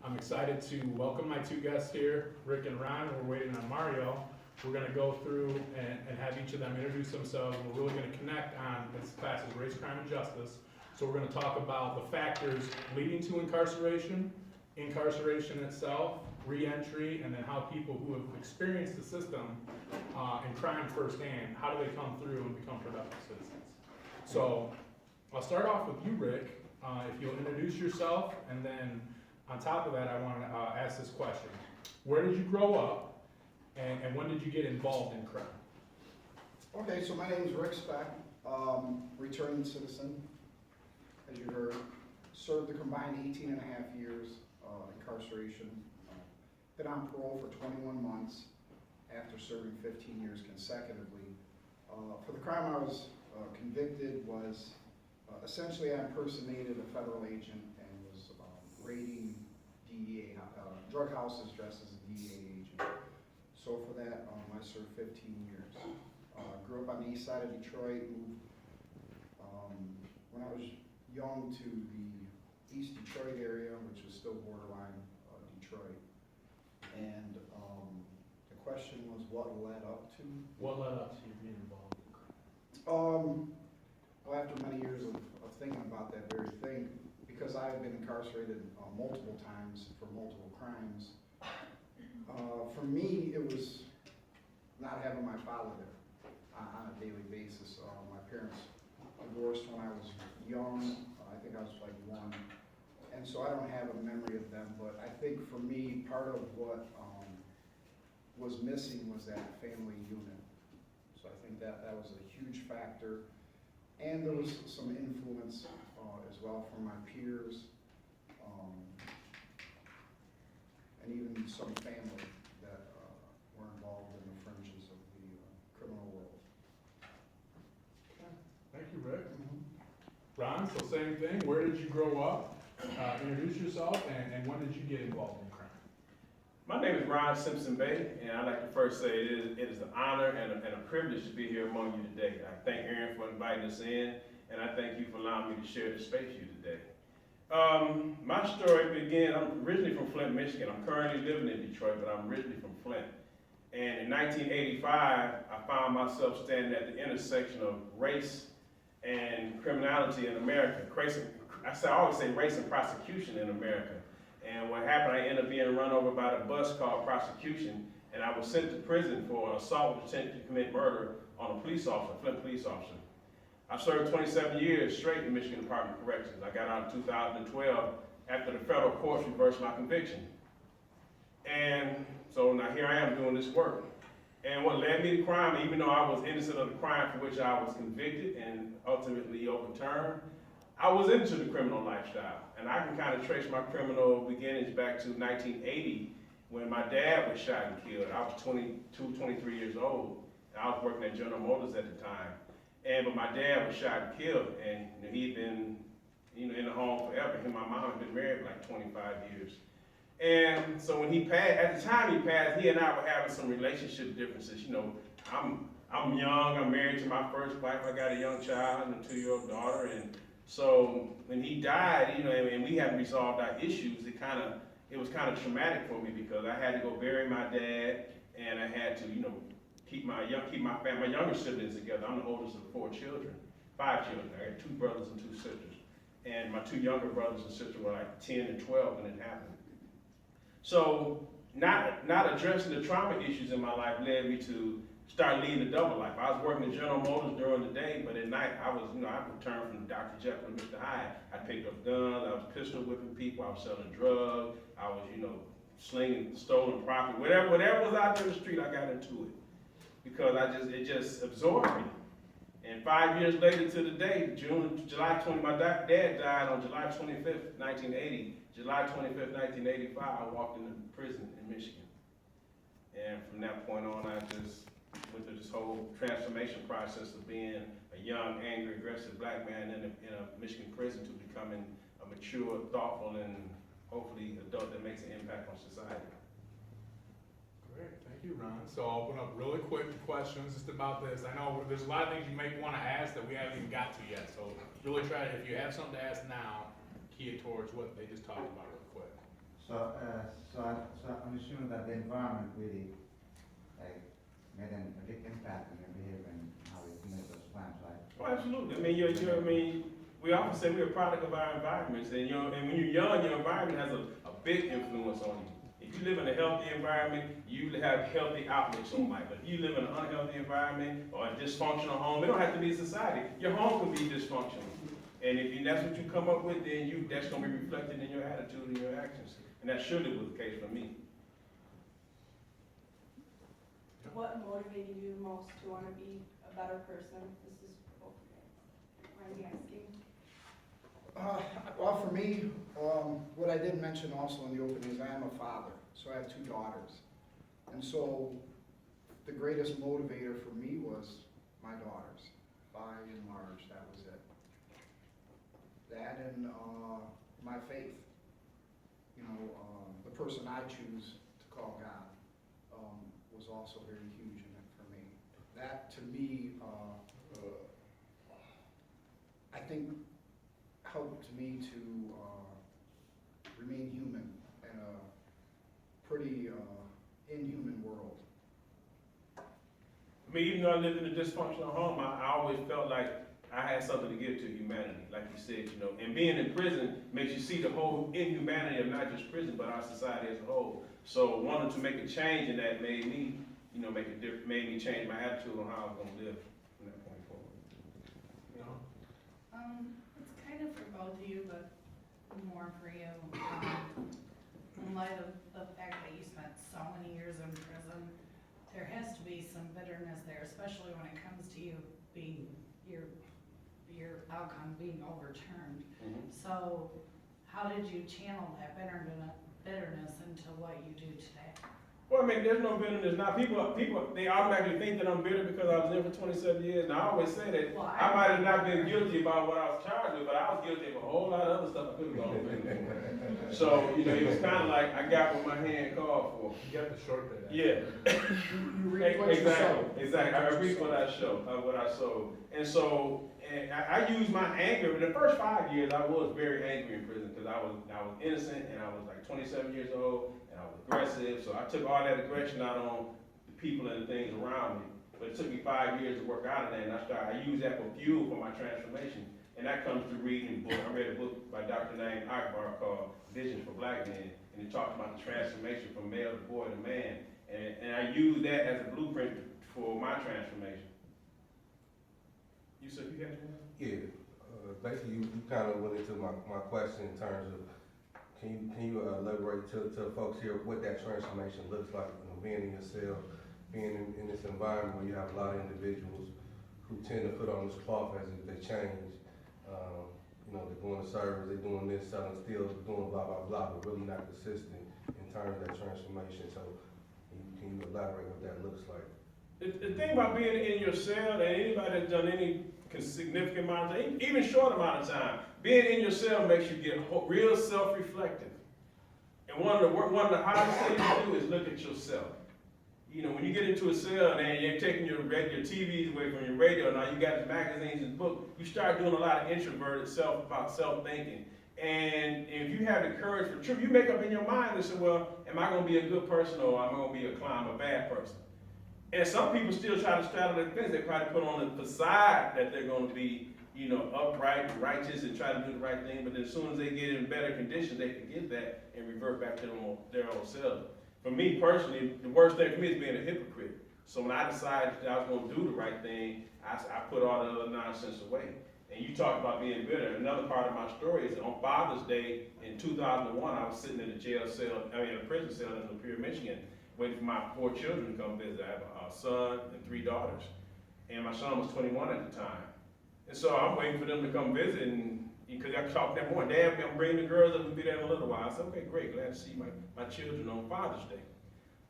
I'm excited to welcome my two guests here, Rick and Ron. We're waiting on Mario. We're going to go through and have each of them introduce themselves. We're really going to connect on this class is Race, Crime, and Justice. So we're going to talk about the factors leading to incarceration, incarceration itself, re-entry, and then how people who have experienced the system and crime firsthand, how do they come through and become productive citizens. So I'll start off with you, Rick. If you'll introduce yourself, and then on top of that, I want to ask this question. Where did you grow up, and when did you get involved in crime? Okay, so my name is Rick Speck, returning citizen, as you heard. Served a combined 18 and a half years incarceration. Been on parole for 21 months after serving 15 years consecutively. For the crime I was convicted was essentially I impersonated a federal agent and was raiding DEA, drug houses dressed as a DEA agent. So for that, I served 15 years. Grew up on the east side of Detroit, moved when I was young to the East Detroit area, which was still borderline Detroit. And the question was what led up to? What led up to you being involved in crime? Well, after many years of thinking about that very thing, because I have been incarcerated multiple times for multiple crimes, for me, it was not having my father there on a daily basis. My parents divorced when I was young. I think I was like 1. And so I don't have a memory of them, but I think for me, part of what was missing was that family unit. So I think that was a huge factor. And there was some influence as well from my peers, and even some family that were involved in the fringes of the criminal world. Okay. Thank you, Rick. Ron, so same thing. Where did you grow up? Introduce yourself, and when did you get involved in crime? My name is Ron Simpson Bay, and I'd like to first say it is an honor and a privilege to be here among you today. I thank Aaron for inviting us in, and I thank you for allowing me to share this space with you today. My story began, I'm originally from Flint, Michigan. I'm currently living in Detroit, but I'm originally from Flint. And in 1985, I found myself standing at the intersection of race and criminality in America. I always say race and prosecution in America. And what happened, I ended up being run over by the bus called prosecution, and I was sent to prison for assault with intent to commit murder on a police officer, a Flint police officer. I served 27 years straight in the Michigan Department of Corrections. I got out in 2012 after the federal courts reversed my conviction. And so now here I am doing this work. And what led me to crime, even though I was innocent of the crime for which I was convicted and ultimately overturned, I was into the criminal lifestyle. And I can kind of trace my criminal beginnings back to 1980 when my dad was shot and killed. I was 22, 23 years old. And I was working at General Motors at the time. But my dad was shot and killed, and he'd been in the home forever. Him and my mom had been married for like 25 years. And so when he passed, at the time he passed, he and I were having some relationship differences. I'm young, I'm married to my first wife, I got a young child and a 2-year-old daughter, and so when he died, and we hadn't resolved our issues, it was kind of traumatic for me because I had to go bury my dad, and I had to, keep my younger siblings together. I'm the oldest of 4 children, 5 children. I had 2 brothers and 2 sisters, and my 2 younger brothers and sisters were like 10 and 12 when it happened. So not addressing the trauma issues in my life led me to start leading a double life. I was working at General Motors during the day, but at night I returned from Dr. Jekyll and Mr. Hyde. I picked up guns, I was pistol whipping people, I was selling drugs, I was, slinging stolen property, whatever was out there in the street, I got into it. Because it just absorbed me. And 5 years later to the day, July 20, my dad died on July 25th, 1980. July 25th, 1985, I walked into prison in Michigan. And from that point on, I just went through this whole transformation process of being a young, angry, aggressive black man in a Michigan prison to becoming a mature, thoughtful, and hopefully adult that makes an impact on society. Great, thank you, Ron. So I'll open up really quick to questions just about this. I know there's a lot of things you may want to ask that we haven't even got to yet. So really try to, if you have something to ask now, key it towards what they just talked about real quick. So I'm assuming that the environment really, like, made a big impact on your behavior and how you make those plans, right? Oh, absolutely. I mean, we often say we're a product of our environments, and and when you're young, your environment has a big influence on you. If you live in a healthy environment, you have healthy outlooks on life. If you live in an unhealthy environment or a dysfunctional home, it don't have to be a society. Your home can be dysfunctional. And that's what you come up with, then that's gonna be reflected in your attitude and your actions. And that surely was the case for me. What motivated you most to want to be a better person? This is for both of you. Mind me asking? Well, for me, what I didn't mention also in the opening is I am a father, so I have 2 daughters. And so the greatest motivator for me was my daughters, by and large, that was it. That and my faith, the person I choose to call God, was also very huge in it for me. That to me, I think helped me to remain human in a pretty inhuman world. I mean, even though I lived in a dysfunctional home, I always felt like I had something to give to humanity, like you said, and being in prison makes you see the whole inhumanity of not just prison, but our society as a whole. So wanting to make a change in that made me, made me change my attitude on how I was gonna live from that point forward. It's kind of for both of you, but more for you. In light of the fact that you spent so many years in prison, there has to be some bitterness there, especially when it comes to you being, your outcome being overturned. Mm-hmm. So how did you channel that bitterness into what you do today? Well, I mean, there's no bitterness. Now, people, they automatically think that I'm bitter because I was there for 27 years. And I always say that Well, I might have not been guilty about what I was charged with, but I was guilty of a whole lot of other stuff I could have gone through. So, it was kind of like I got what my hand called for. You got the short bit. Yeah. You reap what you sow. Exactly. I reap what I sow. And so, I used my anger. In the first 5 years, I was very angry in prison because I was innocent and I was like 27 years old and I was aggressive. So I took all that aggression out on the people and the things around me. But it took me 5 years to work out of that, and I used that for fuel for my transformation. And that comes through reading books. I read a book by Dr. Naeem Akbar called Visions for Black Men, and it talked about the transformation from male to boy to man. And I used that as a blueprint for my transformation. You said you had one? Yeah, basically you kind of went into my question in terms of, can you elaborate to folks here what that transformation looks like, being in your cell, being in this environment where you have a lot of individuals who tend to put on this cloth as if they change. They're going to service, they're doing this, selling steel, doing blah, blah, blah, but really not consistent in terms of that transformation. So can you elaborate what that looks like? The thing about being in your cell, and anybody that's done any significant amount of time, even short amount of time, being in your cell makes you get real self-reflective. And one of the hardest things to do is look at yourself. When you get into a cell and you're taking your TVs away from your radio, now you got the magazines and books, you start doing a lot of introverted self-thinking. And if you have the courage for truth, you make up in your mind and say, well, am I going to be a good person or am I going to be a clown, a bad person? And some people still try to straddle their fence. They try to put on the facade that they're going to be, upright and righteous and try to do the right thing. But as soon as they get in better conditions, they forget that and revert back to their own selves. For me personally, the worst thing for me is being a hypocrite. So when I decided that I was going to do the right thing, I put all the other nonsense away. And you talked about being bitter. Another part of my story is that on Father's Day in 2001, I was sitting in a prison cell in Lapeer, Michigan, waiting for my 4 children to come visit. I have a son and 3 daughters. And my son was 21 at the time. And so I'm waiting for them to come visit, and because I talked that morning, Dad, I'm bringing the girls up, we'll be there in a little while. I said, okay, great, glad to see my children on Father's Day.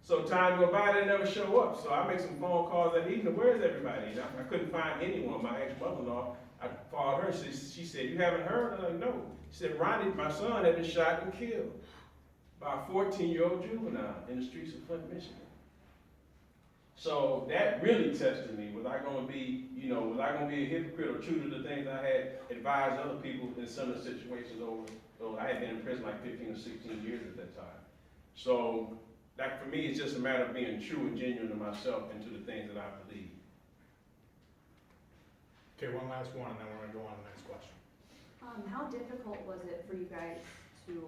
So time go by, they never show up. So I make some phone calls that evening, where's everybody? And I couldn't find anyone. My ex-mother-in-law, I called her, she said, you haven't heard? I'm like, no. She said, Ronnie, my son had been shot and killed by a 14-year-old juvenile in the streets of Flint, Michigan. So that really tested me. Was I going to be, a hypocrite or true to the things I had advised other people in similar situations over So I had been in prison like 15 or 16 years at that time. So that for me, it's just a matter of being true and genuine to myself and to the things that I believe. Okay, one last one, and then we're gonna go on to the next question. How difficult was it for you guys to,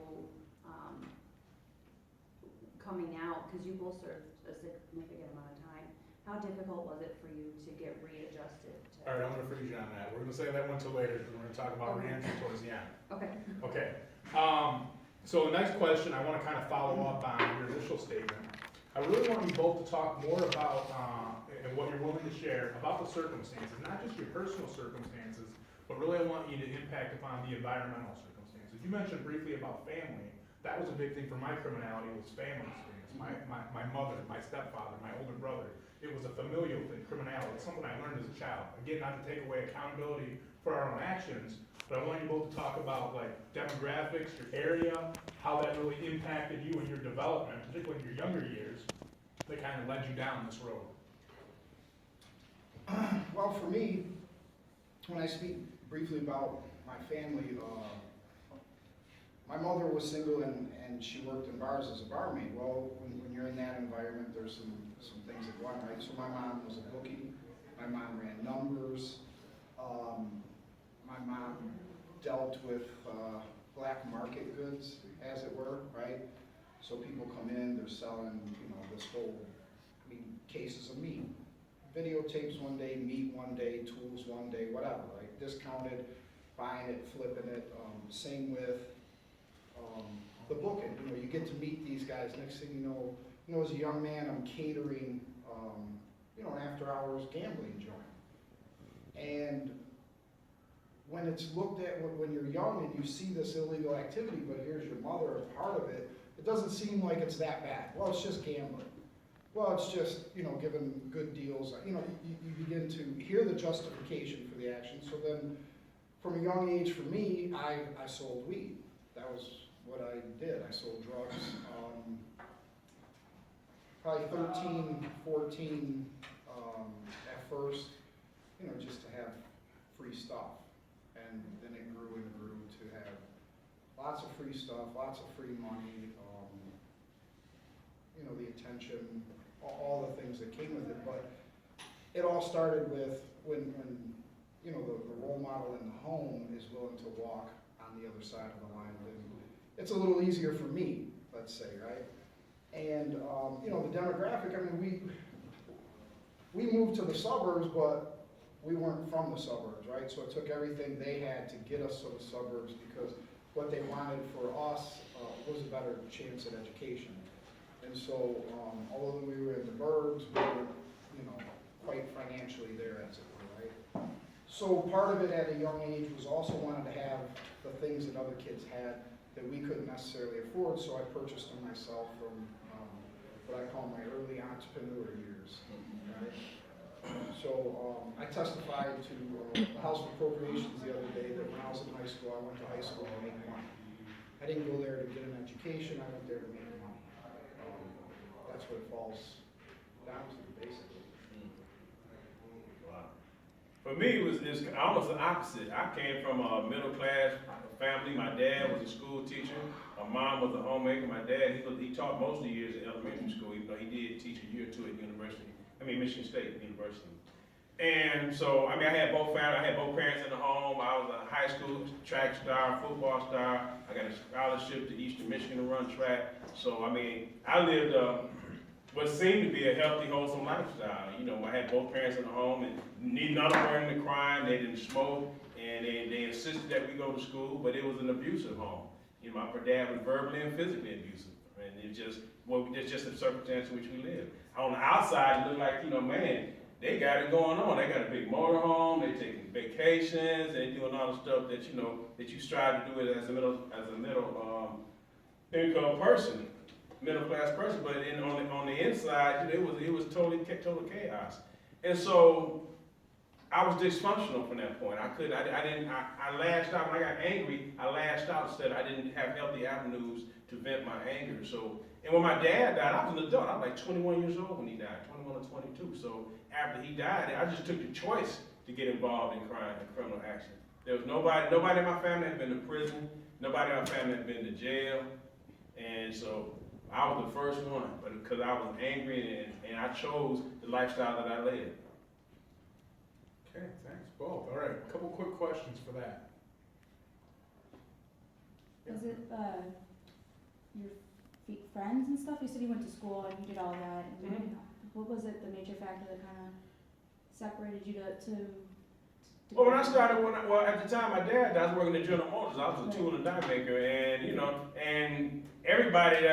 coming out, because you both served a significant amount of time, how difficult was it for you to get readjusted to? All right, I'm gonna freeze you on that. We're gonna say that one till later, because we're gonna talk about Okay. reentry towards the end. Okay. Okay, so the next question, I wanna kind of follow up on your initial statement. I really want you both to talk more about, and what you're willing to share about the circumstances, not just your personal circumstances, but really I want you to impact upon the environmental circumstances. You mentioned briefly about family. That was a big thing for my criminality, was family experience. My mother, my stepfather, my older brother. It was a familial thing, criminality. It's something I learned as a child. Again, not to take away accountability for our own actions, but I want you both to talk about like demographics, your area, how that really impacted you in your development, particularly in your younger years, that kind of led you down this road. Well, for me, when I speak briefly about my family, my mother was single and she worked in bars as a barmaid. Well, when you're in that environment, there's some things that go on, right? So my mom was a bookie. My mom ran numbers. My mom dealt with black market goods, as it were, right? So people come in, they're selling, this whole, cases of meat. Videotapes one day, meat one day, tools one day, whatever, right? Discounted, buying it, flipping it. Same with the booking. You get to meet these guys. Next thing you know, as a young man, I'm catering, an after-hours gambling joint. And when it's looked at, when you're young and you see this illegal activity, but here's your mother a part of it, it doesn't seem like it's that bad. Well, it's just gambling. Well, it's just, giving good deals. You begin to hear the justification for the action. So then, from a young age, for me, I sold weed. That was what I did. I sold drugs. Probably 13, 14 at first, just to have free stuff. And then it grew and grew to have lots of free stuff, lots of free money, the attention, all the things that came with it. But it all started with when the role model in the home is willing to walk on the other side of the line. And it's a little easier for me, let's say, right? And, the demographic, we moved to the suburbs, but we weren't from the suburbs, right? So it took everything they had to get us to the suburbs because what they wanted for us was a better chance at education. And so, although we were in the burbs, we were, quite financially there, as it were, right? So part of it at a young age was also wanted to have the things that other kids had that we couldn't necessarily afford, so I purchased them myself from what I call my early entrepreneur years, right? So I testified to the House of Appropriations the other day that when I was in high school, I went to high school to make money. I didn't go there to get an education, I went there to make money. That's what it falls down to, basically. Wow. For me, it's almost the opposite. I came from a middle class family. My dad was a school teacher. My mom was a homemaker. My dad, he taught most of the years at elementary school, even though he did teach a year or two at Michigan State University. And so, I had both families. I had both parents in the home. I was a high school track star, football star. I got a scholarship to Eastern Michigan to run track. So, I lived what seemed to be a healthy, wholesome lifestyle. I had both parents in the home, and none of them were into crime. They didn't smoke, and they insisted that we go to school, but it was an abusive home. My dad was verbally and physically abusive, and it's just a circumstance in which we live. On the outside, it looked like, man, they got it going on. They got a big motorhome. They taking vacations. They doing all the stuff that that you strive to do as a middle income person, middle class person. But on the inside, it was total chaos. And so I was dysfunctional from that point. I lashed out. When I got angry, I lashed out instead. I didn't have healthy avenues to vent my anger. So, and when my dad died, I was an adult. I was like 21 years old when he died, 21 or 22. So after he died, I just took the choice to get involved in crime and criminal action. There was nobody in my family had been to prison. Nobody in our family had been to jail, and so I was the first one, but because I was angry and I chose the lifestyle that I led. Okay, thanks, both. All right, a couple quick questions for that. Was it, your friends and stuff? You said you went to school and you did all that, and what was it, the major factor that kinda separated you to Well, when I started, at the time my dad died, I was working at General Motors. I was a tool and die maker, and and everybody,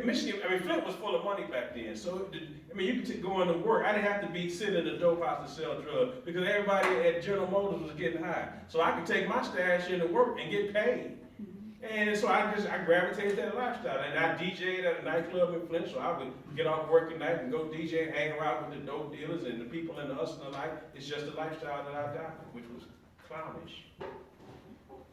Michigan, Flint was full of money back then. So, you could go into work. I didn't have to be sitting in the dope house to sell drugs because everybody at General Motors was getting high. So I could take my stash into work and get paid. And so I gravitated to that lifestyle. And I DJ'd at a nightclub in Flint, so I would get off work at night and go DJ and hang around with the dope dealers and the people in the hustling life. It's just the lifestyle that I adopted, which was clownish.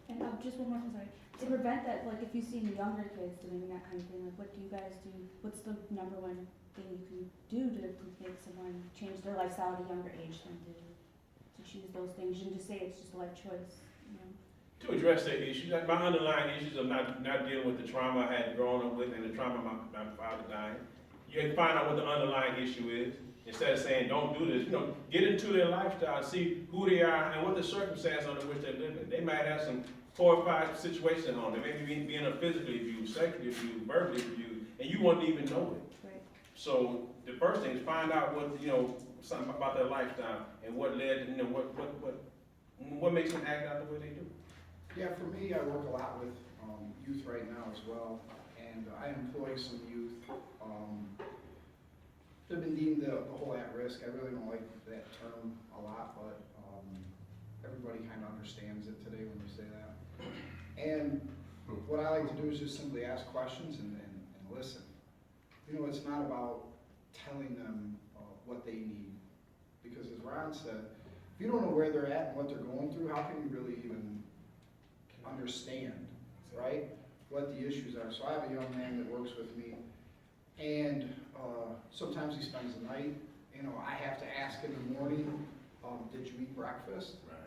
And just one more thing, sorry. To prevent that, like if you see the younger kids doing that kind of thing, like what do you guys do? What's the number one thing you can do to make someone change their lifestyle at a younger age than to choose those things? You can just say it's just a life choice, you know? To address that issue, like my underlying issues of not dealing with the trauma I had grown up with and the trauma of my father dying, you can find out what the underlying issue is. Instead of saying, don't do this, get into their lifestyle, see who they are and what the circumstance under which they're living. They might have some 4 or 5 situations at home. They may be being physically abused, sexually abused, verbally abused, and you wouldn't even know it. Right. So the first thing is find out what, something about their lifestyle and what led, what makes them act out the way they do. Yeah, for me, I work a lot with youth right now as well, and I employ some youth. They've been deemed the whole at-risk. I really don't like that term a lot, but everybody kind of understands it today when you say that. And what I like to do is just simply ask questions and listen. It's not about telling them what they need, because as Ron said, if you don't know where they're at and what they're going through, how can you really even understand, right, what the issues are? So I have a young man that works with me, and sometimes he spends the night. I have to ask in the morning, did you eat breakfast? Right.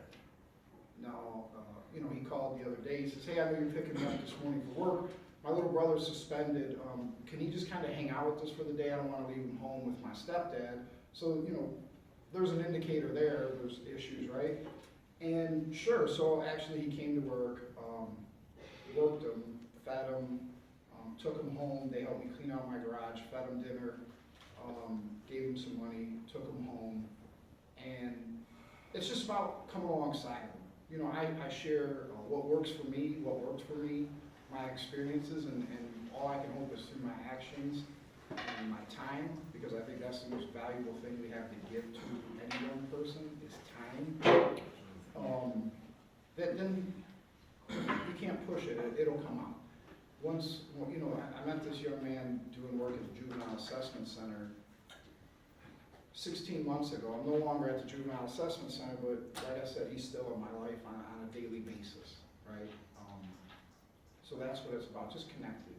No. He called the other day. He says, hey, I know you're picking me up this morning for work. My little brother's suspended. Can he just kind of hang out with us for the day? I don't want to leave him home with my stepdad. So, there's an indicator there. There's issues, right? And sure, so actually he came to work, worked him, fed him, took him home. They helped me clean out my garage, fed him dinner, gave him some money, took him home. And it's just about coming alongside him. I share what works for me, what worked for me, my experiences, and all I can hope is through my actions and my time, because I think that's the most valuable thing we have to give to any young person is time. Then you can't push it, it'll come out. Once, I met this young man doing work at the Juvenile Assessment Center 16 months ago. I'm no longer at the Juvenile Assessment Center, but like I said, he's still in my life on a daily basis, right? So that's what it's about, just connecting.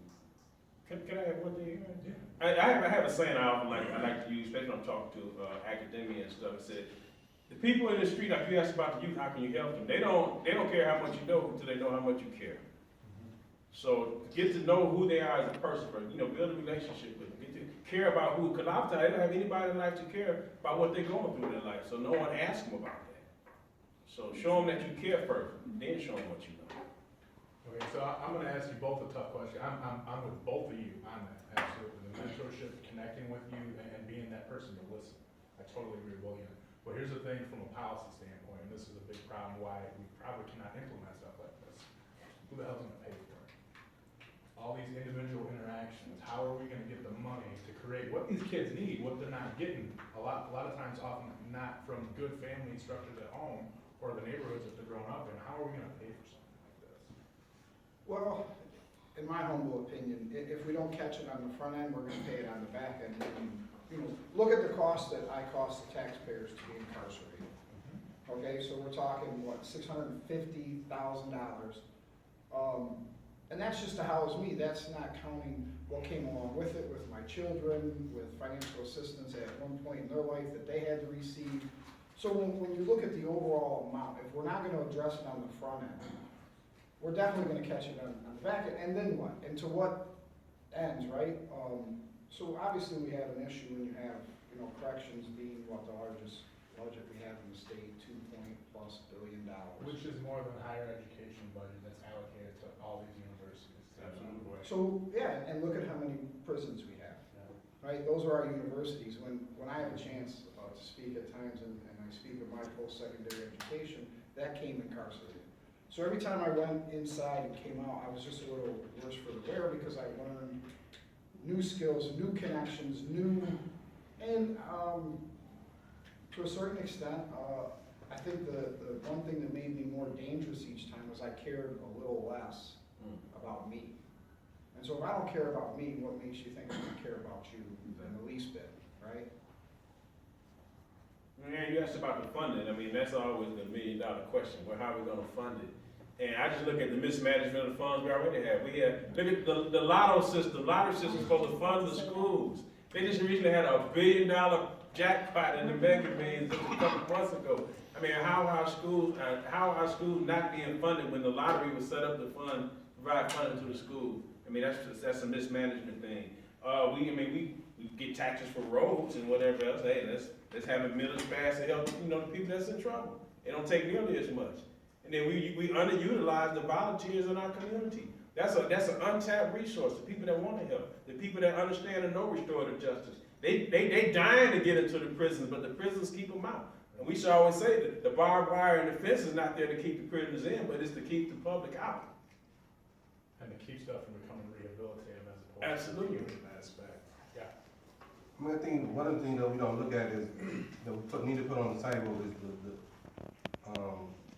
Can I add one thing? Yeah. I have a saying I like to use, especially when I'm talking to academia and stuff. It said, the people in the street, like you asked about the youth, how can you help them? They don't care how much you know until they know how much you care. So get to know who they are as a person first. Build a relationship with them. Get to care about who, because oftentimes they don't have anybody in life to care about what they're going through in their life. So no one asks them about that. So show them that you care first, then show them what you know. Okay, so I'm going to ask you both a tough question. I'm with both of you on that, absolutely. The mentorship, connecting with you, and being that person to listen. I totally agree with both of you. But here's the thing from a policy standpoint, and this is a big problem why we probably cannot implement stuff like this. Who the hell's going to pay for it? All these individual interactions, how are we going to get the money to create what these kids need, what they're not getting, a lot of times often not from good family structures at home or the neighborhoods that they're growing up in. How are we going to pay for something like this? Well, in my humble opinion, if we don't catch it on the front end, we're going to pay it on the back end. Look at the cost that I cost the taxpayers to be incarcerated. Okay, so we're talking, what, $650,000. And that's just to house me. That's not counting what came along with it, with my children, with financial assistance at one point in their life that they had to receive. So when you look at the overall amount, if we're not going to address it on the front end, we're definitely gonna catch it on the back end, and then what? And to what ends, right? So obviously we have an issue when you have, you know, corrections being what the largest budget we have in the state, $2+ billion. Which is more than the higher education budget that's allocated to all these universities. Absolutely. So, yeah, and look at how many prisons we have, right? Those are our universities. When I have a chance to speak at times, and I speak of my post-secondary education, that came incarcerated. So every time I went inside and came out, I was just a little worse for the wear because I learned new skills, new connections, and to a certain extent, I think the one thing that made me more dangerous each time was I cared a little less about me. And so if I don't care about me, what makes you think I'm gonna care about you in the least bit, right? Yeah, you asked about the funding. I mean, that's always the $1 million question. Well, how are we gonna fund it? And I just look at the mismanagement of the funds we already have. Look at the lotto system. Lottery system is supposed to fund the schools. They just recently had a $1 billion jackpot in the Mega Millions just a couple months ago. I mean, how are our schools not being funded when the lottery was set up to provide funding to the schools? I mean, that's a mismanagement thing. We get taxes for roads and whatever else. Hey, let's have a millage pass to help, you know, the people that's in trouble. It don't take nearly as much. And then we underutilize the volunteers in our community. That's an untapped resource. The people that want to help, the people that understand and know restorative justice. They dying to get into the prisons, but the prisons keep them out. And we should always say that the barbed wire and the fence is not there to keep the prisoners in, but it's to keep the public out. And to keep stuff from becoming rehabilitative as opposed Absolutely. to human aspect. Yeah. I mean, I think one of the things that we don't look at is, that we need to put on the table is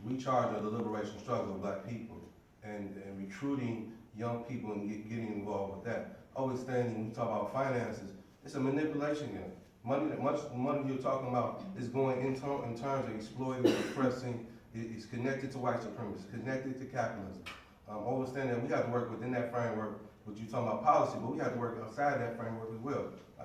we charge of the liberation struggle of black people and recruiting young people and getting involved with that. Understanding, we talk about finances, it's a manipulation game. Much money you're talking about is going in terms of exploiting, oppressing. It's connected to white supremacy, connected to capitalism. Understanding that we have to work within that framework, what you're talking about policy, but we have to work outside that framework as well. I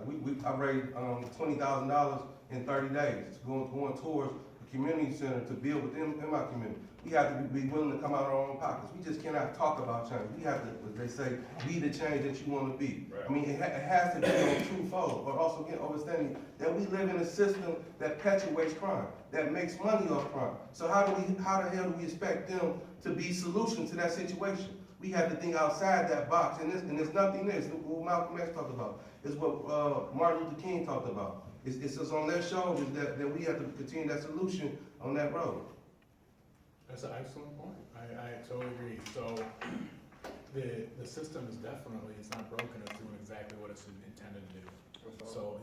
raised $20,000 in 30 days, going towards the community center to build within my community. We have to be willing to come out of our own pockets. We just cannot talk about change. We have to, as they say, be the change that you want to be. Right. I mean, it has to be on twofold, but also get understanding that we live in a system that perpetuates crime, that makes money off crime. So how the hell do we expect them to be solutions to that situation? We have to think outside that box, and there's nothing there. It's what Malcolm X talked about. It's what Martin Luther King talked about. It's just on their shoulders that we have to continue that solution on that road. That's an excellent point. I totally agree. So the system is definitely, it's not broken, it's doing exactly what it's intended to do. So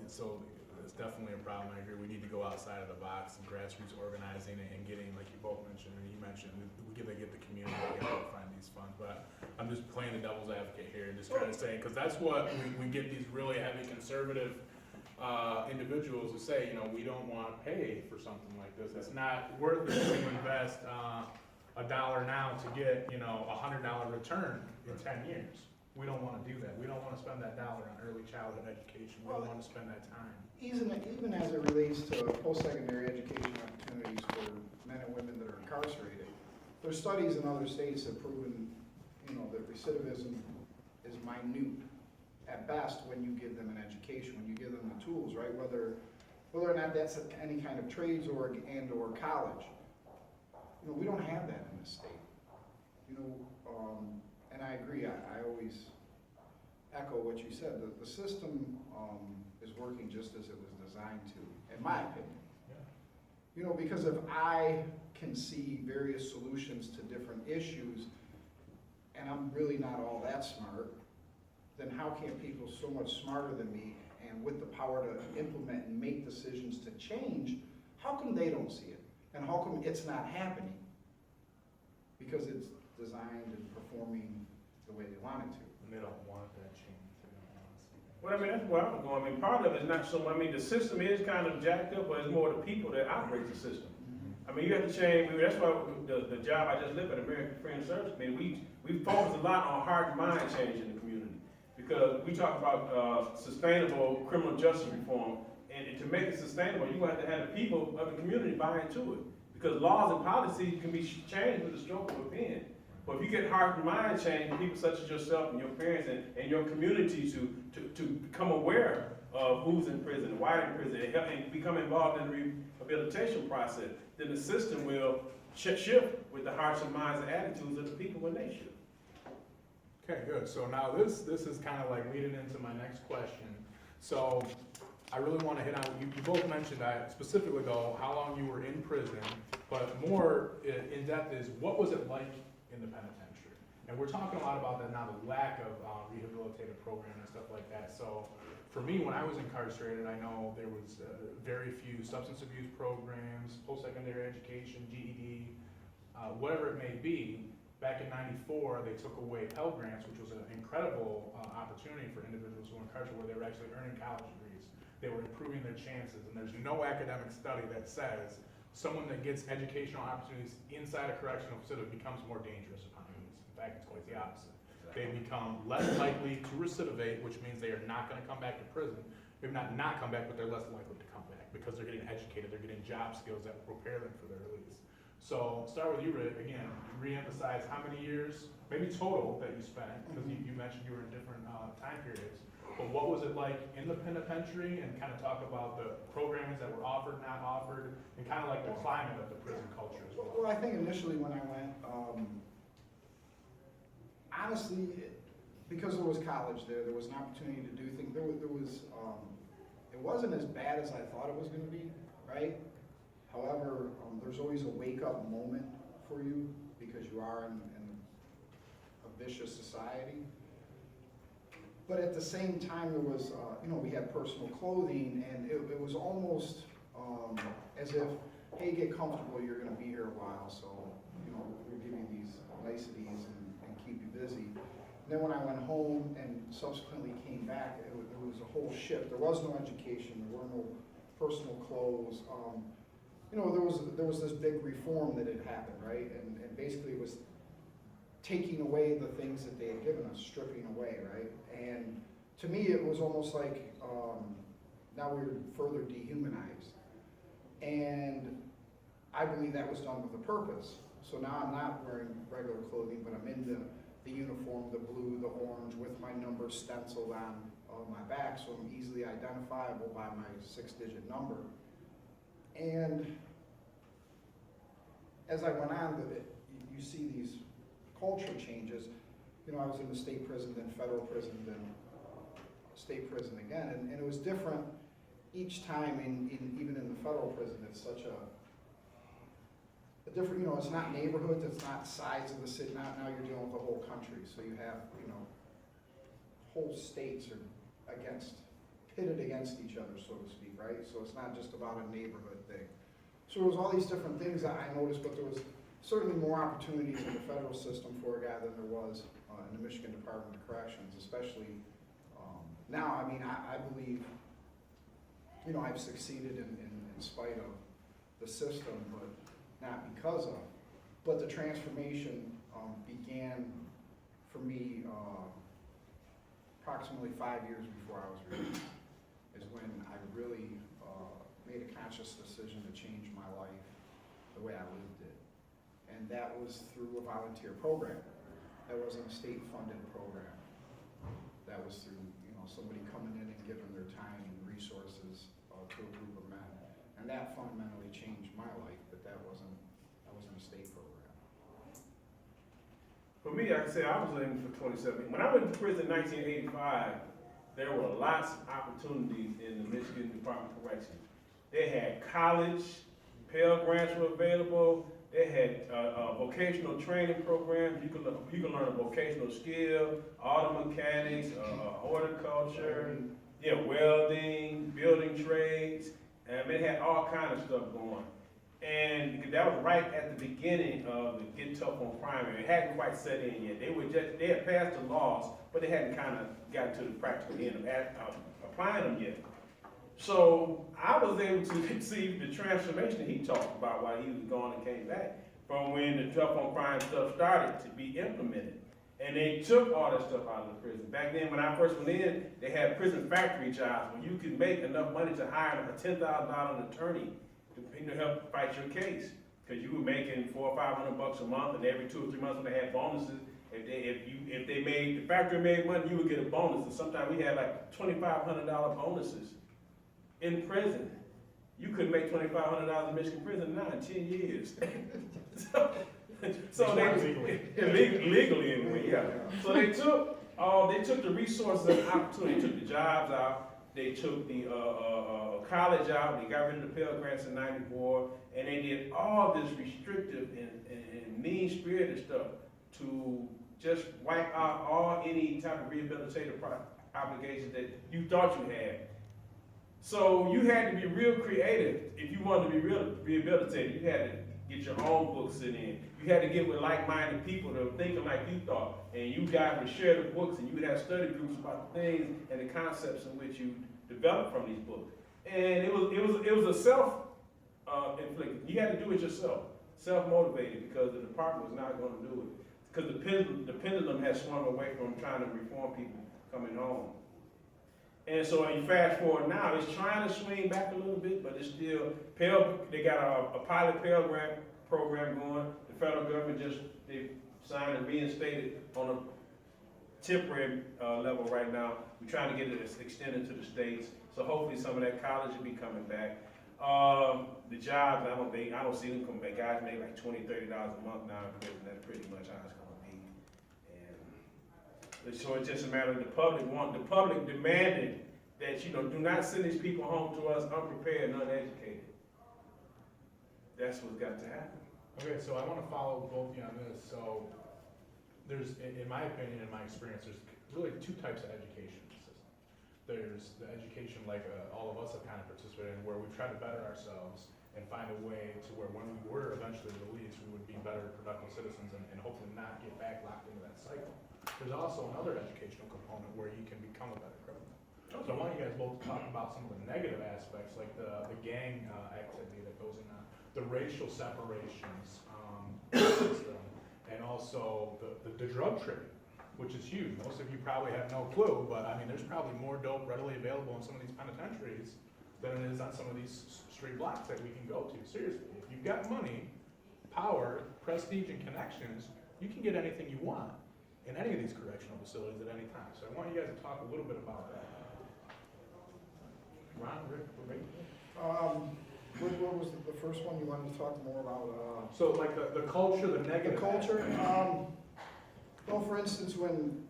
it's definitely a problem. I agree. We need to go outside of the box and grassroots organizing and getting, like you both mentioned, and you mentioned, we gotta get the community together to find these funds. But I'm just playing the devil's advocate here and just kind of saying, because that's what we get these really heavy conservative individuals who say, you know, we don't want to pay for something like this. It's not worth it to invest $1 now to get, you know, $100 return in 10 years. We don't want to do that. We don't want to spend that dollar on early childhood education. We don't want to spend that time. Even as it relates to post-secondary education opportunities for men and women that are incarcerated, there's studies in other states that have proven, you know, that recidivism is minute at best when you give them an education, when you give them the tools, right? Whether or not that's any kind of trades or college. You know, we don't have that in this state. You know, and I agree. I always echo what you said. The system is working just as it was designed to, in my opinion. Yeah. You know, because if I can see various solutions to different issues, and I'm really not all that smart, then how can people so much smarter than me and with the power to implement and make decisions to change, how come they don't see it? And how come it's not happening? Because it's designed and performing the way they want it to. And they don't want that change. They don't want to see that. Well, I mean, that's where I'm going. I mean, part of it is not so, I mean, the system is kind of jacked up, but it's more the people that operate the system. I mean, you have to change, that's why the job I just left at American Friends Service, I mean, we focus a lot on heart and mind change in the community. Because we talk about sustainable criminal justice reform, and to make it sustainable, you have to have the people of the community buy into it. Because laws and policies can be changed with the stroke of a pen. But if you get heart and mind change, people such as yourself and your parents and your community to become aware of who's in prison, why they're in prison, and, help, and become involved in the rehabilitation process, then the system will shift with the hearts and minds and attitudes of the people when they shift. Okay, good. So now this is kind of like leading into my next question. So I really want to hit on, you both mentioned that specifically though, how long you were in prison, but more in depth is what was it like in the penitentiary? And we're talking a lot about that now, the lack of rehabilitative program and stuff like that. So for me, when I was incarcerated, I know there was very few substance abuse programs, post-secondary education, GED, whatever it may be. Back in '94, they took away Pell Grants, which was an incredible opportunity for individuals who were incarcerated, where they were actually earning college degrees. They were improving their chances, and there's no academic study that says someone that gets educational opportunities inside a correctional facility becomes more dangerous upon release. In fact, it's quite the opposite. They become less likely to recidivate, which means they are not going to come back to prison. Maybe not come back, but they're less likely to come back because they're getting educated, they're getting job skills that will prepare them for their release. So start with you, Rick. Again, re-emphasize how many years, maybe total, that you spent, because you mentioned you were in different time periods. But what was it like in the penitentiary, and kind of talk about the programs that were offered, not offered, and kind of like the climate of the prison culture as well. Well, I think initially when I went, honestly, because there was college there was an opportunity to do things. It wasn't as bad as I thought it was going to be, right? However, there's always a wake-up moment for you because you are in a vicious society. But at the same time, there was, we had personal clothing, and it was almost as if, hey, get comfortable, you're going to be here a while, so, we'll give you these niceties and keep you busy. And then when I went home and subsequently came back, it was a whole shift. There was no education, there were no personal clothes. There was this big reform that had happened, right? And basically it was taking away the things that they had given us, stripping away, right? And to me, it was almost like now we were further dehumanized. And I believe that was done with a purpose. So now I'm not wearing regular clothing, but I'm in the uniform, the blue, the orange, with my number stenciled on my back, so I'm easily identifiable by my 6-digit number. And as I went on with it, you see these culture changes. I was in the state prison, then federal prison, then state prison again, and it was different each time. Even in the federal prison, it's such a different. It's not neighborhoods, it's not sides of the city. Now you're dealing with the whole country, so you have whole states are pitted against each other, so to speak, right? So it's not just about a neighborhood thing. So there was all these different things that I noticed, but there was certainly more opportunities in the federal system for a guy than there was in the Michigan Department of Corrections, especially now. I believe, I've succeeded in spite of the system, but not because of. But the transformation began for me approximately 5 years before I was released, is when I really made a conscious decision to change my life the way I lived it. And that was through a volunteer program. That wasn't a state-funded program. That was through, somebody coming in and giving their time and resources to a group of men. And that fundamentally changed my life, but that wasn't a state program. For me, like I said, I was living for 27. When I went to prison in 1985, there were lots of opportunities in the Michigan Department of Corrections. They had college, Pell Grants were available. They had vocational training programs. You could learn a vocational skill, auto mechanics, horticulture, welding, building trades. And they had all kinds of stuff going. And that was right at the beginning of the Get Tough on Crime. It hadn't quite set in yet. They had passed the laws, but they hadn't kind of gotten to the practical end of applying them yet. So I was able to see the transformation he talked about while he was gone and came back, from when the Tough on Crime stuff started to be implemented. And they took all that stuff out of the prison. Back then, when I first went in, they had prison factory jobs where you could make enough money to hire a $10,000 attorney to help fight your case. Cause you were making $400 or $500 a month, and every 2 or 3 months when they had bonuses, if they made, the factory made money, you would get a bonus, and sometimes we had like $2,500 bonuses in prison. You couldn't make $2,500 in Michigan prison now in 10 years. so legally anyway, yeah. So they took the resources and opportunity, they took the jobs out, they took the college out, they got rid of the Pell Grants in '94, and they did all this restrictive and mean-spirited stuff to just wipe out any type of rehabilitative obligations that you thought you had. So you had to be real creative if you wanted to be rehabilitated. You had to get your own books in. You had to get with like-minded people that were thinking like you thought. And you guys would share the books, and you would have study groups about the things and the concepts in which you developed from these books. And it was a self-inflicted. You had to do it yourself, self-motivated, because the department was not going to do it. Because the pendulum has swung away from trying to reform people coming home. And so you fast forward now, it's trying to swing back a little bit, but it's still, they got a pilot Pell Grant program going. The federal government they signed and reinstated on a temporary level right now. We're trying to get it extended to the states. So hopefully some of that college will be coming back. The jobs, I don't see them coming back. Guys make like $20, $30 a month now in prison. That's pretty much how it's going to be. And so it's just a matter of the public demanding that, do not send these people home to us unprepared and uneducated. That's what's got to happen. Okay, so I want to follow both of you on this. So there's, in my opinion, in my experience, there's really two types of education in the system. There's the education like all of us have kind of participated in, where we try to better ourselves and find a way to where when we were eventually released, we would be better, productive citizens and hopefully not get back locked into that cycle. There's also another educational component where you can become a better criminal. So I want you guys both to talk about some of the negative aspects, like the gang activity that goes in on, the racial separations system, and also the drug trade, which is huge. Most of you probably have no clue, but I mean, there's probably more dope readily available in some of these penitentiaries than it is on some of these street blocks that we can go to. Seriously, if you've got money, power, prestige, and connections, you can get anything you want in any of these correctional facilities at any time. So I want you guys to talk a little bit about that. Ron, Rick, What was the first one you wanted to talk more about? So like the culture, the negative. The culture. Well, for instance, when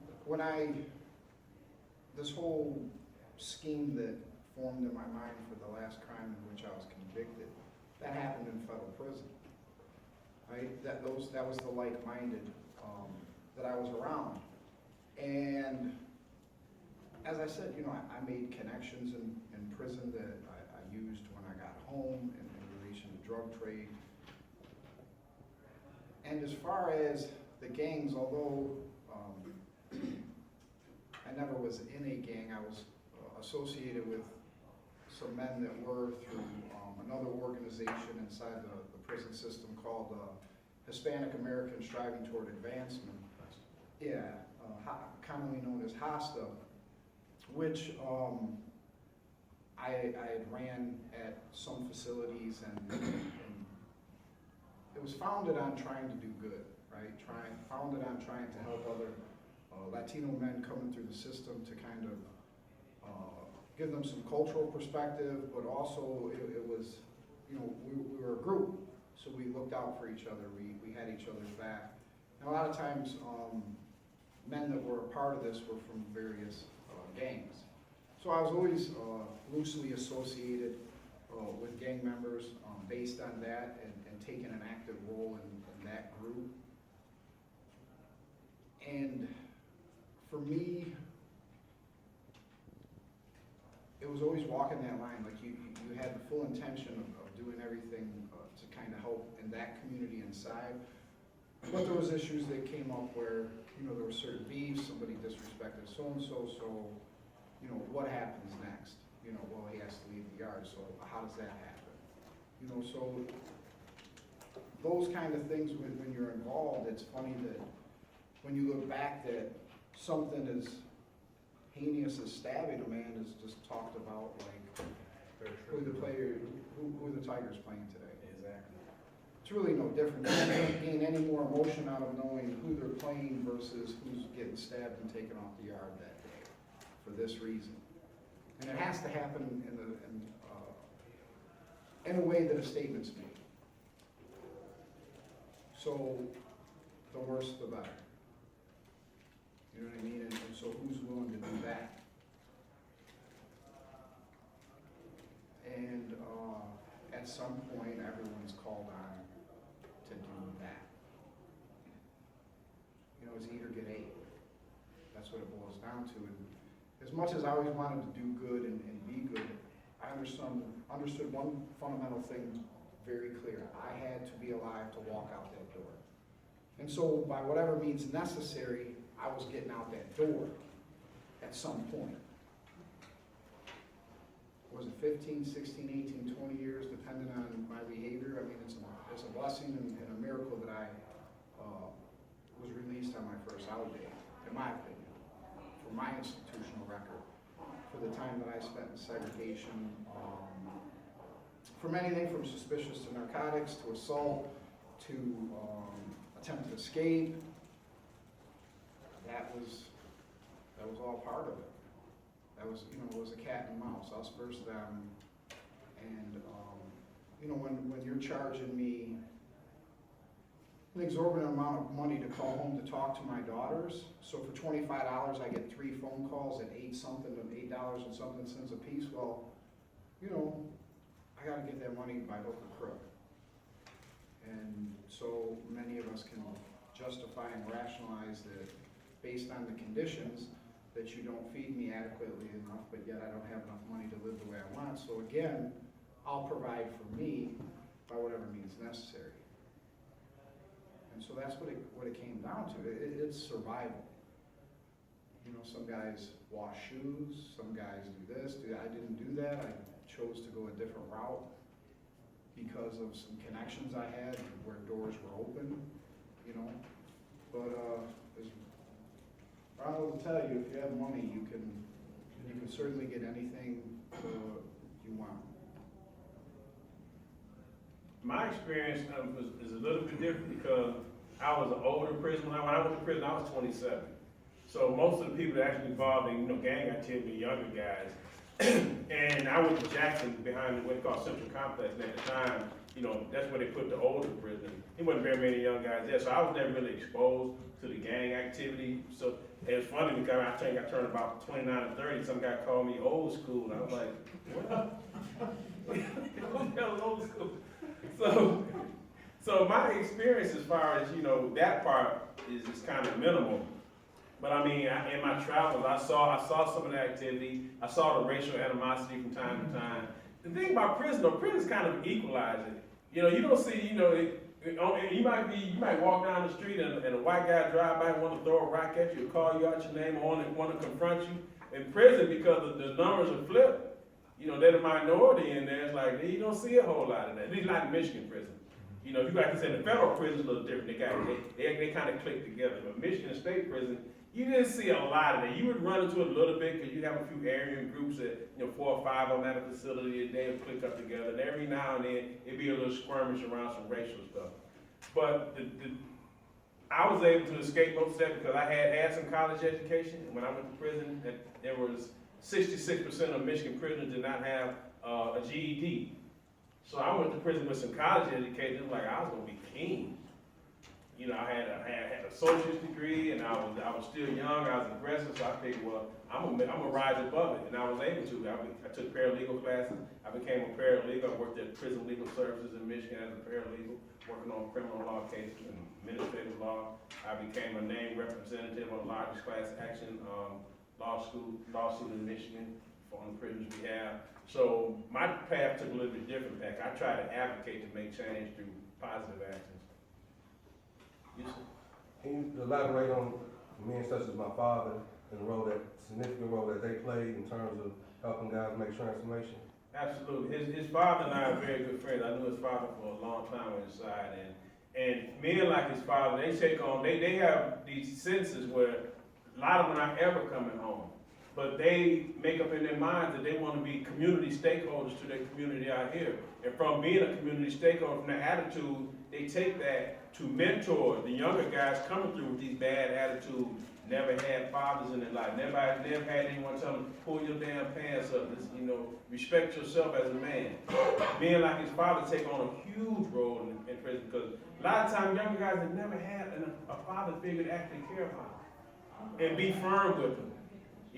this whole scheme that formed in my mind for the last crime in which I was convicted, that happened in federal prison. Right? That was the like-minded that I was around, and as I said, I made connections in prison that I used when I got home in relation to drug trade. And as far as the gangs, although I never was in a gang, I was associated with some men that were through another organization inside the prison system called Hispanic American Striving Toward Advancement. Yeah, commonly known as HOSTA, which I had ran at some facilities, and it was founded on trying to do good, right? Founded on trying to help other Latino men coming through the system to kind of give them some cultural perspective, but also it was, we were a group, so we looked out for each other. We had each other's back. And a lot of times, men that were a part of this were from various gangs. So I was always loosely associated with gang members based on that and taking an active role in that group. And for me, it was always walking that line. Like you had the full intention of doing everything to kind of help in that community inside. But there was issues that came up where, there were certain beefs, somebody disrespected so-and-so, so, what happens next? Well, he has to leave the yard, so how does that happen? So those kind of things when you're involved, it's funny that when you look back that something as heinous as stabbing a man is just talked about, like who the Tigers playing today. Exactly. it's really no different. You can't gain any more emotion out of knowing who they're playing versus who's getting stabbed and taken off the yard that day for this reason. And it has to happen in a way that a statement's made. So the worse, the better. You know what I mean? And so who's willing to do that? And at some point, everyone's called on to do that. You know, it's eat or get ate. That's what it boils down to. And as much as I always wanted to do good and be good, I understood one fundamental thing very clear. I had to be alive to walk out that door. And so by whatever means necessary, I was getting out that door at some point. Was it 15, 16, 18, 20 years, depending on my behavior? I mean, it's a blessing and a miracle that I was released on my first out day, in my opinion, for my institutional record, for the time that I spent in segregation, from anything from suspicious to narcotics, to assault, to attempted escape. That was all part of it. That was, you know, it was a cat and mouse, us versus them. And, you know, when you're charging me an exorbitant amount of money to call home to talk to my daughters, so for $25 I get 3 phone calls at $8 and something cents a piece, well, you know, I gotta get that money by hook or crook. And so many of us can justify and rationalize that based on the conditions, that you don't feed me adequately enough, but yet I don't have enough money to live the way I want. So again, I'll provide for me by whatever means necessary. And so that's what it came down to. It's survival. You know, some guys wash shoes, some guys do this, I didn't do that. I chose to go a different route because of some connections I had where doors were open, you know. But as Ron will tell you, if you have money, you can certainly get anything you want. My experience is a little bit different because I was an older prisoner. When I went to prison, I was 27. So most of the people that actually involved in, you know, gang activity, younger guys. And I went to Jackson behind what they call Central Complex, and at the time, you know, that's where they put the older prisoners. There wasn't very many young guys there, so I was never really exposed to the gang activity. So it was funny because I think I turned about 29 or 30, some guy called me old school, and I was like, what? Who the hell is old school? So my experience as far as, you know, that part is kind of minimal. But I mean, in my travels, I saw some of the activity. I saw the racial animosity from time to time. The thing about prison, though, prison's kind of equalizing. You know, you don't see, you know, you might walk down the street and a white guy drive by and want to throw a rock at you, or call you out your name, or want to confront you. In prison, because the numbers are flipped, you know, they're the minority in there. It's like you don't see a whole lot of that. At least not in Michigan prison. You know, you like to say the federal prison is a little different. They kind of click together. But Michigan State prison, you didn't see a lot of that. You would run into it a little bit because you have a few Aryan groups that, you know, 4 or 5 of them at a facility, and they would click up together. And every now and then, it'd be a little skirmish around some racial stuff. But I was able to escape most of that because I had some college education. And when I went to prison, there was 66% of Michigan prisoners did not have a GED. So I went to prison with some college education, like I was gonna be king. You know, I had an associate's degree, and I was still young. I was aggressive, so I figured, well, I'm gonna rise above it, and I was able to. I took paralegal classes. I became a paralegal. I worked at Prison Legal Services in Michigan as a paralegal, working on criminal law cases and administrative law. I became a named representative on the largest class action lawsuit in Michigan on the prisoners we have. So my path took a little bit different path. I try to advocate to make change through positive actions. Yes, sir. Can you elaborate on men such as my father and the significant role that they played in terms of helping guys make transformation? Absolutely. His father and I are very good friends. I knew his father for a long time on his side, and men like his father, they have these sentences where a lot of them are not ever coming home. but they make up in their minds that they want to be community stakeholders to their community out here. And from being a community stakeholder, from their attitude, they take that to mentor the younger guys coming through with these bad attitudes. Never had fathers in their life. Never had anyone tell them, pull your damn pants up. This, respect yourself as a man. Men like his father take on a huge role in prison because a lot of times younger guys have never had a father figure to actually care about them and be firm with them.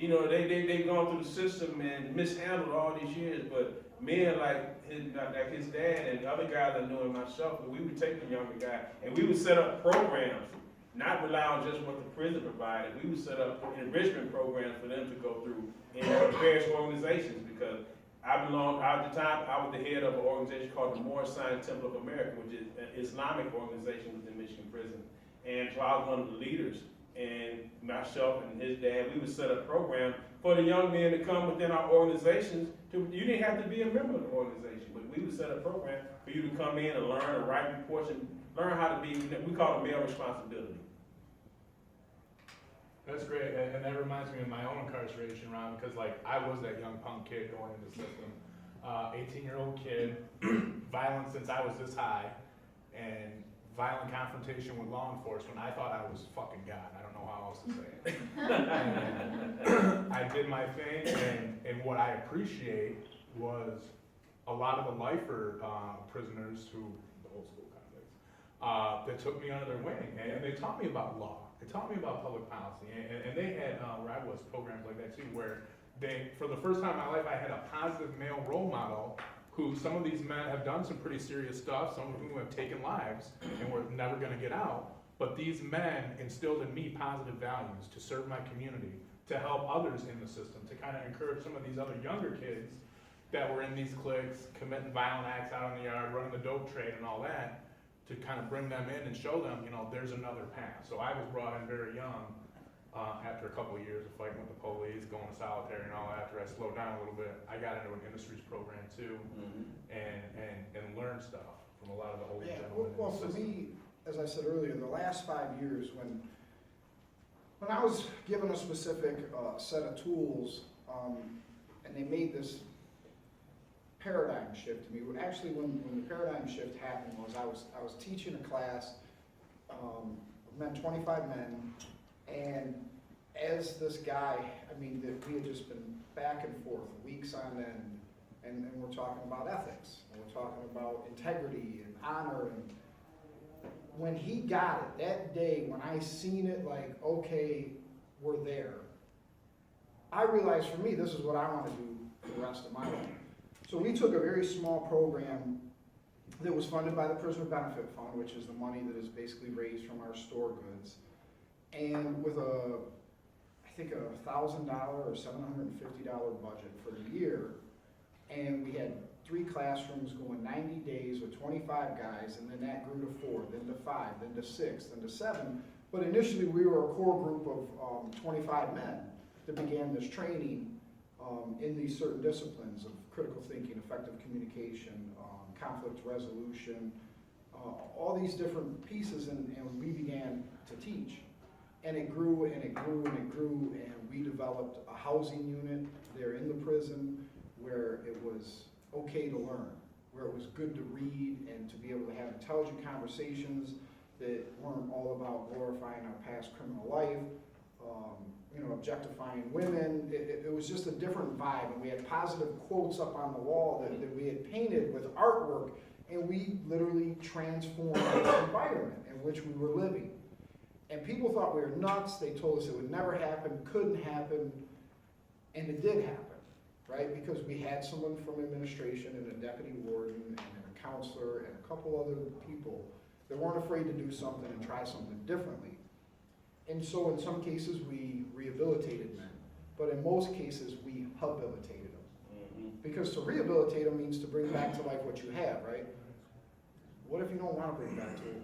They've gone through the system and mishandled all these years, but men like his dad and other guys I knew and myself, we would take the younger guy and we would set up programs, not rely on just what the prison provided. We would set up enrichment programs for them to go through in various organizations because at the time, I was the head of an organization called the Moorish Science Temple of America, which is an Islamic organization within Michigan Prison. And so I was one of the leaders. And myself and his dad, we would set up programs for the young men to come within our organizations. You didn't have to be a member of the organization, but we would set up programs for you to come in and learn and write reports and learn how to be, we call it male responsibility. That's great, and that reminds me of my own incarceration, Ron, because I was that young punk kid going into the system. 18-year-old kid, violent since I was this high, and violent confrontation with law enforcement. I thought I was fucking God. I don't know how else to say it. And I did my thing, and what I appreciate was a lot of the lifer prisoners the old school convicts, that took me under their wing, and they taught me about law. They taught me about public policy, and they had, where I was, programs like that too, where for the first time in my life, I had a positive male role model who some of these men have done some pretty serious stuff, some of whom have taken lives and were never gonna get out. But these men instilled in me positive values to serve my community, to help others in the system, to kind of encourage some of these other younger kids that were in these cliques, committing violent acts out in the yard, running the dope trade and all that, to kind of bring them in and show them, there's another path. So I was brought in very young, after a couple of years of fighting with the police, going to solitary and all that. After I slowed down a little bit, I got into an industries program too, and learned stuff from a lot of the older gentlemen. Well, for me, as I said earlier, the last 5 years, when I was given a specific set of tools, and they made this paradigm shift to me. Actually, when the paradigm shift happened was I was teaching a class, 25 men, and as this guy, we had just been back and forth, weeks on end, and we're talking about ethics, and we're talking about integrity and honor, and when he got it, that day, when I seen it, okay, we're there, I realized for me, this is what I want to do for the rest of my life. So we took a very small program that was funded by the Prisoner Benefit Fund, which is the money that is basically raised from our store goods, and with I think $1,000 or $750 budget for the year, and we had 3 classrooms going 90 days with 25 guys, and then that grew to 4, then to 5, then to 6, then to 7. But initially we were a core group of 25 men that began this training in these certain disciplines of critical thinking, effective communication, conflict resolution, all these different pieces, and we began to teach. And it grew and it grew and it grew, and we developed a housing unit there in the prison where it was okay to learn, where it was good to read and to be able to have intelligent conversations that weren't all about glorifying our past criminal life, objectifying women. It was just a different vibe, and we had positive quotes up on the wall that we had painted with artwork, and we literally transformed the environment in which we were living. And people thought we were nuts. They told us it would never happen, couldn't happen, and it did happen, right? Because we had someone from administration and a deputy warden and a counselor and a couple other people that weren't afraid to do something and try something differently. And so in some cases we rehabilitated men, but in most cases we habilitated them. Because to rehabilitate them means to bring back to life what you have, right? What if you don't want to bring back to it?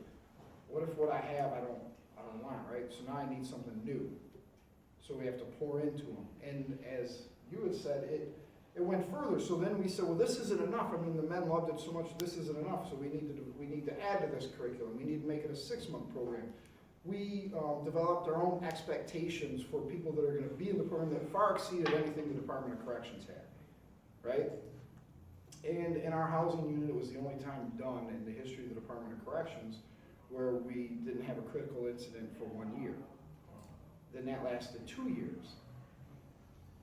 What if what I have I don't want, right? So now I need something new. So we have to pour into them. And as you had said, it went further. So then we said, well, this isn't enough. The men loved it so much. This isn't enough. So we need to add to this curriculum. We need to make it a 6-month program. we developed our own expectations for people that are gonna be in the program that far exceeded anything the Department of Corrections had, right? And in our housing unit, it was the only time done in the history of the Department of Corrections where we didn't have a critical incident for 1 year. Then that lasted 2 years.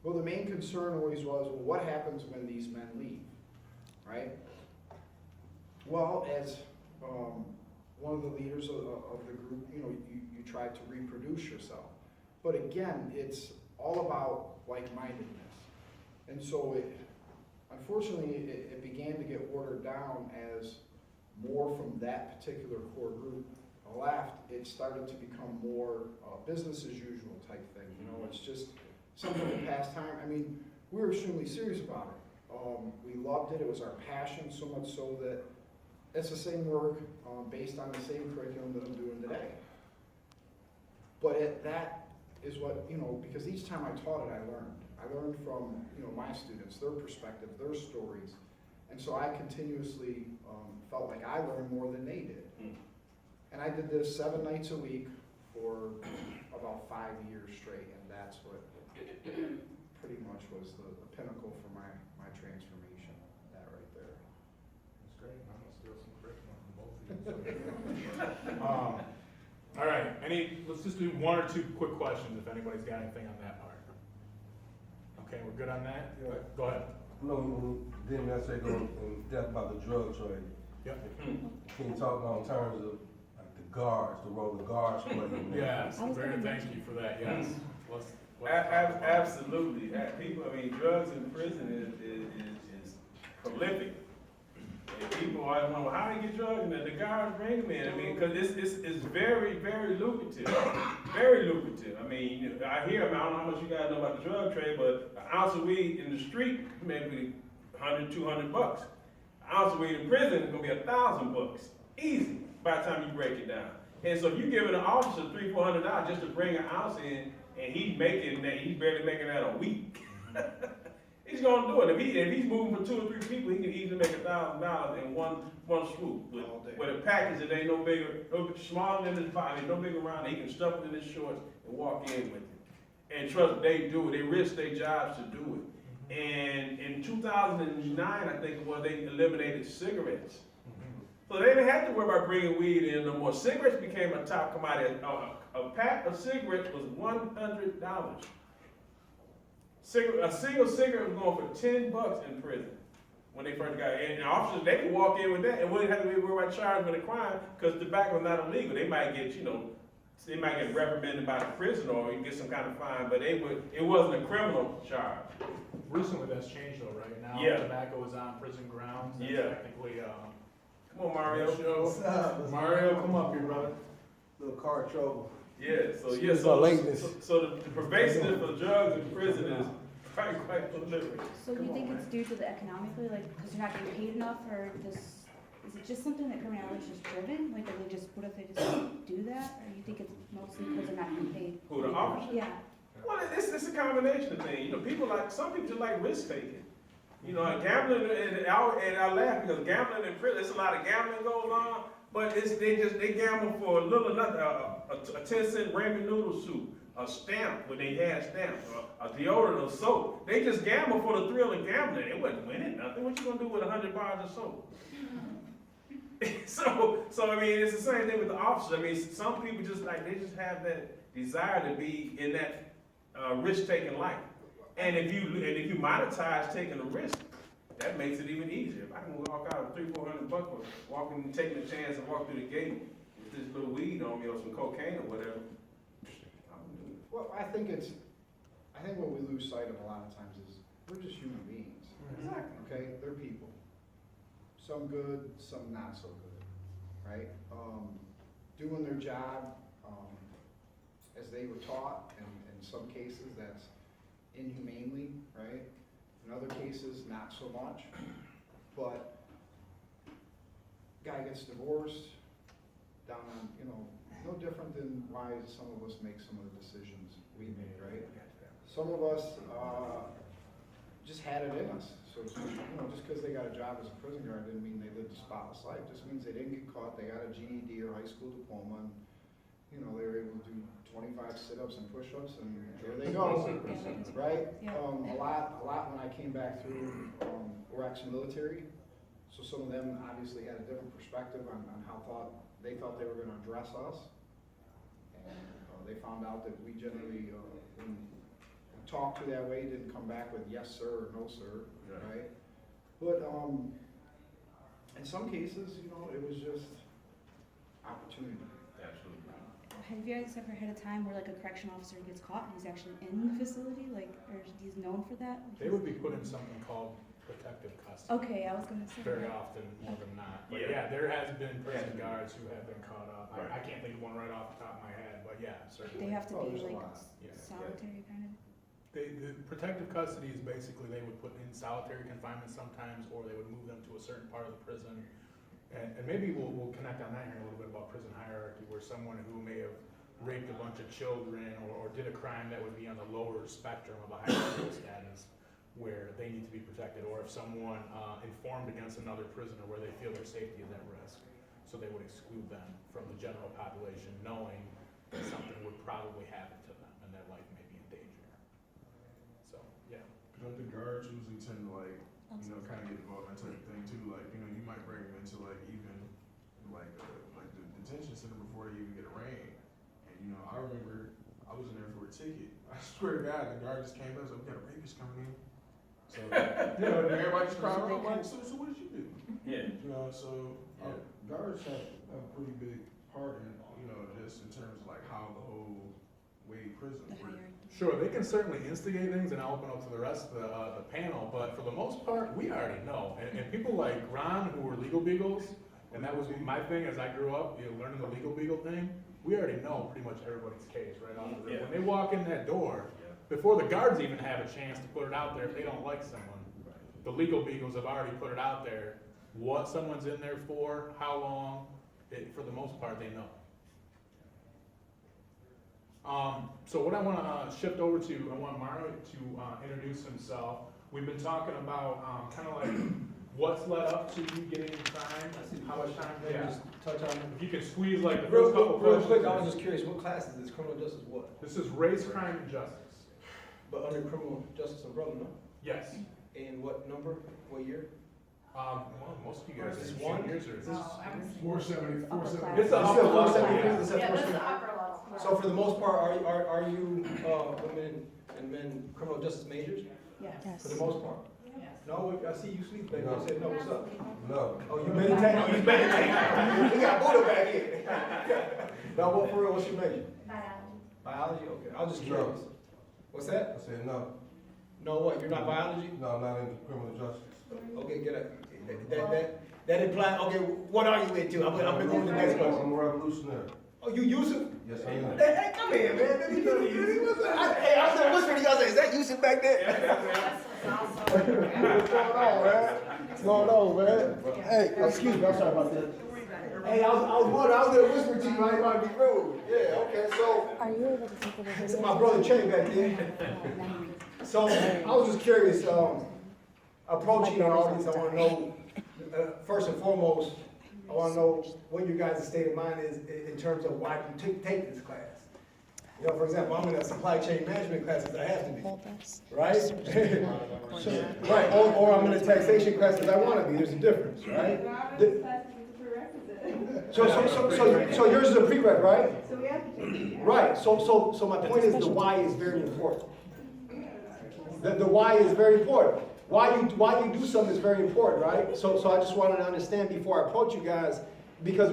Well, the main concern always was, well, what happens when these men leave, right? Well, as one of the leaders of the group, you know, you try to reproduce yourself. But again, it's all about like-mindedness. And so unfortunately, it began to get watered down as more from that particular core group left. It started to become more business as usual type thing. You know, it's just something to pass time. I mean, we were extremely serious about it. We loved it. It was our passion, so much so that it's the same work based on the same curriculum that I'm doing today. But that is what, you know, because each time I taught it, I learned. I learned from, you know, my students, their perspective, their stories. And so I continuously felt like I learned more than they did. And I did this 7 nights a week for about 5 years straight, and that's what pretty much was the pinnacle for my transformation, that right there. That's great. I'm gonna steal some curriculum from both of you. All right, let's just do 1 or 2 quick questions if anybody's got anything on that part. Okay, we're good on that? Yeah. Go ahead. No, we didn't necessarily go in depth about the drug trade. Yep. Can you talk about in terms of like the guards, the role the guards play in that? Yes, I was very, gonna thank you for that, yes. Let's talk about that. Absolutely. People, I mean, drugs in prison is prolific. And people always wonder, well, how do you get drugs? And the guards bring them in. I mean, because it's very, very lucrative. Very lucrative. I mean, you know, I hear, I don't know how much you guys know about the drug trade, but an ounce of weed in the street, maybe $100, $200. An ounce of weed in prison is gonna be $1,000. Easy, by the time you break it down. And so if you give an officer $300, $400 just to bring an ounce in, and he's barely making that a week. He's gonna do it. If he's moving for 2 or 3 people, he can easily make $1,000 in one swoop. With a package that ain't no bigger, smaller than his body, no bigger around, he can stuff it in his shorts and walk in with it. And trust me, they do it. They risk their jobs to do it. And in 2009, I think it was, they eliminated cigarettes. So they didn't have to worry about bringing weed in no more. Cigarettes became a top commodity. A pack of cigarettes was $100. A single cigarette was going for $10 in prison when they first got it. And officers, they could walk in with that and wouldn't have to be worried about charged with a crime because tobacco is not illegal. They might get, you know, they might get reprimanded by the prison or you get some kind of fine, but it wasn't a criminal charge. Recently that's changed though, right? Now Yeah. tobacco is on prison grounds. That's Yeah. technically, Come on, Mario. Mario, come up here, brother. Little car trouble. Yeah, Excuse my lateness. so the pervasiveness of drugs in prison is quite prolific. So you think it's due to the economically, like, because you're not getting paid enough, or just, is it just something that criminality is just driven? Like, what if they just do that? Or you think it's mostly because they're not getting paid? Who, the officers? Yeah. Well, it's a combination of things. You know, some people just like risk taking. You know, and gambling, and I laugh because gambling in prison, there's a lot of gambling goes on, but they gamble for a little nothing, a 10-cent ramen noodle soup, a stamp when they had stamps, a deodorant or soap. They just gamble for the thrill of gambling. They wasn't winning nothing. What you gonna do with 100 bars of soap? So I mean, it's the same thing with the officers. I mean, some people just have that desire to be in that risk-taking life. And if you monetize taking a risk, that makes it even easier. If I can walk out with $300-400 for walking and taking a chance and walk through the gate with this little weed on me or some cocaine or whatever, I'm gonna do it. Well, I think what we lose sight of a lot of times is we're just human beings. Exactly. Okay, they're people. Some good, some not so good, right? Doing their job as they were taught, and in some cases that's inhumanely, right? In other cases, not so much. But guy gets divorced, down on, you know, no different than why some of us make some of the decisions we made, right? Some of us just had it in us. So, you know, just because they got a job as a prison guard didn't mean they lived a spotless life. Just means they didn't get caught, they got a GED or high school diploma, and, you know, they were able to do 25 sit-ups and push-ups, and there they go, right? Yeah. A lot when I came back through, were ex-military, so some of them obviously had a different perspective on how they thought they were gonna address us. And they found out that we generally, when we talked to that way, didn't come back with yes, sir, or no, sir, right? But, in some cases, you know, it was just opportunity. Absolutely. Have you guys ever had a time where like a correction officer gets caught and he's actually in the facility, like, or he's known for that? They would be put in something called protective custody. Okay, I was gonna say. Very that. often, more than not. But Yeah. yeah, there has been prison guards who have been caught up. I can't think of one right off the top of my head, but yeah, certainly. They have to Oh, be there's a like lot. Yeah. solitary kind of. The protective custody is basically they would put in solitary confinement sometimes, or they would move them to a certain part of the prison. And maybe we'll connect on that here a little bit about prison hierarchy, where someone who may have raped a bunch of children or did a crime that would be on the lower spectrum of a hierarchical status, where they need to be protected, or if someone informed against another prisoner where they feel their safety is at risk, so they would exclude them from the general population, knowing that something would probably happen to them and their life may be in danger. So, yeah. Don't the guards usually tend to like, you know, kind of get involved in that type of thing too? Like, you know, you might bring them into like even like the detention center before they even get arraigned. And you know, I remember I was in there for a ticket. I swear to God, the guard just came up and said, "We got a rapist coming in." So you know, and everybody just cried. I'm like, so what did you do? Yeah. You know, so Yeah. guards have a pretty big part in, you know, just in terms of like how the whole way prisons The work. hierarchy. Sure, they can certainly instigate things, and I'll open up to the rest of the panel, but for the most part, we already know. And people like Ron, who were legal beagles, and that was my thing as I grew up, you know, learning the legal beagle thing, we already know pretty much everybody's case right off the rip. When they walk in that door, before the guards even have a chance to put it out there, if they don't like someone, the legal beagles have already put it out there, what someone's in there for, how long, for the most part, they know. So what I want to shift over to, I want Mario to introduce himself. We've been talking about kind of like what's led up to you getting in crime, how much time. Maybe Yeah. just touch on If you can squeeze like the Real first couple quick, questions. I was just curious, what class is this? Criminal justice what? This is race, crime, and justice. But under criminal justice umbrella, no? Yes. And what number, what year? Well, most of you guys Is are this one? years or is this? Oh, I was thinking. 470, Upper 470. It's a You upper said level, 470, yeah. is that Yeah, first this is year? upper level. So for the most part, are you, women and men criminal justice majors? Yes. For the most part? Yes. No, I see you sleep back there, you said no, what's up? No. Oh, you meditate? Oh, you meditate. You got Buddha back here. No, what for real, what's your major? Biology, okay, I was just curious. What's that? I said no. No, what, you're not biology? No, I'm not into criminal justice. Okay, get it. That implies, okay, what are you into? I'm gonna go to the next question. I'm a revolutionary. Oh, you Yusuf? Yes, I am. Hey, come here, man. Hey, I was gonna whisper to y'all, say, is that Yusuf back there? What's going on, man? What's going on, man? Hey, excuse me, I'm sorry about that. Hey, I was wondering, I was gonna whisper to you, I didn't want to be rude. Yeah, okay, so, Are you able to take over this is my brother Che back there. So, I was just curious, approaching all these, I wanna know, first and foremost, I wanna know what your guys' state of mind is in terms of why you take this class. You know, for example, I'm in a supply chain management class because I have to be, right? Right, or I'm in a taxation class because I wanna be, there's a difference, right? So yours is a prereq, right? So we have to take it. Right, so my point is the why is very important. The why is very important. Why you do something is very important, right? So I just wanted to understand before I approach you guys, because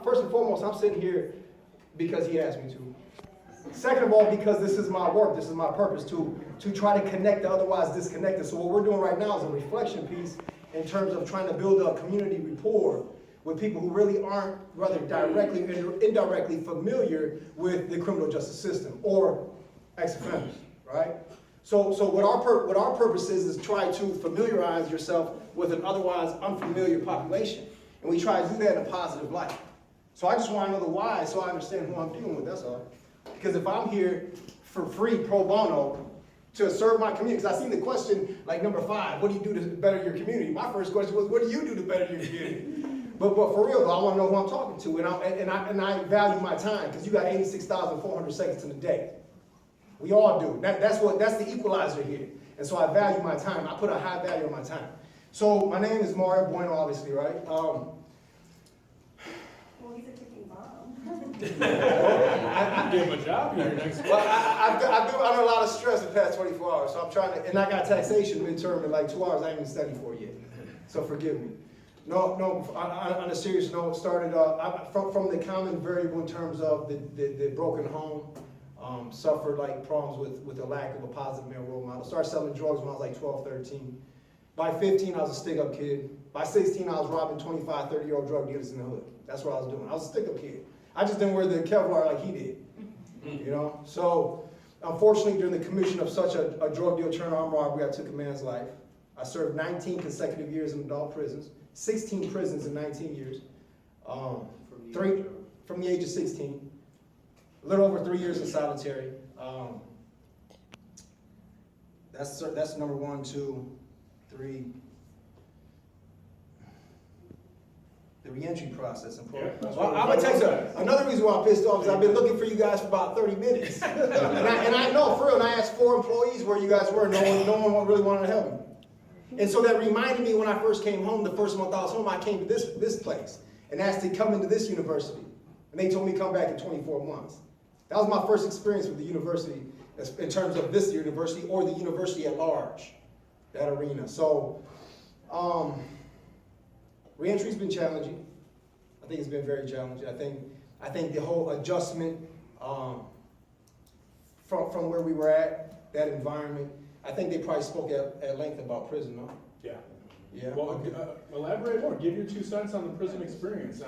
first and foremost, I'm sitting here because he asked me to. Second of all, because this is my work, this is my purpose, to try to connect the otherwise disconnected. So what we're doing right now is a reflection piece in terms of trying to build a community rapport with people who really aren't, rather directly or indirectly familiar with the criminal justice system or ex-offenders, right? So what our purpose is try to familiarize yourself with an otherwise unfamiliar population. And we try to do that in a positive light. So I just want to know the why so I understand who I'm dealing with, that's all. Because if I'm here for free, pro bono, to serve my community, because I seen the question, like number 5, what do you do to better your community? My first question was, what do you do to better your community? But for real though, I wanna know who I'm talking to, and I value my time, because you got 86,400 seconds in a day. We all do. That's the equalizer here. And so I value my time. I put a high value on my time. So my name is Mario Bueno, obviously, right? Well, he's a ticking bomb. Give him a job here next week. Well, I've been under a lot of stress the past 24 hours, so I'm trying to, and I got taxation midterm in like 2 hours I ain't even studied for yet. So forgive me. No, on a serious note, started from the common variable in terms of the broken home, suffered like problems with the lack of a positive male role model. Started selling drugs when I was like 12, 13. By 15, I was a stick-up kid. By 16, I was robbing 25, 30-year-old drug dealers in the hood. That's what I was doing. I was a stick-up kid. I just didn't wear the Kevlar like he did, you know? So, unfortunately, during the commission of such a drug deal turned armed robbery, I took a man's life. I served 19 consecutive years in adult prisons, 16 prisons in 19 years, from the age of 16, a little over 3 years in solitary. That's number 1, 2, 3. The reentry process. Yeah, Well, I'm gonna tell you another reason why I'm pissed off is I've been looking for you guys for about 30 minutes. and I know, for real, and I asked 4 employees where you guys were, no one really wanted to help me. And so that reminded me when I first came home, the first month I was home, I came to this place and asked to come into this university. And they told me to come back in 24 months. That was my first experience with the university in terms of this university or the university at large, that arena. So, reentry's been challenging. I think it's been very challenging. I think the whole adjustment from where we were at, that environment, I think they probably spoke at length about prison, no? Yeah. Yeah. Well, elaborate more. Give your 2 cents on the prison experience.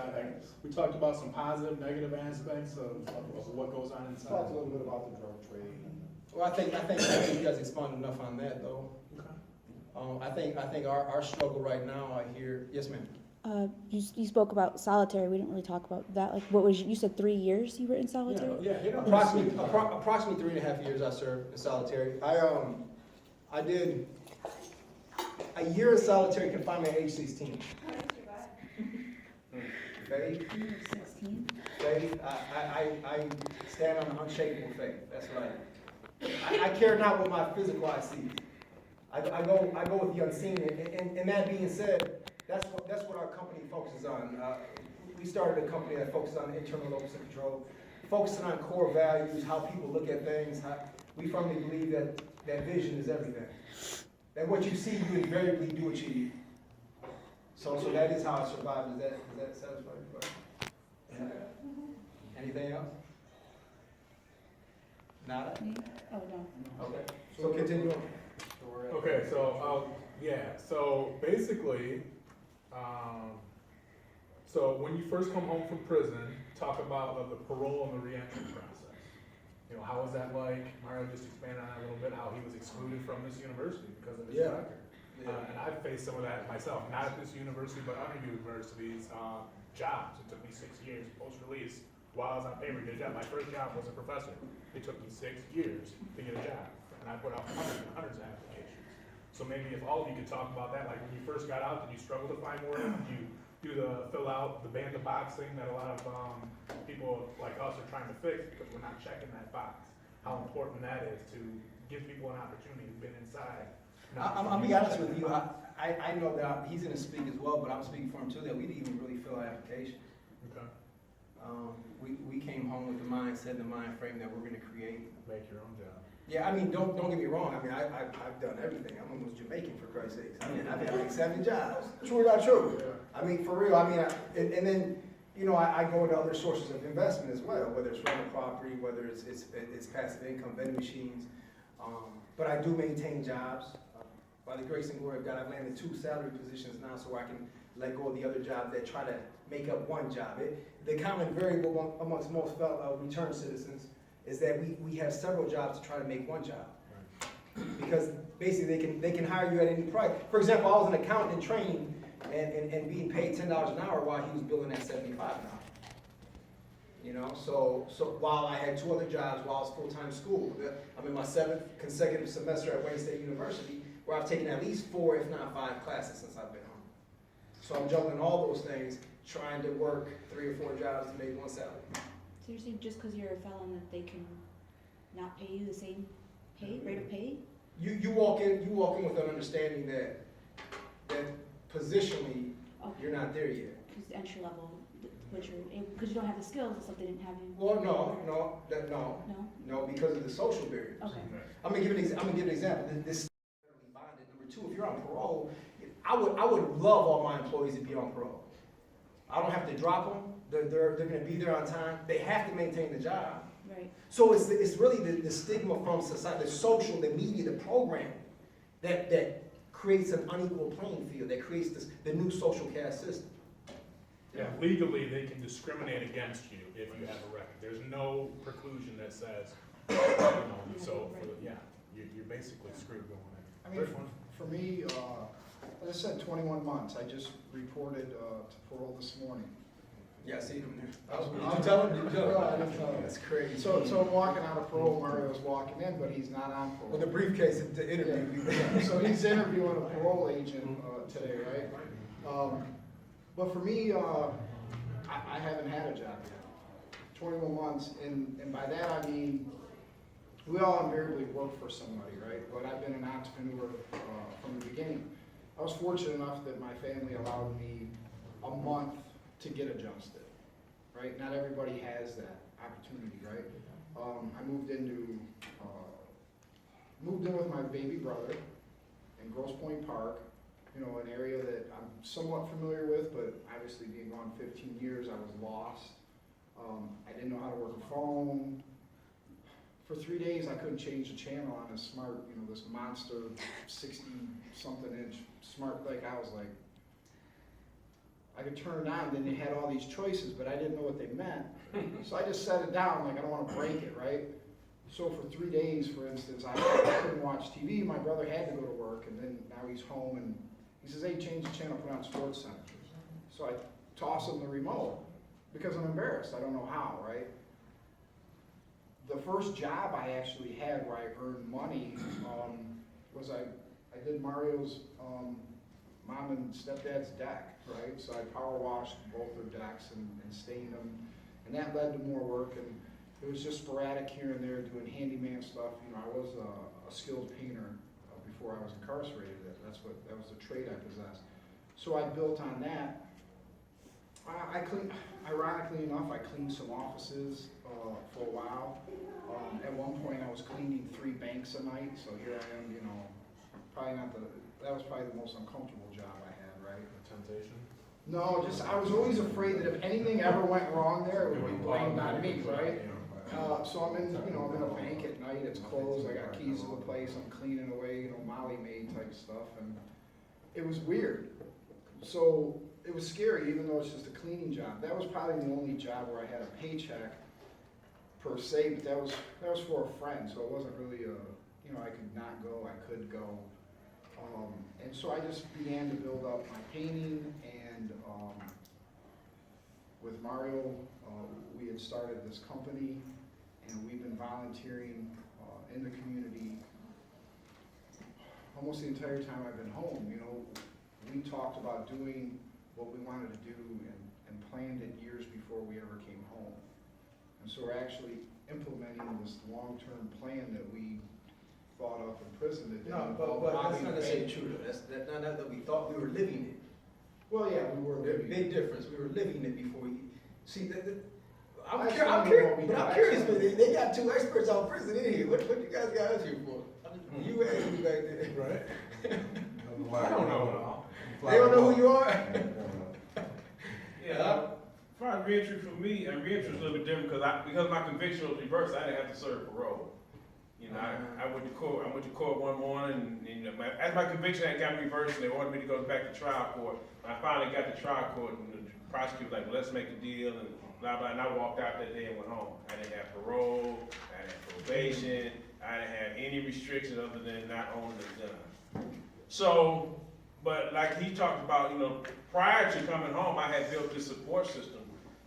We talked about some positive, negative aspects of what goes on inside. Talked a little bit about the drug trade. Well, I think you guys expounded enough on that, though. Okay. I think our struggle right now, I hear, yes, ma'am. You spoke about solitary. We didn't really talk about that. Like, what was you said 3 years you were in solitary? Yeah. Approximately 3.5 years I served in solitary. I did a year in solitary confinement at age 16. Faith, 16. faith. I stand on an unshakable faith. That's right. I care not what my physical eye sees. I go with the unseen. And that being said, that's what our company focuses on. We started a company that focuses on internal locus of control, focusing on core values, how people look at things. We firmly believe that vision is everything. That what you see, you invariably do achieve. So that is how I survived. Does that satisfy your question? Anything else? Nada? Oh, no. Okay. So continue on. Okay, so, so basically, so when you first come home from prison, talk about the parole and the reentry process. You know, how was that like? Mario just expanded on that a little bit, how he was excluded from this university because of his record. And I've faced some of that myself, not at this university, but other universities, jobs. It took me 6 years post-release while I was on paper to get a job. My first job was a professor. It took me 6 years to get a job. And I put out hundreds and hundreds of applications. So maybe if all of you could talk about that, like when you first got out, did you struggle to find work? Did you do the fill out the band of box thing that a lot of people like us are trying to fix because we're not checking that box? How important that is to give people an opportunity who've been inside. I'll be honest with you. I know that he's going to speak as well, but I'm speaking for him too. That we didn't even really fill our application. Okay. We came home with the mindset and the mind frame that we're going to create. Make your own job. Yeah, I mean, don't get me wrong. I mean, I've done everything. I'm almost Jamaican for Christ's sakes. I mean, I've had like 7 jobs. True or not true? Yeah. I mean, for real. I mean, and then you know, I go into other sources of investment as well, whether it's rental property, whether it's passive income, vending machines. But I do maintain jobs. By the grace and glory of God, I've landed 2 salary positions now, so I can let go of the other jobs that try to make up one job. The common variable amongst most return citizens is that we have several jobs to try to make one job. Right. Because basically they can hire you at any price. For example, I was an accountant in training and being paid $10 an hour while he was billing at $75 an hour. You know, so while I had 2 other jobs while I was full-time school, I'm in my 7th consecutive semester at Wayne State University, where I've taken at least 4, if not 5 classes since I've been home. So I'm juggling all those things, trying to work 3 or 4 jobs to make one salary. So you're saying just because you're a felon that they can not pay you the same rate of pay? You walk in with an understanding that positionally Okay. you're not there yet. Because entry level, because you don't have the skills, it's like they didn't have you. Well, no, because of the social barriers. Okay. I'm gonna give an example. This bonded. Number 2, if you're on parole, I would love all my employees to be on parole. I don't have to drop them. They're gonna be there on time. They have to maintain the job. Right. So it's really the stigma from society, the social, the media, the program that creates an unequal playing field, that creates the new social caste system. Yeah, legally, they can discriminate against you if you have a record. There's no preclusion that says, so, yeah, you're basically screwed going in. I mean, for me, as I said, 21 months. I just reported to parole this morning. Yeah, I see them there. I'll You tell them? No, I didn't tell him. That's crazy. So I'm walking out of parole, Mario's walking in, but he's not on parole. With the briefcase to interview. Yeah. So he's interviewing a parole agent today, right? But for me, I haven't had a job yet. 21 months, and by that I mean, we all invariably work for somebody, right? But I've been an entrepreneur from the beginning. I was fortunate enough that my family allowed me a month to get adjusted, right? Not everybody has that opportunity, right? I moved in with my baby brother in Grosse Pointe Park, an area that I'm somewhat familiar with, but obviously being gone 15 years, I was lost. I didn't know how to work a phone. For 3 days, I couldn't change the channel on a smart, this monster 60-something inch smart, I was like, I could turn it on, then they had all these choices, but I didn't know what they meant. So I just set it down, I don't want to break it, right? So for 3 days, for instance, I couldn't watch TV. My brother had to go to work, and then now he's home, and he says, hey, change the channel, put on Sports Center. So I toss him the remote, because I'm embarrassed, I don't know how, right? The first job I actually had where I earned money was I did Mario's mom and stepdad's deck, right? So I power washed both their decks and stained them, and that led to more work, and it was just sporadic here and there doing handyman stuff. I was a skilled painter before I was incarcerated. That was the trade I possessed. So I built on that. Ironically enough, I cleaned some offices for a while. At one point, I was cleaning 3 banks a night, so here I am, that was probably the most uncomfortable job I had, right? Temptation? No, I was always afraid that if anything ever went wrong there, it would be blamed on me, right? So I'm in a bank at night, it's closed, I got keys to the place, I'm cleaning away, Molly Maid type stuff, and it was weird. So it was scary, even though it's just a cleaning job. That was probably the only job where I had a paycheck per se, but that was for a friend, so it wasn't really I could not go, I could go. And so I just began to build up my painting, and with Mario, we had started this company, and we've been volunteering in the community almost the entire time I've been home. We talked about doing what we wanted to do and planned it years before we ever came home. And so we're actually implementing this long-term plan that we thought up in prison. That No, but that's not necessarily true. That's not that we thought, we were living it. Well, yeah, we were living Big it. difference. We were living it before we see that. I'm Actually, curious. They got 2 experts on prison in here. What you guys got us here for? You asked me back there. Right? I don't know at all. They don't know who you are. Yeah, as far as reentry for me, and reentry was a little bit different because my conviction was reversed. I didn't have to serve parole. I went to court. I went to court one morning, and as my conviction had gotten reversed, and they wanted me to go back to trial court. When I finally got to trial court, and the prosecutor was like, well, let's make a deal, and blah blah. And I walked out that day and went home. I didn't have parole. I didn't have probation. I didn't have any restrictions other than not owning a gun. So, but like he talked about, prior to coming home, I had built this support system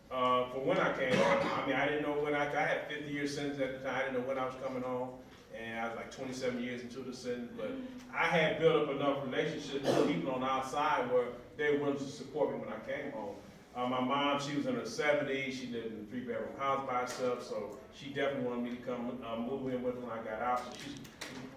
for when I came home. I mean, I didn't know when I had 50 year sentence at the time. I didn't know when I was coming home, and I was like 27 years into the sentence. But I had built up enough relationships with people on the outside where they were willing to support me when I came home. My mom, she was in her 70s. She lived in a 3-bedroom house by herself, so she definitely wanted me to come move in with her when I got out. So she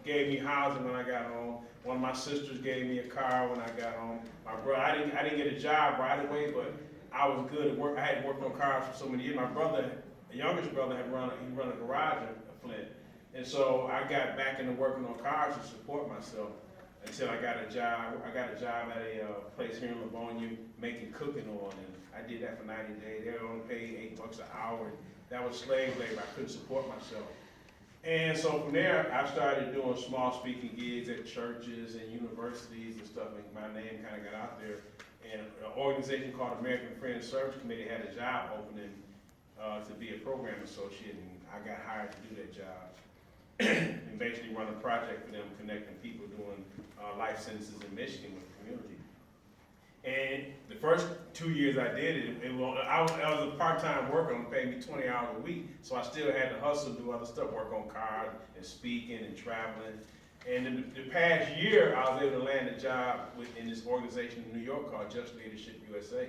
gave me housing when I got home. One of my sisters gave me a car when I got home. My brother, I didn't get a job right away, but I was good at work. I had worked on cars for so many years. My brother, the youngest brother, he run a garage in Flint, and so I got back into working on cars to support myself until I got a job. I got a job at a place here in Livonia making cooking oil, and I did that for 90 days. They were only paid $8 an hour. That was slave labor. I couldn't support myself. And so from there, I started doing small speaking gigs at churches and universities and stuff, and my name kind of got out there. And an organization called American Friends Service Committee had a job opening to be a program associate, and I got hired to do that job. And basically run a project for them, connecting people doing life sentences in Michigan with the community. And the first 2 years I did it, I was a part-time worker, and paid me 20 hours a week, so I still had to hustle and do other stuff, work on cars and speaking and traveling. And in the past year, I was able to land a job in this organization in New York called Just Leadership USA.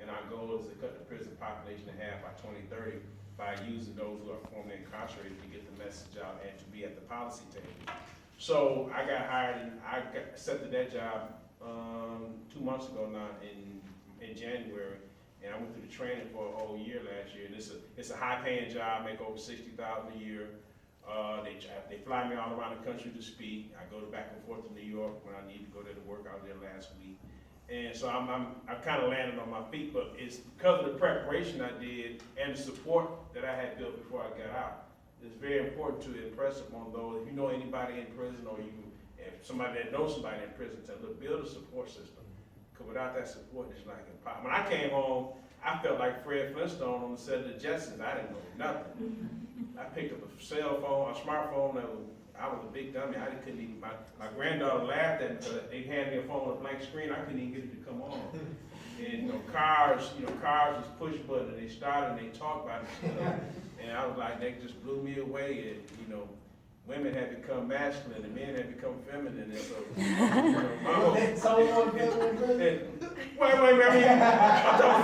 And our goal is to cut the prison population in half by 2030 by using those who are formerly incarcerated to get the message out and to be at the policy table. So I got hired and I accepted that job 2 months ago now in January, and I went through the training for a whole year last year. And it's a high-paying job, make over $60,000 a year. They fly me all around the country to speak. I go back and forth to New York when I need to go there to work. I was there last week, and so I've kind of landed on my feet. But it's because of the preparation I did and the support that I had built before I got out. It's very important to impress upon those. If you know anybody in prison, or if somebody that knows somebody in prison, to build a support system. Because without that support, it's like impossible. When I came home, I felt like Fred Flintstone on the set of the Jetsons. I didn't know nothing. I picked up a cell phone, a smartphone. I was a big dummy. I couldn't even. My granddaughter laughed at me because they handed me a phone with a blank screen. I couldn't even get it to come on. And cars was push button. And they started and they talked about it. And I was like, they just blew me away. And women had become masculine and men had become feminine. And so, wait, I'm talking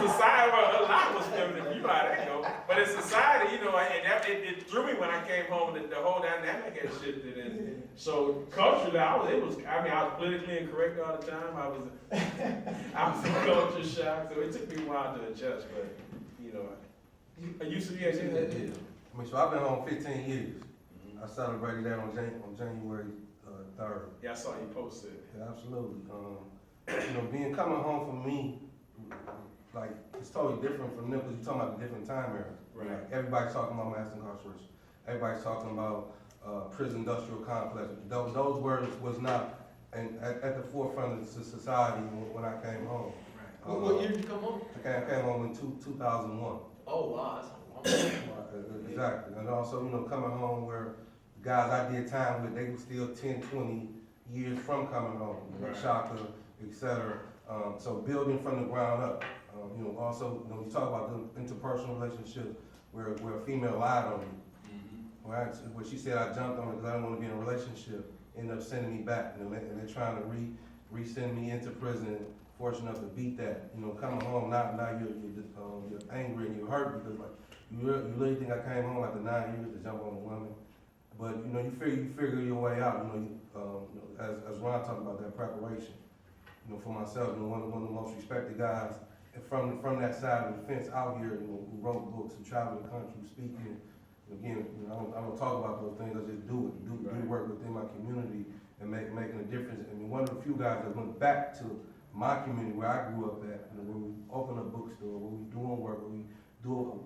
society. Well, a lot was feminine. You know how that go. But in society, and it threw me when I came home. The whole dynamic had shifted. And so culturally, I was politically incorrect all the time. I was in culture shock. So it took me a while to adjust. But I used to be able to. So I've been home 15 years. I celebrated that on January 3rd. Yeah, I saw you posted. Yeah, absolutely. Coming home for me, like, it's totally different from them because you're talking about a different time era. Right. Like, everybody's talking about mass incarceration. Everybody's talking about prison industrial complex. Those words was not at the forefront of society when I came home. Right. What year did you come home? I came home in 2001. Oh, wow, that's Exactly. And also, coming home where the guys I did time with, they were still 10, 20 years from coming home. Right. Shaka, et cetera. So building from the ground up. Also, you talk about the interpersonal relationships where a female lied on me. Right? Where she said I jumped on her because I didn't want to be in a relationship, ended up sending me back. And they're trying to re-send me into prison, fortunate enough to beat that. Coming home, now you're angry and you're hurt because you really think I came home after 9 years to jump on a woman. But you figure your way out. As Ron talked about that preparation. For myself, one of the most respected guys from that side of the fence out here, who wrote books, who traveled the country, speaking. Again, I don't talk about those things. I just do it. Do work within my community and making a difference. One of the few guys that went back to my community where I grew up at, where we open a bookstore, where we doing work, where we do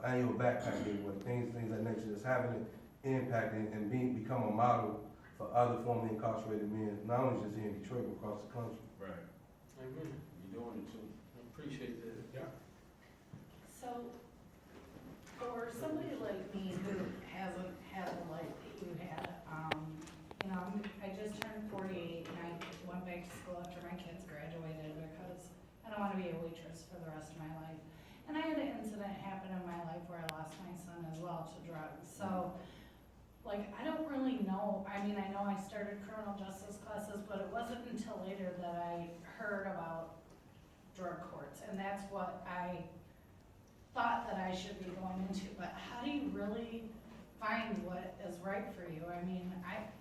annual backpack giveaway, things of that nature, that's having an impact and become a model for other formerly incarcerated men, not only just here in Detroit, but across the country. Right. Amen. You're doing it too. I appreciate that. Yeah. So, for somebody like me who hasn't had the life that you had, I just turned 48 and I went back to school after my kids graduated because I don't want to be a waitress for the rest of my life. And I had an incident happen in my life where I lost my son as well to drugs. So, I don't really know. I know I started criminal justice classes, but it wasn't until later that I heard about drug courts, and that's what I thought that I should be going into, but how do you really find what is right for you? I mean,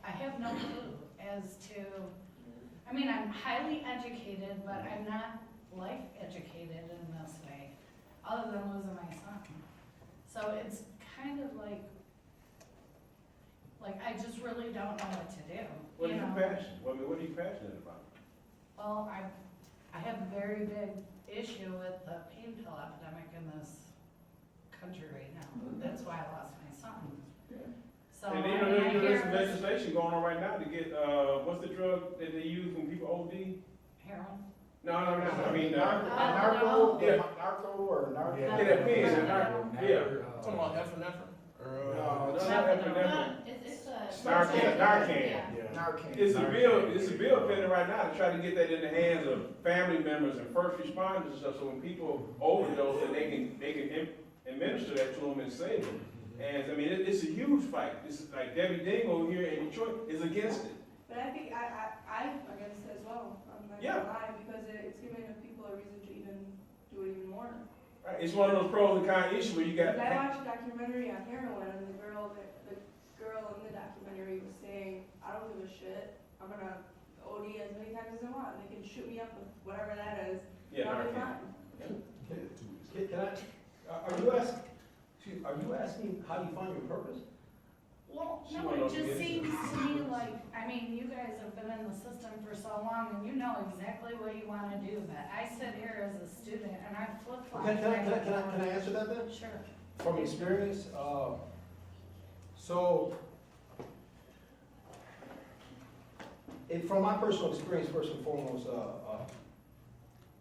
I have no clue as to, I mean, I'm highly educated, but I'm not life educated in this way, other than losing my son. So it's kind of like I just really don't know what to do. What are you know? passionate, what are you passionate about? Well, I have a very big issue with the pain pill epidemic in this country right now. That's why I lost my son. So, And I you know, mean, I there's hear some this legislation going on right now to get, what's the drug that they use when people OD? heroin. No, I mean, Narco, yeah. narco or narco? Yeah, that pen, Yeah. that narco, yeah. Talking about epinephrine? Or, No, No, not no, epinephrine. it's a. Narcan, Narcan. Yeah. Narcan. It's a bill pending right now to try to get that in the hands of family members and first responders and stuff, so when people overdose, that they can administer that to them and save them. And I mean, it's a huge fight. It's like Debbie Ding over here in Detroit is against it. But I think I'm against it as well, I'm not Yeah. gonna lie, because it's giving the people a reason to even do it even more. Right? It's one of those pros and cons issues where you got. Because I watched a documentary on heroin, and the girl in the documentary was saying, I don't give a shit, I'm gonna OD as many times as I want, they can shoot me up with whatever that is, Yeah, I'll be Narcan. fine. Are you asking how you find your purpose? Well, She no, went it on to just get seems to me like, I mean, you guys have been in the system for so long and you know exactly what you wanna do, but I sit here as a student and I flip-flop. Can I answer that then? Sure. From experience, so, from my personal experience, first and foremost,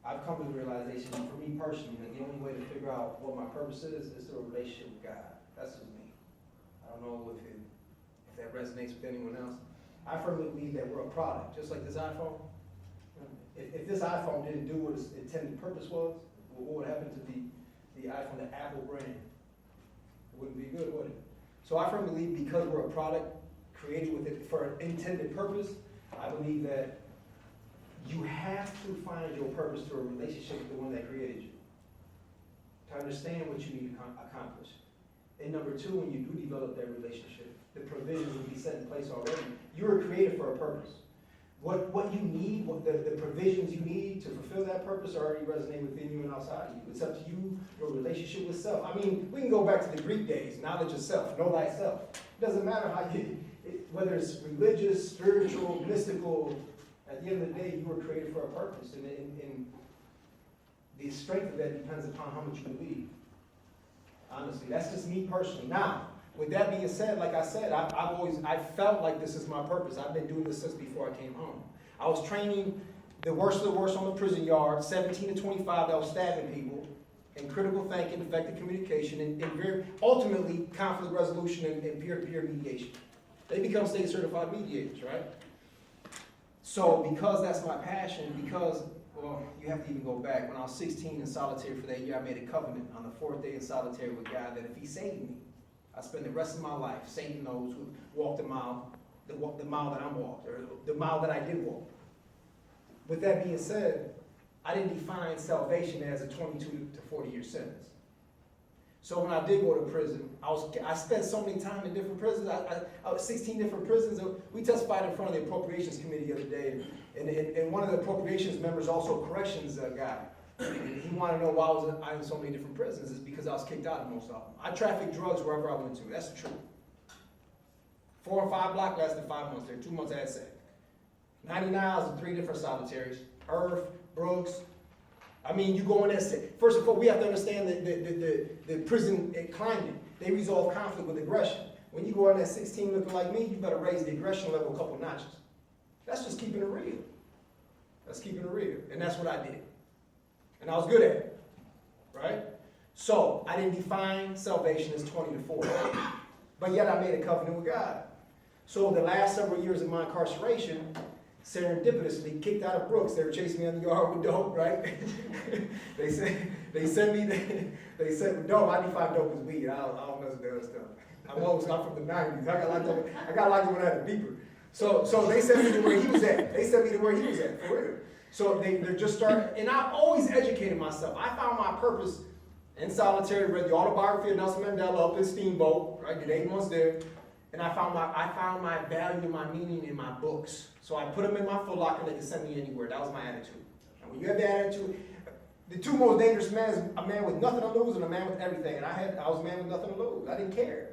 I've come to the realization, for me personally, that the only way to figure out what my purpose is through a relationship with God. That's just me. I don't know if that resonates with anyone else. I firmly believe that we're a product, just like this iPhone. If this iPhone didn't do what its intended purpose was, what would happen to the iPhone, the Apple brand? It wouldn't be good, would it? So I firmly believe because we're a product created with it for an intended purpose, I believe that you have to find your purpose through a relationship with the one that created you, to understand what you need to accomplish. And number two, when you do develop that relationship, the provisions will be set in place already. You were created for a purpose. What you need, the provisions you need to fulfill that purpose already resonate within you and outside of you. It's up to you, your relationship with self. I mean, we can go back to the Greek days, knowledge of self, know thyself. It doesn't matter how whether it's religious, spiritual, mystical, at the end of the day, you were created for a purpose. And the strength of that depends upon how much you believe. Honestly, that's just me personally. Now, with that being said, like I said, I felt like this is my purpose. I've been doing this since before I came home. I was training the worst of the worst on the prison yard, 17 to 25 that was stabbing people, and critical thinking, effective communication, and very ultimately conflict resolution and peer-to-peer mediation. They become state certified mediators, right? So because that's my passion, well, you have to even go back. When I was 16 in solitary for that year, I made a covenant on the 4th day in solitary with God that if he saved me, I spend the rest of my life, Satan knows, who walked the mile that I'm walked, or the mile that I did walk. With that being said, I didn't define salvation as a 22 to 40 year sentence. So when I did go to prison, I spent so many time in different prisons. I was 16 different prisons. We testified in front of the Appropriations Committee the other day, and one of the Appropriations members, also a corrections guy, he wanted to know why I was in so many different prisons. It's because I was kicked out of most of them. I trafficked drugs wherever I went to. That's the truth. 4 and 5 block lasted 5 months there. 2 months I had sex. 99 hours in 3 different solitaries. Earth, Brooks. I mean, you go in there. First of all, we have to understand the prison climate. They resolve conflict with aggression. When you go in there 16 looking like me, you better raise the aggression level a couple notches. That's just keeping it real. That's keeping it real. And that's what I did. And I was good at it, right? So I didn't define salvation as 20 to 40, but yet I made a covenant with God. So the last several years of my incarceration, serendipitously kicked out of Brooks. They were chasing me on the yard with dope, right? they said dope. I define dope as weed. I don't mess with the other stuff. I'm from the 90s. I got locked up when I had a beeper. So they sent me to where he was at. For real. So they're just starting, and I always educated myself. I found my purpose in solitary, read the autobiography of Nelson Mandela up in Steamboat, right, did 8 months there. And I found my value, my meaning in my books. So I put them in my Foot Locker and they could send me anywhere. That was my attitude. And when you have that attitude, the two most dangerous men is a man with nothing to lose and a man with everything. And I was a man with nothing to lose. I didn't care.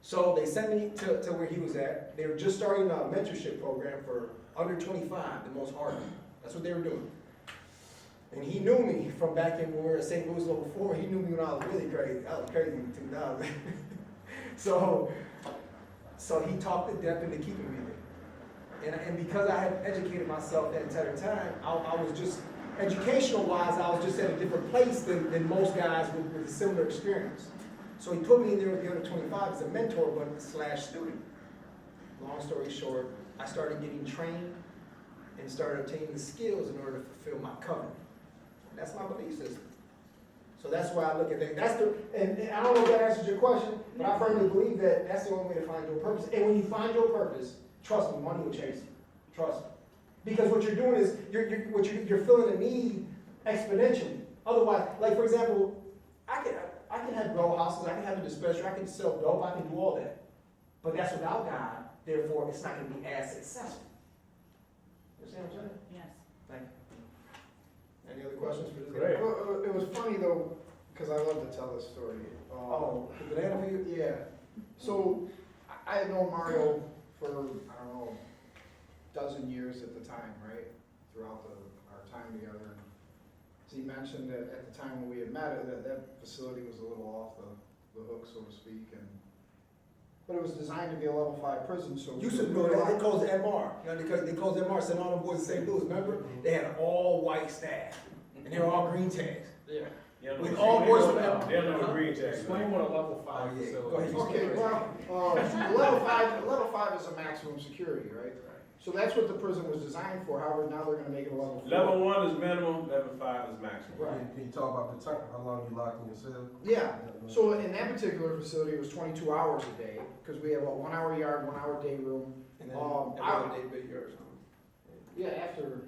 So they sent me to where he was at. They were just starting a mentorship program for under 25, the most hardened. That's what they were doing. And he knew me from back in when we were at St. Louis Level 4. He knew me when I was really crazy. I was crazy in 2000. So he talked to death into keeping me there. And because I had educated myself that entire time, I was just, educational-wise, I was just at a different place than most guys with a similar experience. So he put me in there with the under 25 as a mentor, but / student. Long story short, I started getting trained and started obtaining the skills in order to fulfill my covenant. That's my belief system. So that's why I look at that. And I don't know if that answers your question, but I firmly believe that that's the only way to find your purpose. And when you find your purpose, trust me, money will chase you. Trust me. Because what you're doing is you're filling a need exponentially. Otherwise, like for example, I can have grow houses, I can have a dispensary, I can sell dope, I can do all that. But that's without God. Therefore, it's not going to be as successful. You understand what I'm saying? Yes. Thank you. Any other questions for this? Great. Well, it was funny though, because I love to tell this story. The banana for you? Yeah. So I had known Mario for, I don't know, a dozen years at the time, right? Throughout our time together. And as he mentioned that at the time when we had met, that facility was a little off the hook, so to speak. But it was designed to be a level 5 prison, so. You should know that. They closed MR. You know, they closed MR, sent all the boys to St. Louis, remember? They had an all-white staff. And they were all green tags. Yeah. With all boys from MR. They're no green tags. Explain what a level 5 yeah. facility Go ahead. is. Okay, well, level 5 is a maximum security, right? So that's what the prison was designed for. However, now they're gonna make it a level 4. Level 1 is minimum, level 5 is maximum. Right. Can you talk about the time, how long you locked in your cell? Yeah, so in that particular facility, it was 22 hours a day, because we have a 1 hour yard, 1 hour day room. And then I- every other day, big year or something. Yeah, after,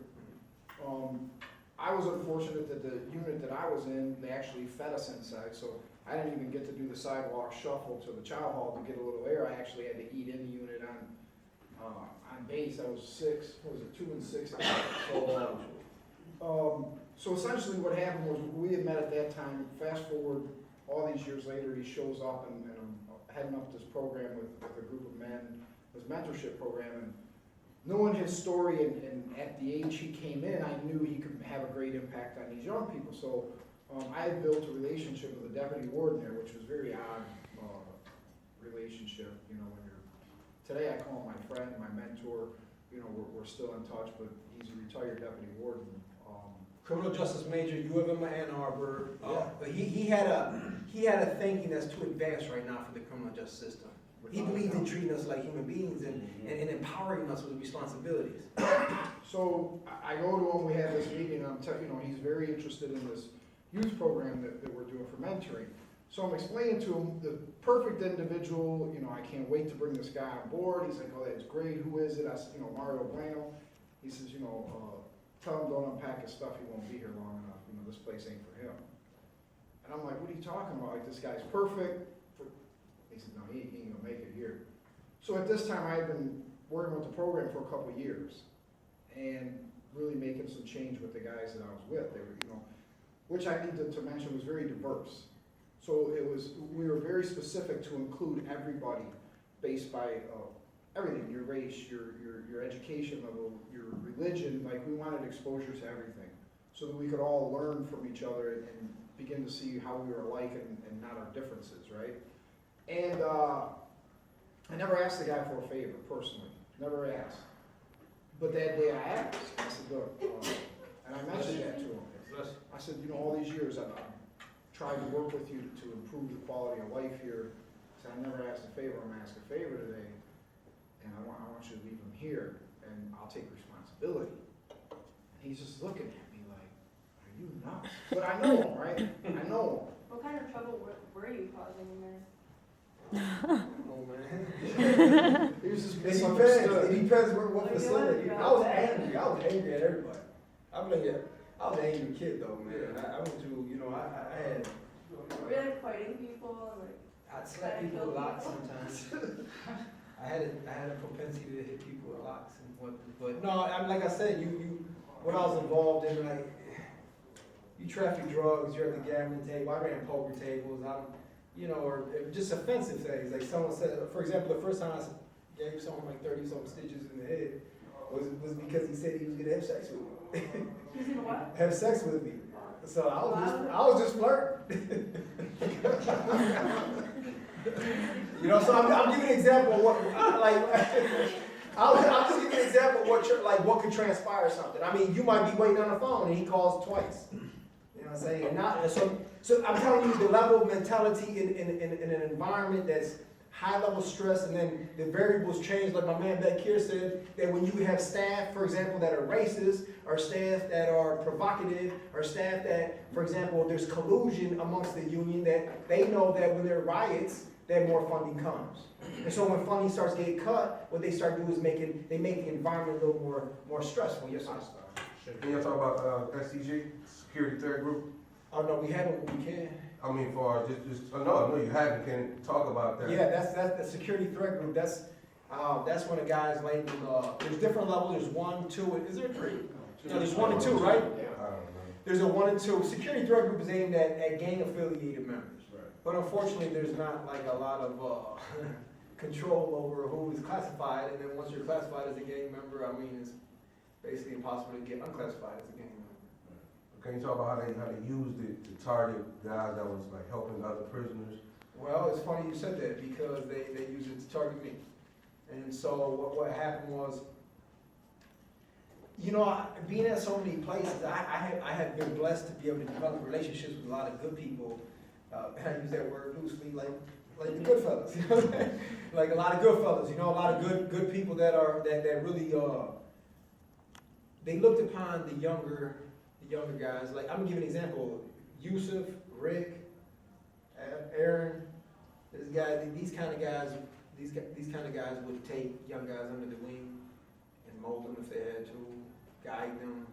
I was unfortunate that the unit that I was in, they actually fed us inside, so I didn't even get to do the sidewalk shuffle to the chow hall to get a little air. I actually had to eat in the unit on base. I was 6, what was it, 2 and 6. So essentially what happened was we had met at that time. Fast forward all these years later, he shows up and I'm heading up this program with a group of men, this mentorship program, and knowing his story and at the age he came in, I knew he could have a great impact on these young people. So I had built a relationship with the deputy warden there, which was a very odd relationship. You know, when today I call him my friend, my mentor. You know, we're still in touch, but he's a retired deputy warden. Criminal justice major, U of M Ann Arbor. Yeah. But he had a thinking that's too advanced right now for the criminal justice system. He believed in treating us like human beings and empowering us with responsibilities. So I go to him, we have this meeting, and I'm telling you know, he's very interested in this youth program that we're doing for mentoring. So I'm explaining to him the perfect individual, you know, I can't wait to bring this guy on board. He's like, oh, that's great, who is it? I said, you know, Mario Bueno. He says, you know, tell him don't unpack his stuff, he won't be here long enough, you know, this place ain't for him. And I'm like, what are you talking about? Like, this guy's perfect. He said, no, he ain't gonna make it here. So at this time, I had been working with the program for a couple of years and really making some change with the guys that I was with. They were, you know, which I need to mention was very diverse. So we were very specific to include everybody based by everything, your race, your education level, your religion. Like, we wanted exposure to everything so that we could all learn from each other and begin to see how we were alike and not our differences, right? And I never asked the guy for a favor, personally. Never asked. But that day I asked. I said, look, and I mentioned that to him. I said, you know, all these years I've tried to work with you to improve the quality of life here. I said, I never asked a favor. I'm going to ask a favor today. And I want you to leave him here, and I'll take responsibility. And he's just looking at me like, are you nuts? But I know him, right? I know him. What kind of trouble were you causing in there? Oh, man. He was just It misunderstood. depends what Like, facility. you I was angry at everybody. I mean, yeah, I was an angry kid though, man. I went through, you know, I had, Were you like fighting people and like? I'd slap people a lot sometimes. I had a propensity to hit people a lot, but no, like I said, when I was involved in, like, you traffic drugs, you're at the gambling table, I ran poker tables, or just offensive things. Like someone said, for example, the first time I gave someone like 30-something stitches in the head was because he said he was gonna have sex with me. He's gonna what? Have sex with me. So I was just flirting. You know, so I'm giving an example of what, like, I'm just giving an example of what could transpire something. I mean, you might be waiting on the phone and he calls twice. You know what I'm saying? So I'm telling you, the level of mentality in an environment that's high level stress, and then the variables change, like my man back here said, that when you have staff, for example, that are racist, or staff that are provocative, or staff that, for example, there's collusion amongst the union, that they know that when there are riots, that more funding comes. And so when funding starts getting cut, what they start doing is make the environment a little more stressful. Yes, sir. Can you talk about STG, Security Threat Group? Oh no, we haven't, but we can. I mean, for just no, you haven't. Can you talk about that? Yeah, that's the Security Threat Group. That's when the guys labeled, there's different levels, there's 1, 2, is there 3? No, there's 1 and 2, right? I don't know. There's a 1 and 2. Security Threat Group is aimed at gang-affiliated members. Right. But unfortunately, there's not like a lot of control over who is classified, and then once you're classified as a gang member, I mean, it's basically impossible to get unclassified as a gang member. Can you talk about how they used it to target guys that was like helping other prisoners? Well, it's funny you said that, because they used it to target me. And so what happened was, you know, being at so many places, I have been blessed to be able to develop relationships with a lot of good people, and I use that word loosely, like the good fellas, you know, like a lot of good fellas, you know, a lot of good people that really, they looked upon the younger guys. Like, I'm gonna give an example. Yusuf, Rick, Aaron, these kind of guys would take young guys under the wing and mold them if they had to, guide them.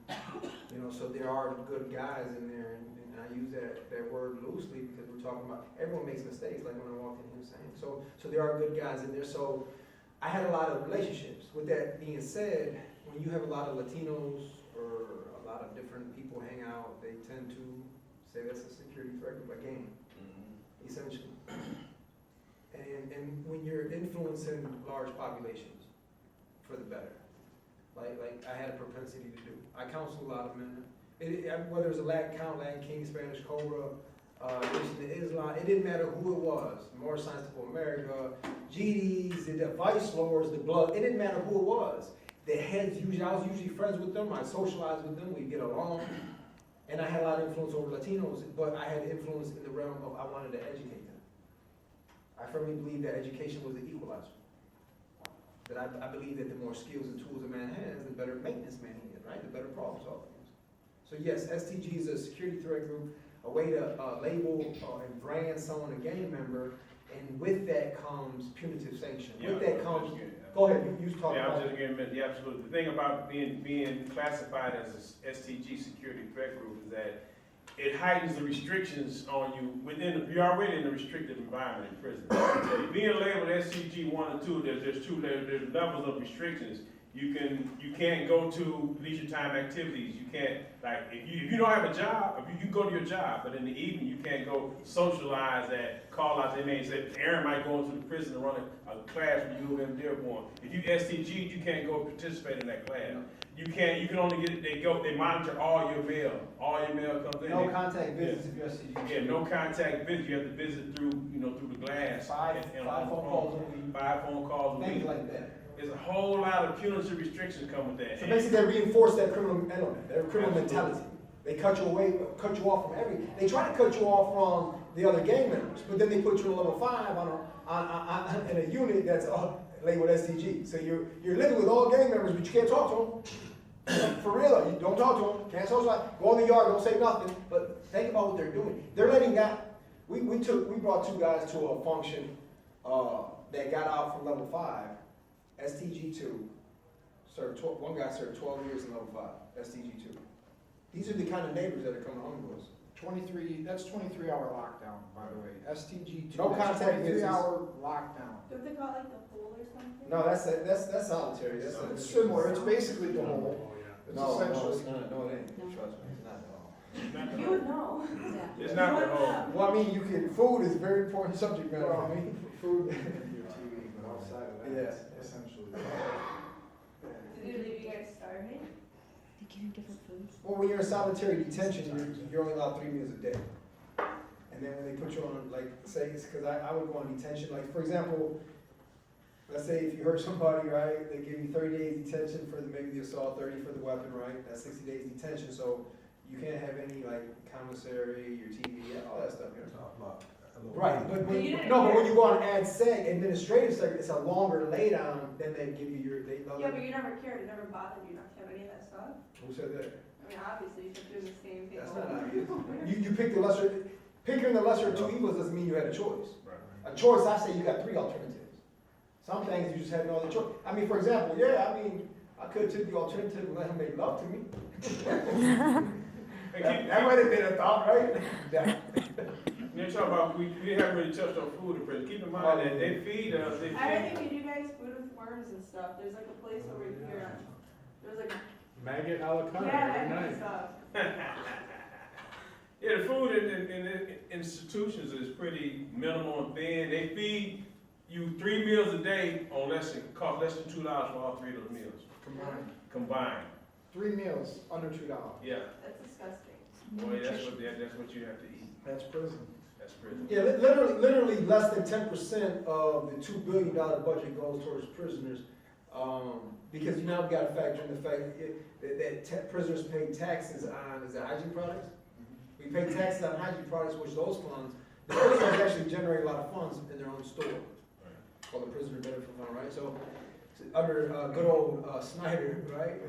You know, so there are good guys in there, and I use that word loosely because we're talking about everyone makes mistakes. Like when I walked in here saying, so there are good guys in there. So I had a lot of relationships. With that being said, when you have a lot of Latinos or a lot of different people hang out, they tend to say that's a security threat group again, essentially. And when you're influencing large populations for the better, like I had a propensity to do. I counsel a lot of men. Whether it's a Latin Count, Latin King, Spanish Cobra, Nation of Islam, it didn't matter who it was. More Science for America, GDs, the Vice Lords, the Blood, it didn't matter who it was. The heads, I was usually friends with them, I socialized with them, we'd get along. And I had a lot of influence over Latinos, but I had influence in the realm of I wanted to educate them. I firmly believe that education was the equalizer. That I believe that the more skills and tools a man has, the better maintenance man he is, right? The better problem solver he is. So yes, STG is a security threat group, a way to label and brand someone a gang member, and with that comes punitive sanction. With that comes, go ahead, you talk Yeah, about I'm just getting, yeah, absolutely. The thing about being classified as a STG security threat group is that it heightens the restrictions on you you're already in a restricted environment in prison. Being labeled SCG 1 and 2, there's levels of restrictions. You can't go to leisure time activities. You can't, like, if you don't have a job, if you go to your job, but in the evening you can't go socialize at call out. They may say Aaron might go into the prison to run a class for University of Michigan-Dearborn. If you STG, you can't go participate in that class. You can only they monitor all your mail. All your mail comes in. no contact visits if you're STG. Yeah, no contact visit. You have to visit through the glass. Five phone calls a week. 5 phone calls a week. Things like that. There's a whole lot of punitive restrictions come with that. So basically, they reinforce that criminal element, their criminal mentality. They cut you off from they try to cut you off from the other gang members, but then they put you in a level 5 in a unit that's labeled STG. So you're living with all gang members, but you can't talk to them. For real, though, you don't talk to them. Can't socialize. Go in the yard, don't say nothing. But think about what they're doing. They're letting that. We brought 2 guys to a function that got out from level 5. STG 2, one guy served 12 years in level 5, STG 2. These are the kind of neighbors that are coming home to us. 23, that's 23-hour lockdown, by the way. STG 2, No that's contact visits. 23-hour lockdown. Don't they call it like the hole or something? No, that's solitary, that's. It's similar, it's basically the whole, Oh, yeah. it's No, no, essentially. it's not, no, it ain't, No. trust me, it's not at all. Not the You whole. would know. Yeah. It's not the whole. Well, I mean, you can, food is a very important subject matter Well, for me. Food and your TV, but outside of that, Yeah. it's essentially. Did they leave you guys starving? They give you different foods. Well, when you're in solitary detention, you're only allowed 3 meals a day. And then when they put you on, like, say, because I would go on detention, like, for example, let's say if you hurt somebody, right, they give you 30 days detention for maybe the assault, 30 for the weapon, right? That's 60 days detention, so you can't have any, like, commissary, your TV, all that stuff, you know? Right, but But you didn't when hear- you go on ad seg, administrative seg, it's a longer laydown, then they give you your, Yeah, but you never cared, it never bothered you not to have any of that stuff? Who said that? I mean, obviously, you kept doing the same thing. That's over not and obvious. over. You pick the lesser, picking the lesser of two evils doesn't mean you had a choice. Right. A choice, I say you got 3 alternatives. Some things you just had no other choice. I mean, for example, yeah, I mean, I could have took the alternative and let him make love to me. That might have been a thought, right? Yeah. You're talking about, we haven't really touched on food in prison. Keep in mind that they feed us, they I heard feed. they feed you guys food with worms and stuff, there's like a place over here, there's like, Maggot a la carte yeah, that every kind of night. stuff. Yeah, the food in institutions is pretty minimal and thin. They feed you 3 meals a day on cost less than $2 for all 3 of those meals combined. 3 meals, under $2. Yeah, That's disgusting. boy, that's what you have to eat. That's prison. That's prison. Yeah, literally less than 10% of the $2 billion budget goes towards prisoners. Because you now got to factor in the fact that prisoners pay taxes on, is it hygiene products? We pay taxes on hygiene products, which those funds, the prisoners actually generate a lot of funds in their own store. Called the prisoner benefit fund, right? So under good old Snyder, right?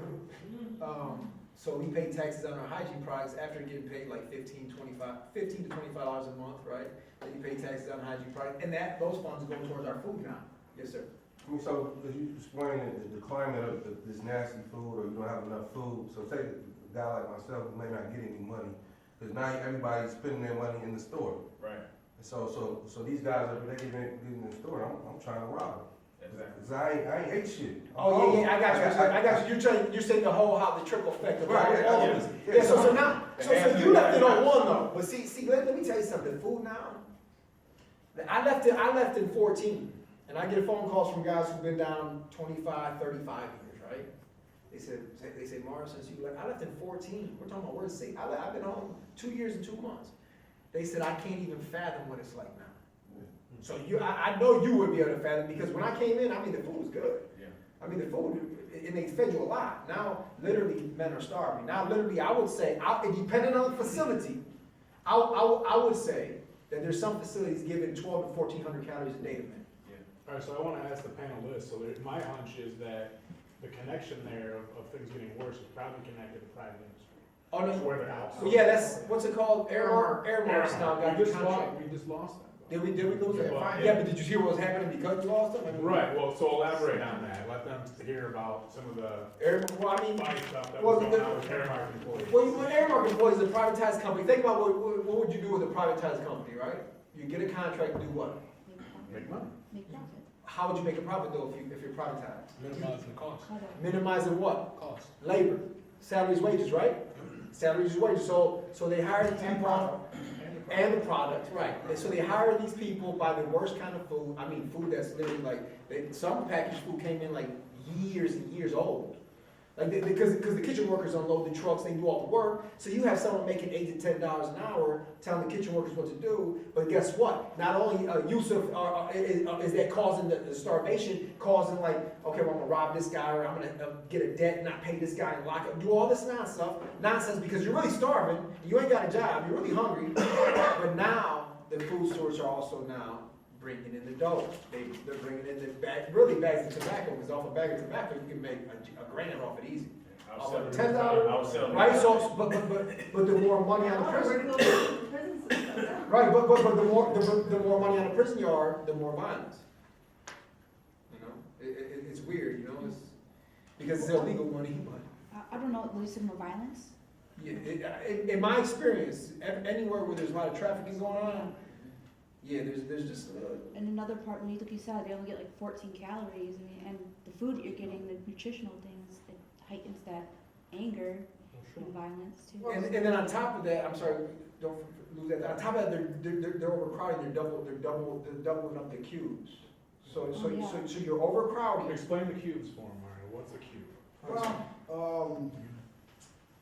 So we pay taxes on our hygiene products after getting paid like $15 to $25 a month, right? Then you pay taxes on hygiene products, and those funds go towards our food now. Yes, sir. I mean, so, as you explain the climate of this nasty food, or you don't have enough food, so say a guy like myself who may not get any money, because now everybody's spending their money in the store. Right, So these guys, if they get in the store, I'm trying to rob them. exactly. 'Cause I ain't ate shit. Oh, yeah, I got you. I got you. You're saying the whole, how the trickle effect of all Right, all yeah, of this. yeah. Yeah, so now, The so answer you is left it on yes. one though. But see, let me tell you something. Food now, I left in 14. And I get phone calls from guys who've been down 25, 35 years, right? They say, Mars, since you left, I left in 14. We're talking about where's safe. I've been home 2 years and 2 months. They said, I can't even fathom what it's like now. So I know you would be able to fathom, because when I came in, I mean, the food was good. Yeah. I mean, the food, and they fed you a lot. Now, literally, men are starving. Now, literally, I would say, depending on the facility, I would say that there's some facilities giving 12 to 1,400 calories a day to men. All right, so I want to ask the panelists, so my hunch is that the connection there of things getting worse is probably connected to private industry. Oh, no. Where they're outsourced. Well, yeah, that's, what's it called? Airmarks now got We the just contract. lost that. Did we lose it? Yeah. Yeah, but did you hear what was happening because we lost them? I mean, Right, well, so elaborate on that, let them hear about some of the Well, I mean, funny stuff that well, was going on with Aramark employees. well, when Airmark employs a privatized company, think about what would you do with a privatized company, right? You get a contract to do what? Make money, Make profit. How would you make a profit though if you're privatized? minimizing the cost. How to- Minimizing what? Cost. Labor, salaries, wages, right? Salaries, wages. So they hire the And people product. and the product, right? And so they hire these people, buy the worst kind of food. I mean, food that's literally like some packaged food came in like years and years old. Like because the kitchen workers unload the trucks, they do all the work. So you have someone making $8 to $10 an hour, telling the kitchen workers what to do. But guess what? Not only use of is that causing the starvation, causing like, okay, well, I'm gonna rob this guy, or I'm gonna get a debt, not pay this guy, and lock up, do all this nonsense because you're really starving. You ain't got a job. You're really hungry. But now the food stores are also now bringing in the dough. They're bringing in the bags of tobacco, because off a bag of tobacco you can make a grand off it easy. I was $10, selling. right? So, but the more money on the I wanna prison, go to the prison system now. right? But the more money on the prison yard, the more violence. You know, it's weird. You know, it's because it's illegal money, but I don't know, you said more violence? In my experience, anywhere where there's a lot of trafficking going on, yeah, there's just, And another part, when you look, you said they only get like 14 calories, I mean, and the food that you're getting, the nutritional things, it heightens that anger and violence too. and then on top of that, I'm sorry, don't lose that. On top of that, they're overcrowding. They're doubling up the queues. So you're overcrowding. Explain the cubes for him, Mario. What's a cube? Well,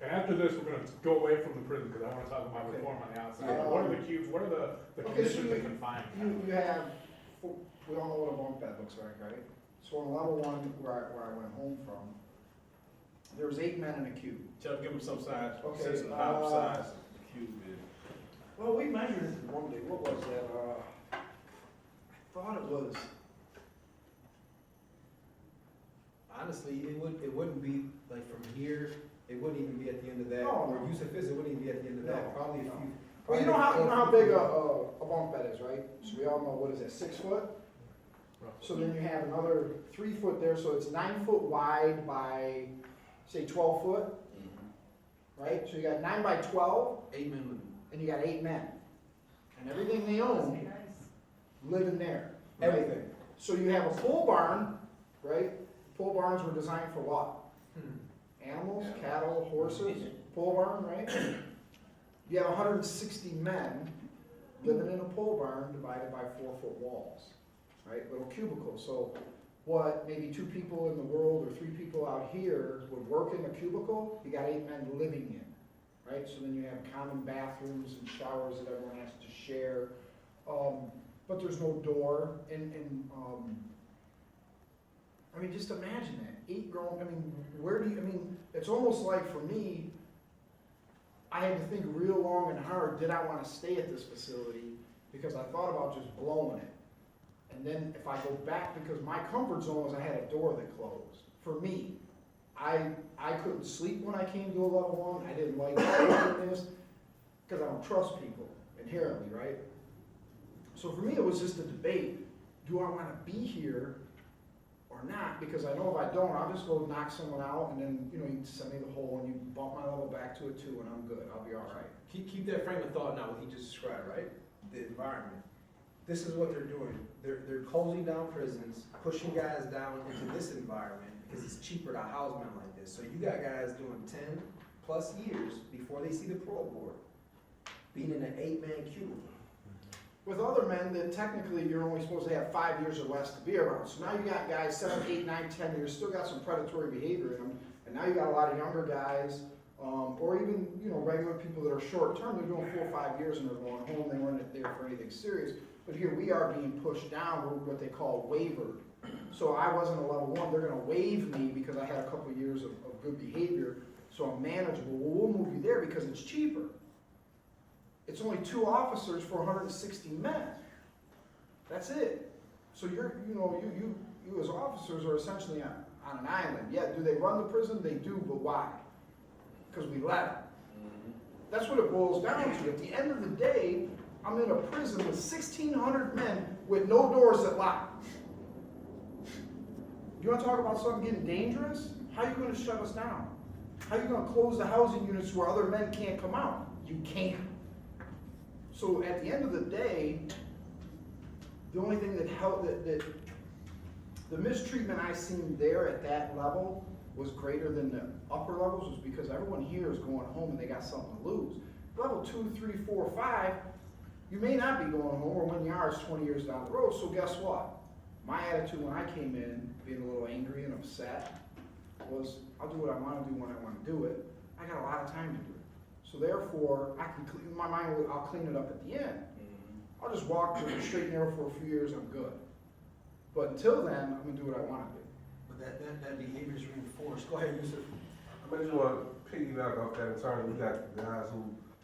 And after this, we're gonna go away from the prison, because I wanna talk about Okay. reform on the outside. Yeah. What are the cubes, what are the Okay, so conditions that confine? you have, we all know what a bunk bed looks like, right? So on level one, where I went home from, there was 8 men in a cube. Tell, give them some size, Okay, sense of how size the cube is. Well, we measured it one day, what was that, I thought it was, Honestly, it wouldn't be like from here. It wouldn't even be at the end of that. No, Where no. Yusuf is, it wouldn't even be at the end of No, that. Probably no. a few. well, you know how big a bunk bed is, right? So we all know, what is that, 6 foot? So then you have another 3 foot there, so it's 9 foot wide by, say, 12 foot, right? So you got 9 by 12, 8 men. and you got 8 men. And everything they own live in there. right? Everything. So you have a pole barn, right? Pole barns were designed for what? Animals, cattle, horses, pole barn, right? You have 160 men living in a pole barn divided by 4-foot walls, right? Little cubicles. So what maybe 2 people in the world or 3 people out here would work in a cubicle, you got 8 men living in, right? So then you have common bathrooms and showers that everyone has to share. But there's no door, and I mean, just imagine that, 8 grown, I mean, it's almost like for me, I had to think real long and hard, did I want to stay at this facility? Because I thought about just blowing it. And then if I go back, because my comfort zone was I had a door that closed. For me, I couldn't sleep when I came to a level 1, I didn't like this, because I don't trust people inherently, right? So for me, it was just a debate, do I want to be here or not? Because I know if I don't, I'll just go knock someone out, and then, you send me the hole, and you bump my level back to a 2, and I'm good, I'll be all right. Keep that frame of thought now, what he just described, right? The environment. This is what they're doing. They're closing down prisons, pushing guys down into this environment because it's cheaper to house men like this. So you got guys doing 10+ years before they see the parole board, being in an 8-man cubicle. With other men, that technically you're only supposed to have 5 years or less to be around. So now you got guys 7, 8, 9, 10 years, still got some predatory behavior in them, and now you got a lot of younger guys, or even regular people that are short term. They're doing 4 or 5 years and they're going home. They weren't there for anything serious. But here we are being pushed down. We're what they call waivered. So I wasn't a level 1. They're going to waive me because I had a couple of years of good behavior. So I'm manageable. Well, we'll move you there because it's cheaper. It's only 2 officers for 160 men. That's it. So you as officers are essentially on an island. Yeah, do they run the prison? They do, but why? Because we let them. That's what it boils down to. At the end of the day, I'm in a prison with 1,600 men with no doors that lock. You want to talk about something getting dangerous? How are you going to shut us down? How are you going to close the housing units where other men can't come out? You can't. So at the end of the day, the only thing that helped, that the mistreatment I seen there at that level was greater than the upper levels, was because everyone here is going home and they got something to lose. Level 2, 3, 4, 5, you may not be going home, or when you are, it's 20 years down the road. So guess what? My attitude when I came in, being a little angry and upset, was I'll do what I want to do when I want to do it. I got a lot of time to do it. So therefore, I can clean my mind. I'll clean it up at the end. I'll just walk through the straight and narrow for a few years. I'm good. But until then, I'm gonna do what I want to do. But that behavior is reinforced. Go ahead, Yusuf. I just want to piggyback off that in terms of, we got guys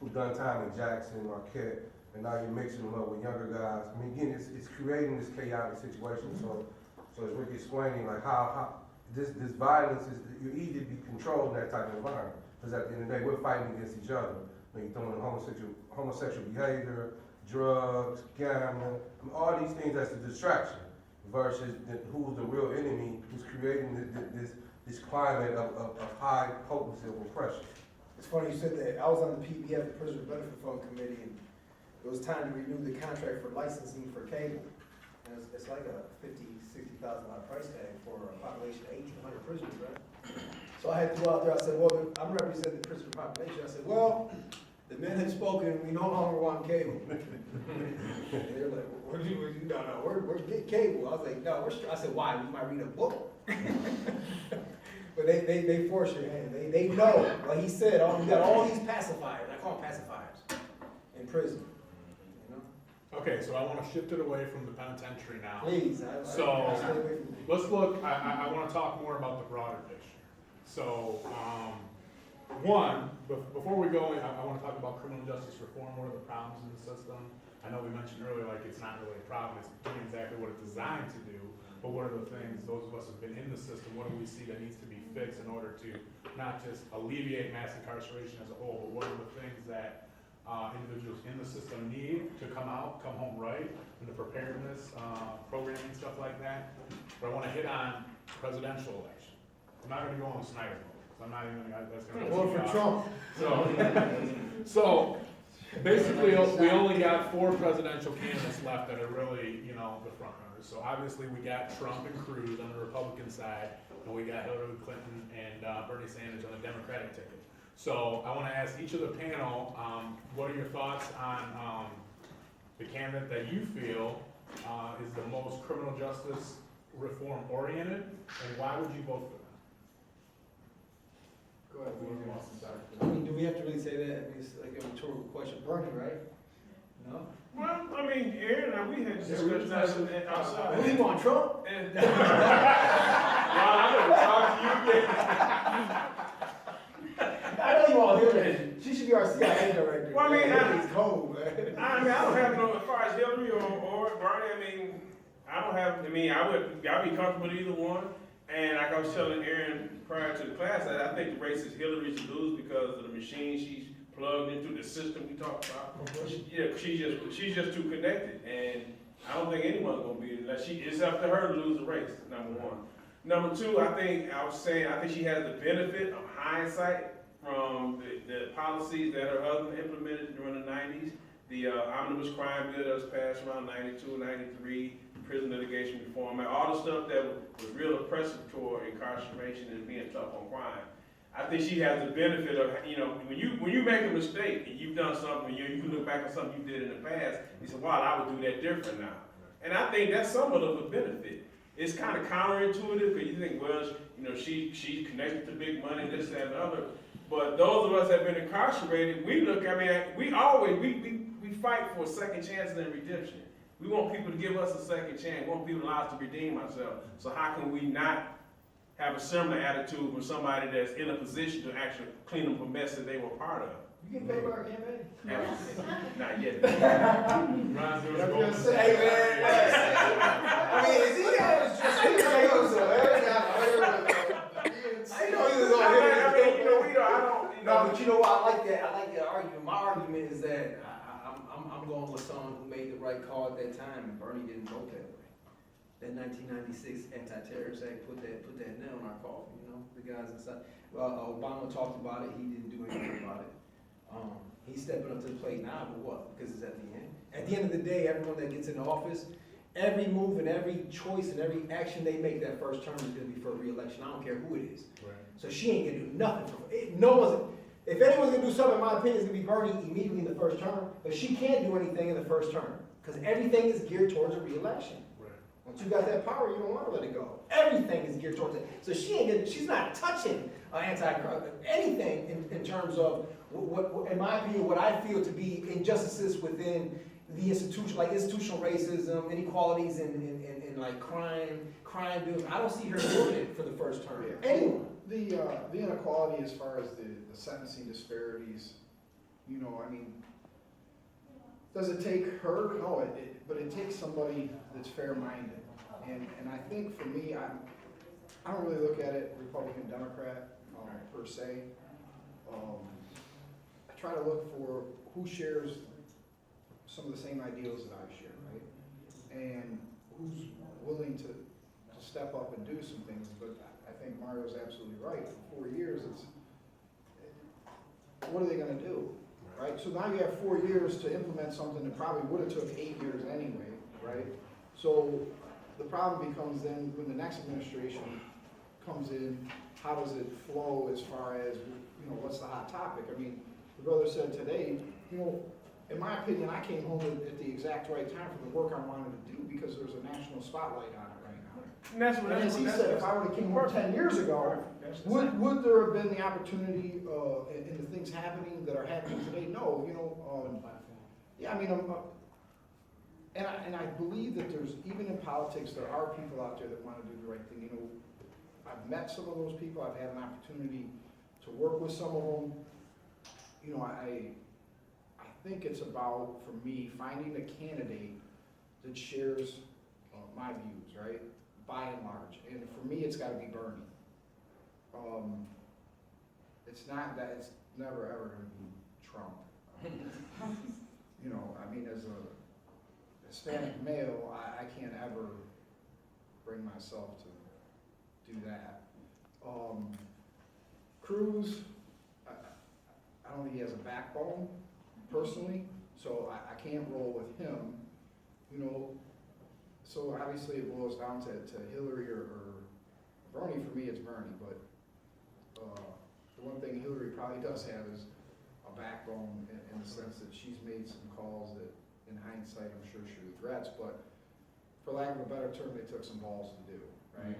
who done time in Jackson, Marquette, and now you're mixing them up with younger guys. I mean, again, it's creating this chaotic situation. So as Rick explaining, like how this violence is, you're easy to be controlled in that type of environment. Because at the end of the day, we're fighting against each other. When you're throwing homosexual behavior, drugs, gambling, all these things that's a distraction. Versus who's the real enemy, who's creating this climate of high potency of oppression. It's funny you said that. I was on the PBF, the Prisoner Benefit Fund Committee, and it was time to renew the contract for licensing for cable. And it's like a $50,000-$60,000 price tag for a population of 1,800 prisoners, right? So I had to go out there, I said, well, I'm representing the prisoner population. I said, well, the men have spoken, we no longer want cable. And they're like, what do you, no, we're getting cable. I was like, no, I said, why? We might read a book. But they force your hand. They know, like he said, we got all these pacifiers, I call them pacifiers, in prison. You know? Okay, so I wanna shift it away from the penitentiary now. Please, So, stay away from me. Let's look, I wanna talk more about the broader picture. So, before we go in, I wanna talk about criminal justice reform. What are the problems in the system? I know we mentioned earlier, like, it's not really a problem, it's doing exactly what it's designed to do, but what are the things, those of us who've been in the system, what do we see that needs to be fixed in order to not just alleviate mass incarceration as a whole, but what are the things that individuals in the system need to come out, come home right, and the preparedness, programming, stuff like that. But I wanna hit on presidential election. I'm not gonna go on Snyder mode, 'cause I'm not even gonna, that's gonna. Vote for Trump. So basically, we only got 4 presidential candidates left that are really, the front runners. So obviously, we got Trump and Cruz on the Republican side, and we got Hillary Clinton and Bernie Sanders on the Democratic ticket. So I want to ask each of the panel, what are your thoughts on the candidate that you feel is the most criminal justice reform oriented, and why would you vote for them? Go ahead. Whoever wants to start. I mean, do we have to really say that? I mean, it's like a rhetorical question. Bernie, right? No? Well, I mean, Aaron and I, we had discussions outside. Who do you want, Trump? And, well, I'm gonna talk to you again. I know you all hear that. She should be our CIA director. Well, I mean, It's cold, man. I don't have no, as far as Hillary or Bernie, I would be comfortable with either one. And like I was telling Aaron prior to the class, that I think the race is Hillary to lose because of the machine she's plugged into, the system we talked about. She's just too connected, and I don't think anyone's gonna beat it unless it's up to her to lose the race. Number one. Number two, I think she has the benefit of hindsight from the policies that her husband implemented during the 90s. The omnibus crime bill that was passed around 92, 93, prison litigation reform, and all the stuff that was real oppressive toward incarceration and being tough on crime. I think she has the benefit of, when you make a mistake and you've done something, you can look back at something you did in the past, you say, wow, I would do that different now. And I think that's somewhat of a benefit. It's kind of counterintuitive, because you think, well, she's connected to big money, this, that, and the other. But those of us that have been incarcerated, we fight for second chances and redemption. We want people to give us a second chance. We want people to allow us to redeem ourselves. So how can we not have a similar attitude with somebody that's in a position to actually clean up a mess that they were part of? You get paid by our campaign? Not yet. Ron's doing a golden Hey, man. I mean, is he just I know he was on here. No, but you know what? I like that argument. My argument is that I'm going with someone who made the right call at that time, and Bernie didn't vote that way. That 1996 Anti-Terrorist Act put that nail in our coffin. The guys inside. Obama talked about it. He didn't do anything about it. He's stepping up to the plate now, but what? Because it's at the end. At the end of the day, everyone that gets in office, every move and every choice and every action they make that first term is going to be for a re-election. I don't care who it is. Right. So she ain't going to do nothing for it. If anyone's going to do something, in my opinion, it's going to be Bernie immediately in the first term. But she can't do anything in the first term because everything is geared towards a re-election. Right. Once you got that power, you don't want to let it go. Everything is geared towards it. So she's not touching anything in terms of what, in my opinion, what I feel to be injustices within the institution, like institutional racism, inequalities, and like crime bills. I don't see her doing it for the first term. Yeah. Anyone. The inequality as far as the sentencing disparities, does it take her? No, but it takes somebody that's fair-minded. And I think for me, I don't really look at it Republican, Democrat, per se. I try to look for who shares some of the same ideals that I share, right? And who's willing to step up and do some things. But I think Mario's absolutely right. For 4 years, what are they gonna do? Right, so now you have 4 years to implement something that probably would've took 8 years anyway, right? So the problem becomes then when the next administration comes in, how does it flow as far as, you know, what's the hot topic? I mean, the brother said today, you know, in my opinion, I came home at the exact right time for the work I wanted to do because there's a national spotlight on it right now. And that's what, And as he said, if I would've came home 10 years ago, would there have been the opportunity, in the things happening that are happening today? No, you know, yeah, I mean, and I believe that there's, even in politics, there are people out there that wanna do the right thing, you know. I've met some of those people, I've had an opportunity to work with some of them. You know, I think it's about, for me, finding a candidate that shares my views, right? By and large, and for me, it's gotta be Bernie. It's not that, it's never ever gonna be Trump. You know, I mean, as a Hispanic male, I can't ever bring myself to do that. Cruz, I don't think he has a backbone, personally, so I can't roll with him, you know. So obviously it boils down to Hillary or Bernie. For me, it's Bernie, but the one thing Hillary probably does have is a backbone in the sense that she's made some calls that, in hindsight, I'm sure she regrets, but for lack of a better term, they took some balls to do, right?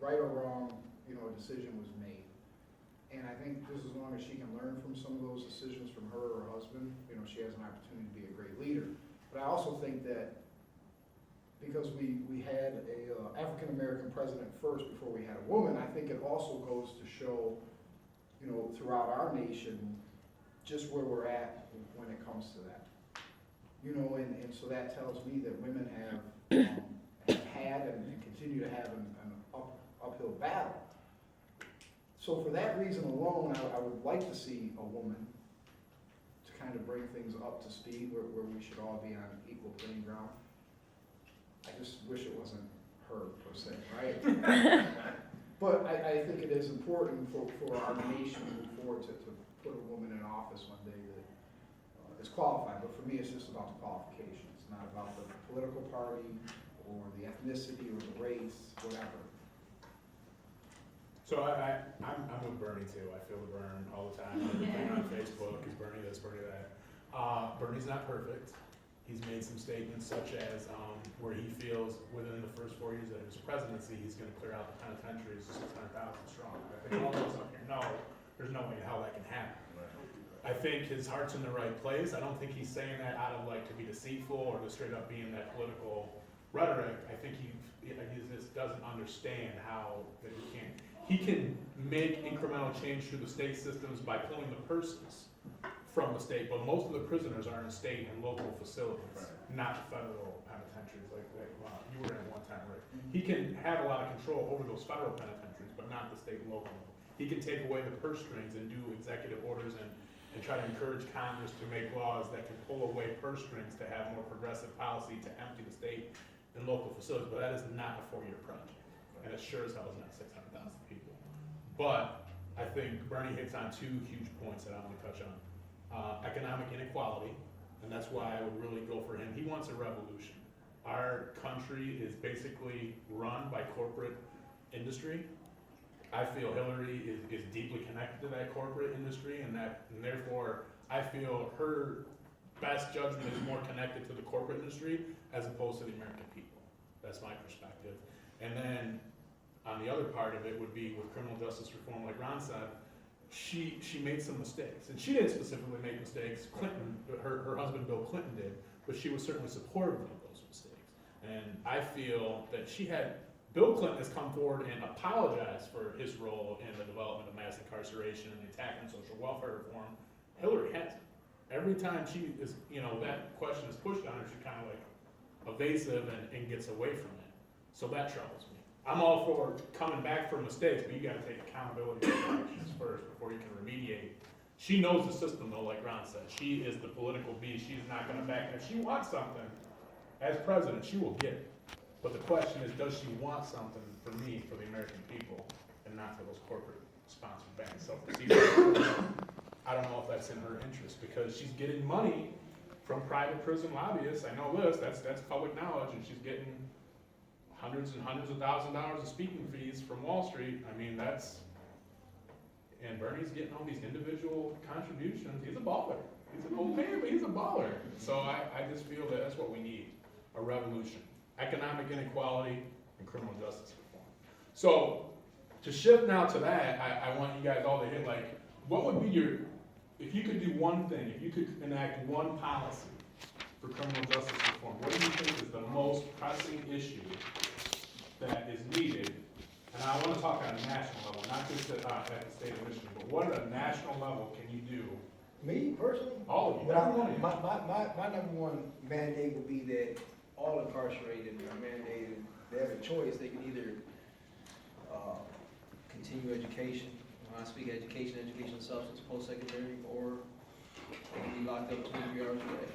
Right or wrong, you know, a decision was made. And I think just as long as she can learn from some of those decisions from her or her husband, you know, she has an opportunity to be a great leader. But I also think that because we had a African-American president first before we had a woman, I think it also goes to show, you know, throughout our nation, just where we're at when it comes to that. You know, and so that tells me that women have had and continue to have an uphill battle. So for that reason alone, I would like to see a woman to kind of bring things up to speed where we should all be on equal playing ground. I just wish it wasn't her per se, right? But I think it is important for our nation to move forward to put a woman in office one day that is qualified. But for me, it's just about the qualifications, not about the political party or the ethnicity or the race, whatever. So I'm with Bernie too. I feel the burn all the time. Everything on Facebook is Bernie this, Bernie that. Bernie's not perfect. He's made some statements such as where he feels within the first 4 years of his presidency, he's going to clear out the penitentiaries to 600,000 strong. I think all of us up here know there's no way how that can happen. I think his heart's in the right place. I don't think he's saying that out of like to be deceitful or to straight up being that political rhetoric. I think he just doesn't understand how that he can make incremental change through the state systems by pulling the purses from the state, but most of the prisoners are in state and local facilities, not federal penitentiaries like you were in one time, right? He can have a lot of control over those federal penitentiaries, but not the state and local. He can take away the purse strings and do executive orders and try to encourage Congress to make laws that can pull away purse strings to have more progressive policy to empty the state and local facilities, but that is not a 4-year project. And it sure as hell is not 600,000 people. But I think Bernie hits on 2 huge points that I want to touch on. Economic inequality, and that's why I would really go for him. He wants a revolution. Our country is basically run by corporate industry. I feel Hillary is deeply connected to that corporate industry, and therefore I feel her best judgment is more connected to the corporate industry as opposed to the American people. That's my perspective. And then on the other part of it would be with criminal justice reform, like Ron said, she made some mistakes, and she didn't specifically make mistakes. Clinton, her husband Bill Clinton did, but she was certainly supportive of those mistakes. And I feel that Bill Clinton has come forward and apologized for his role in the development of mass incarceration and the attack on social welfare reform. Hillary hasn't. Every time she is, that question is pushed on her, she's kind of like evasive and gets away from it. So that troubles me. I'm all for coming back for mistakes, but you gotta take accountability for your actions first before you can remediate. She knows the system though, like Ron said. She is the political beast. She's not gonna back it. If she wants something, as president, she will get it. But the question is, does she want something for me, for the American people, and not for those corporate sponsored banks? So I I don't know if that's in her interest, because she's getting money from private prison lobbyists. I know this, that's public knowledge, and she's getting hundreds and hundreds of thousands of dollars of speaking fees from Wall Street. I mean, and Bernie's getting all these individual contributions. He's a baller. He's an old man, but he's a baller. So I just feel that that's what we need, a revolution. Economic inequality and criminal justice reform. So to shift now to that, I want you guys all to hit, like, what would be if you could do one thing, if you could enact one policy for criminal justice reform, what do you think is the most pressing issue that is needed? And I want to talk on a national level, not just at the state of Michigan, but what at a national level can you do? Me personally? All of you. But every one of you. my number one mandate would be that all incarcerated are mandated, they have a choice, they can either, continue education, when I speak education substance, post-secondary, or they can be locked up 23 hours a day.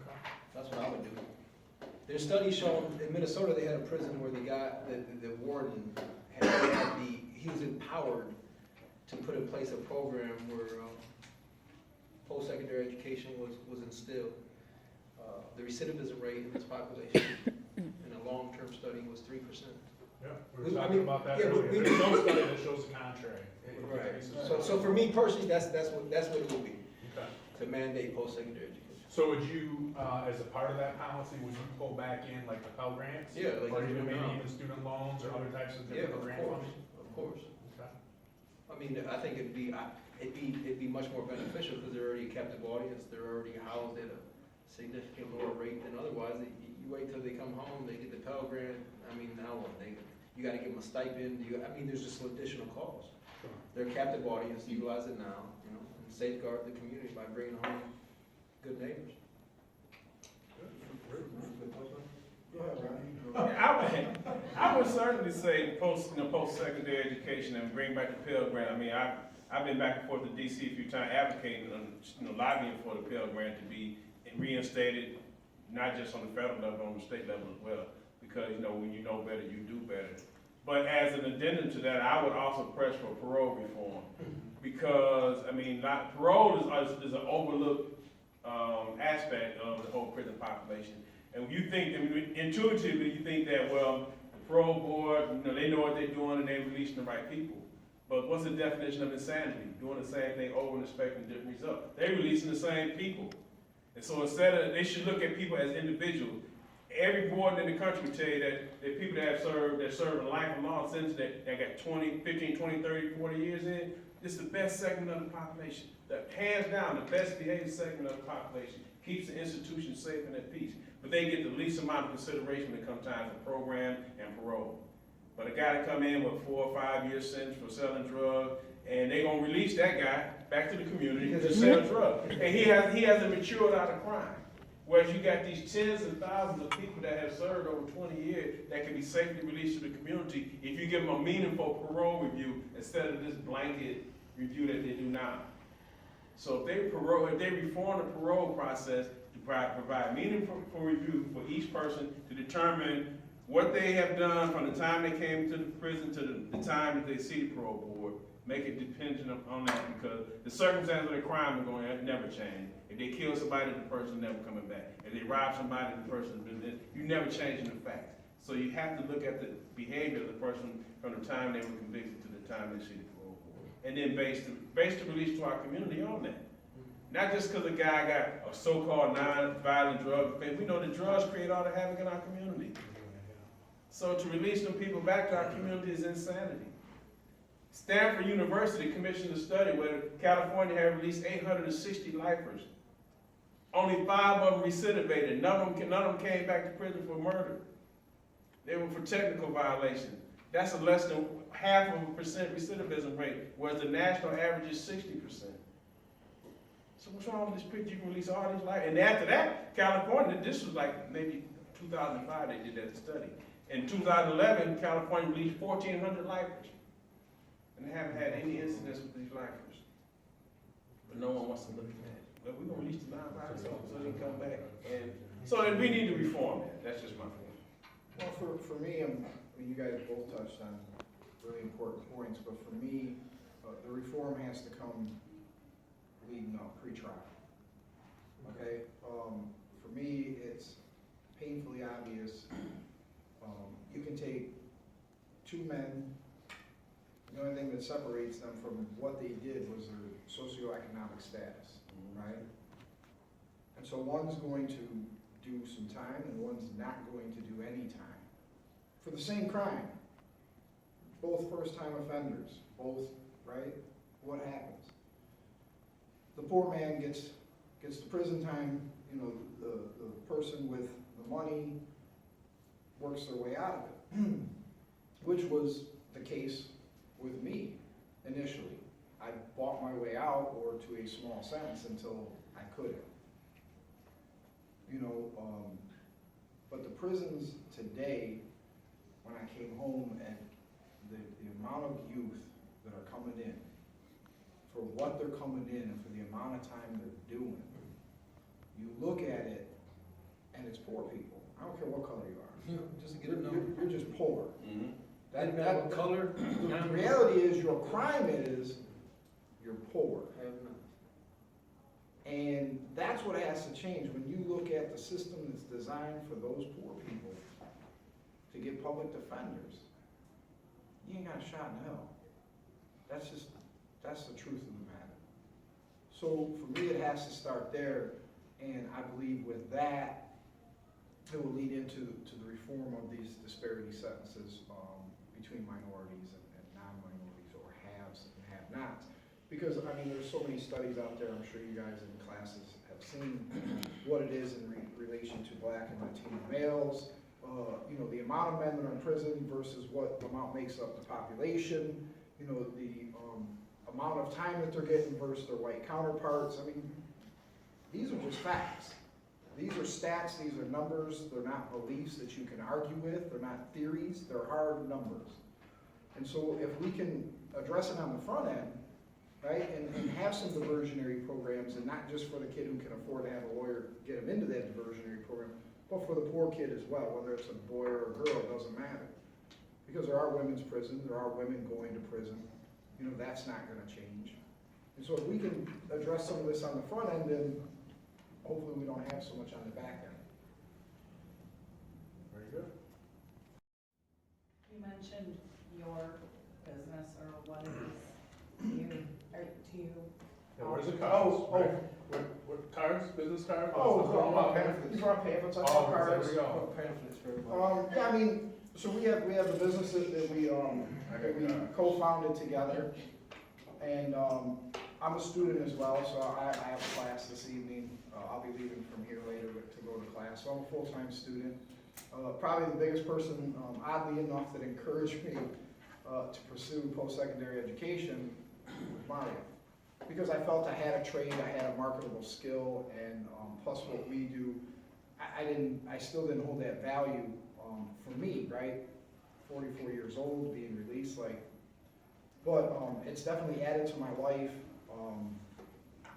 Okay. That's what I would do. There's studies showing, in Minnesota, they had a prison where the guy, the warden, he was empowered to put in place a program where, post-secondary education was instilled. The recidivism rate in this population in a long-term study was 3%. Yeah, we were talking about that earlier. There's no study that shows the contrary. Right. So for me personally, that's what it would be, Okay. to mandate post-secondary education. So would you, as a part of that policy, would you pull back in like the Pell Grants? Yeah, like Or you even do maybe now. even student loans or other types of Yeah, different of grant course, funding? of course. Okay. I mean, I think it'd be much more beneficial because they're already a captive audience, they're already housed at a significant lower rate than otherwise. You wait till they come home, they get the Pell Grant, I mean, now what, you gotta give them a stipend, there's just additional costs. Sure. They're a captive audience, utilize it now, and safeguard the community by bringing home good neighbors. Go ahead, Ronnie. I would certainly say post-secondary education and bring back the Pell Grant. I mean, I've been back and forth to DC a few times advocating, lobbying for the Pell Grant to be reinstated, not just on the federal level, on the state level as well. Because, when you know better, you do better. But as an addendum to that, I would also press for parole reform. Because, parole is an overlooked aspect of the whole prison population. And you think, intuitively, you think that, well, the parole board, they know what they're doing and they're releasing the right people. But what's the definition of insanity? Doing the same thing over and expecting different results. They're releasing the same people. And so they should look at people as individuals. Every board in the country will tell you that people that served a lifelong sentence that got 15, 20, 30, 40 years in, this is the best segment of the population. Hands down, the best behaved segment of the population. Keeps the institution safe and at peace. But they get the least amount of consideration when it comes time for program and parole. But a guy that come in with 4 or 5 year sentence for selling drugs, and they gonna release that guy back to the community to sell drugs. And he hasn't matured out of crime. Whereas you got these tens of thousands of people that have served over 20 years that can be safely released to the community if you give them a meaningful parole review instead of this blanket review that they do now. So if they reform the parole process to provide meaningful review for each person to determine what they have done from the time they came to the prison to the time that they see the parole board, make it dependent on that, because the circumstances of the crime are going to never change. If they kill somebody, the person never coming back. If they rob somebody, the person, you never changing the facts. So you have to look at the behavior of the person from the time they were convicted to the time they see the parole board. And then base the release to our community on that. Not just because a guy got a so-called non-violent drug offense. We know that drugs create all the havoc in our community. So to release them people back to our community is insanity. Stanford University commissioned a study where California had released 860 lifers. Only 5 of them recidivated. None of them came back to prison for murder. They were for technical violations. That's a less than 0.5% recidivism rate, whereas the national average is 60%. So what's wrong with this picture? You can release all these lifers. And after that, California, this was like maybe 2005 they did that study. In 2011, California released 1,400 lifers. And they haven't had any incidents with these lifers. But no one wants to look at that. But we're going to release the non-violent so they can come back. And so we need to reform that. That's just my point. Well, for me, you guys both touched on really important points, but for me, the reform has to come leading up pre-trial. Okay, for me, it's painfully obvious. You can take two men, the only thing that separates them from what they did was their socioeconomic status, right? And so one's going to do some time and one's not going to do any time for the same crime. Both first-time offenders, both, right? What happens? The poor man gets the prison time, you know, the person with the money works their way out of it, which was the case with me initially. I bought my way out, or to a small sentence, until I couldn't. You know, but the prisons today, when I came home, and the amount of youth that are coming in, for what they're coming in and for the amount of time they're doing, you look at it, and it's poor people. I don't care what color you are. Just to get a number. You're just poor. Mm-hmm. Doesn't matter what color. The reality is, your crime is, you're poor. And that's what has to change. When you look at the system that's designed for those poor people to get public defenders, you ain't got a shot in hell. That's the truth of the matter. So for me, it has to start there, and I believe with that, it will lead into the reform of these disparity sentences between minorities and non-minorities, or haves and have-nots. Because, I mean, there's so many studies out there, I'm sure you guys in classes have seen what it is in relation to Black and Latino males, you know, the amount of men that are in prison versus what amount makes up the population, you know, the amount of time that they're getting versus their white counterparts. I mean, these are just facts. These are stats, these are numbers, they're not beliefs that you can argue with, they're not theories, they're hard numbers. And so if we can address it on the front end, right, and have some diversionary programs, and not just for the kid who can afford to have a lawyer get him into that diversionary program, but for the poor kid as well, whether it's a boy or a girl, it doesn't matter. Because there are women's prisons, there are women going to prison, you know, that's not gonna change. And so if we can address some of this on the front end, then hopefully we don't have so much on the back end. Very good. You mentioned your business, or what it is you, or to you. Yeah, where's the Oh, cards? What cards? Business cards? Oh, Let's throw 'em out there. these are pamphlets, I Oh, call there cards. we go. Pamphlets for everybody. Yeah, I mean, so we have the businesses that we co-founded together, and I'm a student as well, so I have a class this evening. I'll be leaving from here later to go to class, so I'm a full-time student. Probably the biggest person, oddly enough, that encouraged me to pursue post-secondary education was Mario, because I felt I had a trade, I had a marketable skill, and plus what we do, I still didn't hold that value for me, right? 44 years old, being released, but it's definitely added to my life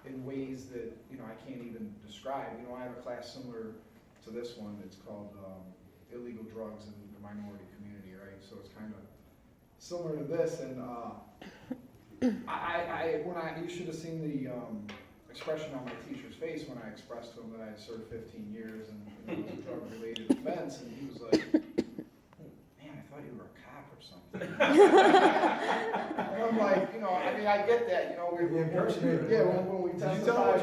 in ways that, you know, I can't even describe. You know, I have a class similar to this one. It's called Illegal Drugs in the Minority Community, right? So it's kind of similar to this, and you should have seen the expression on my teacher's face when I expressed to him that I had served 15 years and it was a drug-related offense, and he was like, man, I thought you were a cop or something. And I'm like, you know, I mean, I get that, you know, when we testified.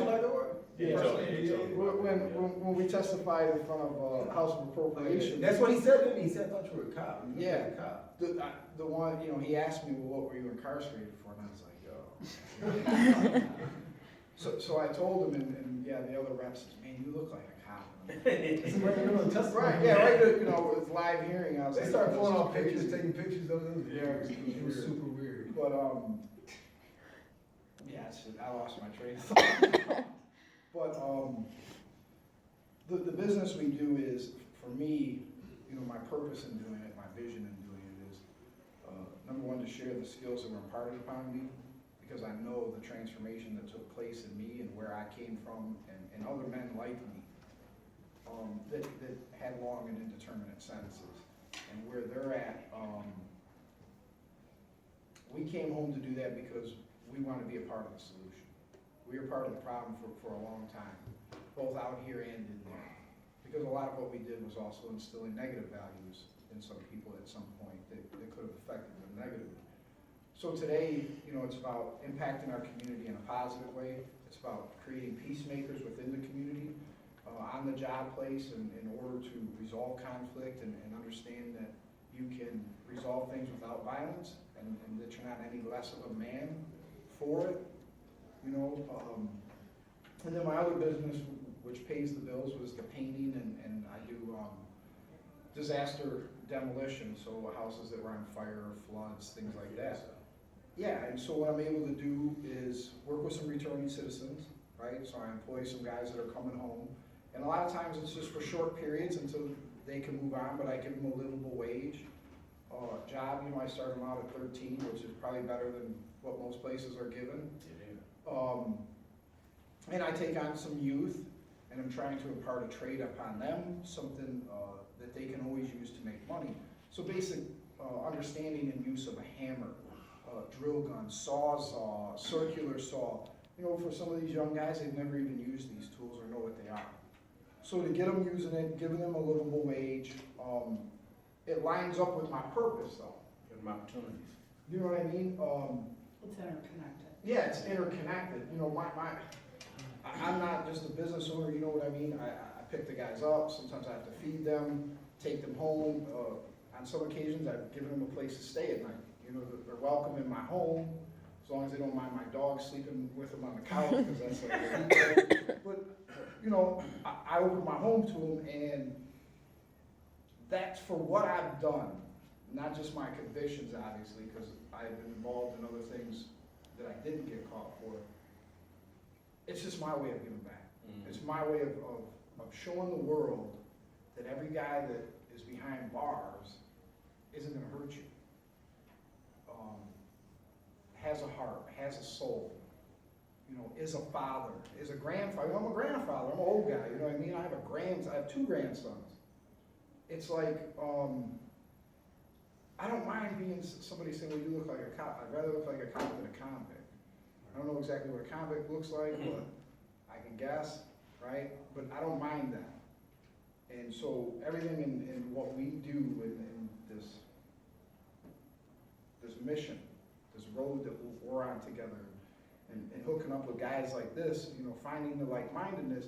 When we testified in front of House of Appropriations. That's what he said to me. He said, I thought you were a cop. Yeah. A cop. The one, you know, he asked me, well, what were you incarcerated for? And I was like, oh. So I told him, and yeah, the other rep says, man, you look like a cop. Right, yeah, right, you know, with live hearing, I was They like, started this pulling is off pictures, crazy. taking pictures of them. Yeah, it was super weird. But, yeah, I lost my train of thought. But, the business we do is, for me, you know, my purpose in doing it, my vision in doing it is, number one, to share the skills that were imparted upon me, because I know the transformation that took place in me and where I came from, and other men like me, that had long and indeterminate sentences, and where they're at. We came home to do that because we want to be a part of the solution. We were part of the problem for a long time, both out here and in there. Because a lot of what we did was also instilling negative values in some people at some point that could have affected them negatively. So today, you know, it's about impacting our community in a positive way. It's about creating peacemakers within the community, on the job place, and in order to resolve conflict and understand that you can resolve things without violence, and that you're not any less of a man for it, you know. And then my other business, which pays the bills, was the painting, and I do disaster demolition, so houses that were on fire, floods, things like that. Yeah, and so what I'm able to do is work with some returning citizens, right? So I employ some guys that are coming home, and a lot of times it's just for short periods until they can move on, but I give them a livable wage. Job, you know, I start them out at 13, which is probably better than what most places are given. And I take on some youth, and I'm trying to impart a trade upon them, something that they can always use to make money. So basic understanding and use of a hammer, drill gun, sawzall, circular saw. You know, for some of these young guys, they've never even used these tools or know what they are. So to get them using it, giving them a livable wage, it lines up with my purpose though. Give them opportunities. You know what I mean? It's interconnected. Yeah, it's interconnected. You know, I'm not just a business owner, you know what I mean? I pick the guys up, sometimes I have to feed them, take them home. On some occasions, I've given them a place to stay at night. You know, they're welcome in my home, as long as they don't mind my dog sleeping with them on the couch, because that's like, but, you know, I open my home to them, and that's for what I've done, not just my convictions, obviously, because I've been involved in other things that I didn't get caught for. It's just my way of giving back. It's my way of showing the world that every guy that is behind bars isn't gonna hurt you. Has a heart, has a soul, you know, is a father, is a grandfather. I'm a grandfather, I'm an old guy, you know what I mean? I have 2 grandsons. It's like, I don't mind being somebody saying, well, you look like a cop. I'd rather look like a cop than a convict. I don't know exactly what a convict looks like, but I can guess, right? But I don't mind that. And so everything in what we do in this mission, this road that we're on together, and hooking up with guys like this, you know, finding the like-mindedness,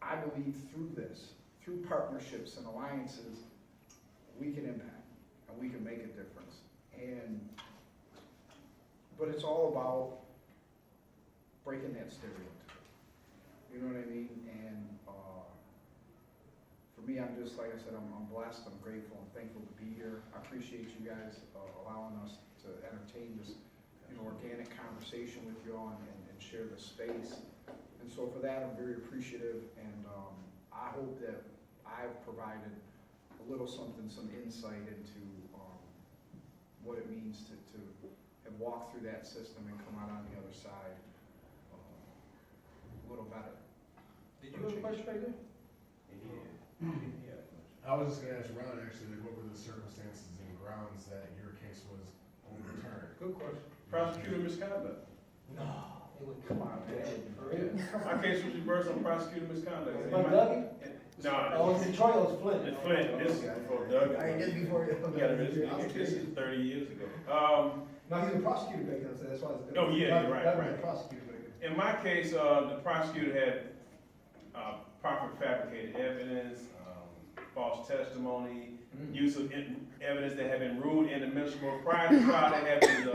I believe through this, through partnerships and alliances, we can impact and we can make a difference. But it's all about breaking that stereotype. You know what I mean? And for me, I'm just, like I said, I'm blessed, I'm grateful, I'm thankful to be here. I appreciate you guys allowing us to entertain this, you know, organic conversation with you all and share the space. And so for that, I'm very appreciative, and I hope that I've provided a little something, some insight into what it means to have walked through that system and come out on the other side a little better. Did you have a question right there? I was just gonna ask Ron, actually, like, what were the circumstances and grounds that your case was overturned? Good question. Prosecutor misconduct. No, it would come on, man. For real? Our case was reversed on prosecutor misconduct. Was it by Dougie? No, Oh, it's in Troy, it was Flint. it's Flint. This is before Doug. I mean, this before. This is 30 years ago. No, he's a prosecutor back then, so that's why. Oh, yeah, you're right, That was right. a prosecutor back then. In my case, the prosecutor had proper fabricated evidence, false testimony, use of evidence that had been ruled inadmissible. Prior to trial, they had these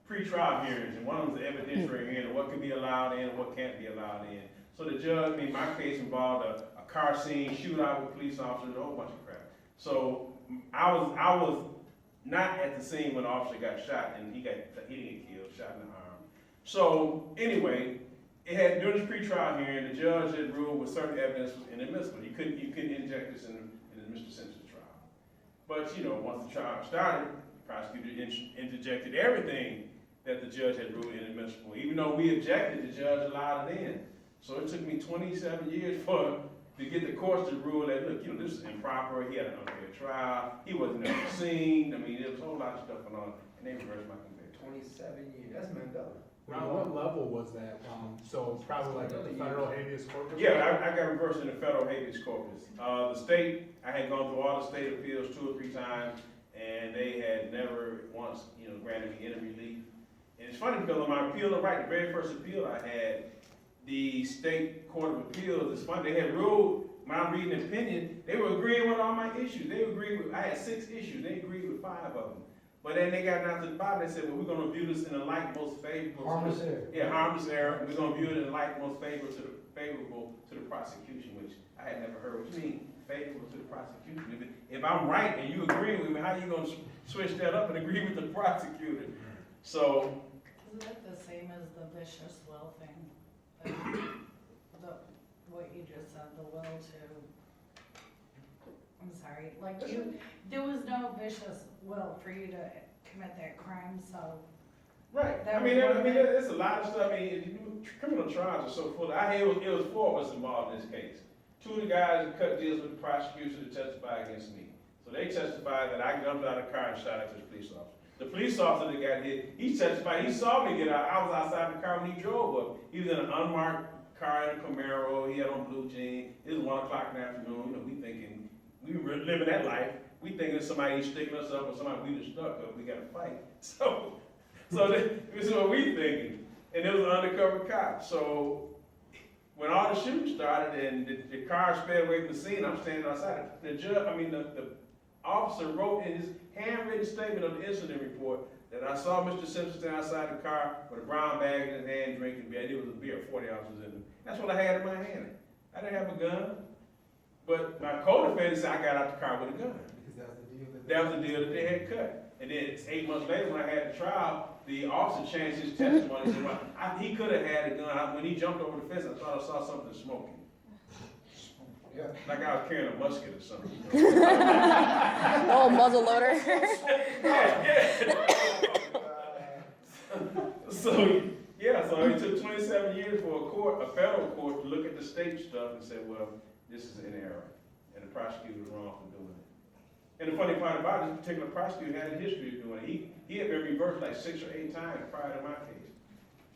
pre-trial hearings, and one of them was evidentiary hearing, what can be allowed in and what can't be allowed in. So the judge, my case involved a car scene, shootout with police officers, a whole bunch of crap. So I was not at the scene when the officer got shot, and he didn't get killed, shot in the arm. So anyway, during this pre-trial hearing, the judge had ruled with certain evidence was inadmissible. You couldn't inject this in Mr. Simpson's trial. But you know, once the trial started, the prosecutor interjected everything that the judge had ruled inadmissible. Even though we objected, the judge allowed it in. So it took me 27 years to get the courts to rule that, look, you know, this is improper. He had an unfair trial. He wasn't at the scene. I mean, there was a whole lot of stuff going on, and they reversed my conviction. 27 years, that's Mandela. Ron, what level was that So probably like the federal habeas corpus? Yeah, I got reversed in the federal habeas corpus. The state, I had gone through all the state appeals 2 or 3 times, and they had never once, granted me any relief. And it's funny because on my appeal, the very first appeal I had, the state court of appeals, it's funny, they had ruled my reading opinion, they were agreeing with all my issues. They agreed with, I had 6 issues, they agreed with 5 of them. But then they got down to the bottom, they said, well, we're gonna view this in the light most favorable. Harmless error. Yeah, harmless error, we're gonna view it in the light most favorable to the prosecution, which I had never heard. What you mean, favorable to the prosecution? If I'm right and you agree with me, how you gonna switch that up and agree with the prosecutor? So, Isn't it the same as the vicious will thing? What you just said, the will to, I'm sorry, like there was no vicious will for you to commit that crime, so. right, That I mean, was one thing. there's a lot of stuff, criminal trials are so full. I hear it was 4 of us involved in this case. 2 of the guys that cut deals with the prosecution to testify against me. So they testified that I jumped out of the car and shot at the police officer. The police officer that got hit, he testified, he saw me get out. I was outside the car when he drove up. He was in an unmarked car in a Camaro, he had on blue jeans. It was 1 o'clock in the afternoon, we thinking, we were living that life. We thinking somebody sticking us up or somebody we just stuck up, we gotta fight. So this is what we thinking. And it was an undercover cop. So when all the shooting started and the car sped away from the scene, I'm standing outside. The officer wrote in his handwritten statement of the incident report that I saw Mr. Simpson stand outside the car with a brown bag in his hand drinking beer. It was a beer, 40 ounces in it. That's what I had in my hand. I didn't have a gun. But my co-defendant said I got out the car with a gun. Because That was the deal that they had cut. And then 8 months later, when I had the trial, the officer changed his testimony. He said, well, he could have had a gun. When he jumped over the fence, I thought I saw something smoking. Yeah. Like I was carrying a musket or something. Oh, muzzle loader. So it took 27 years for a federal court to look at the state stuff and say, well, this is an error. And the prosecutor was wrong for doing it. And the funny part about it, this particular prosecutor had a history of doing it. He had been reversed like 6 or 8 times prior to my case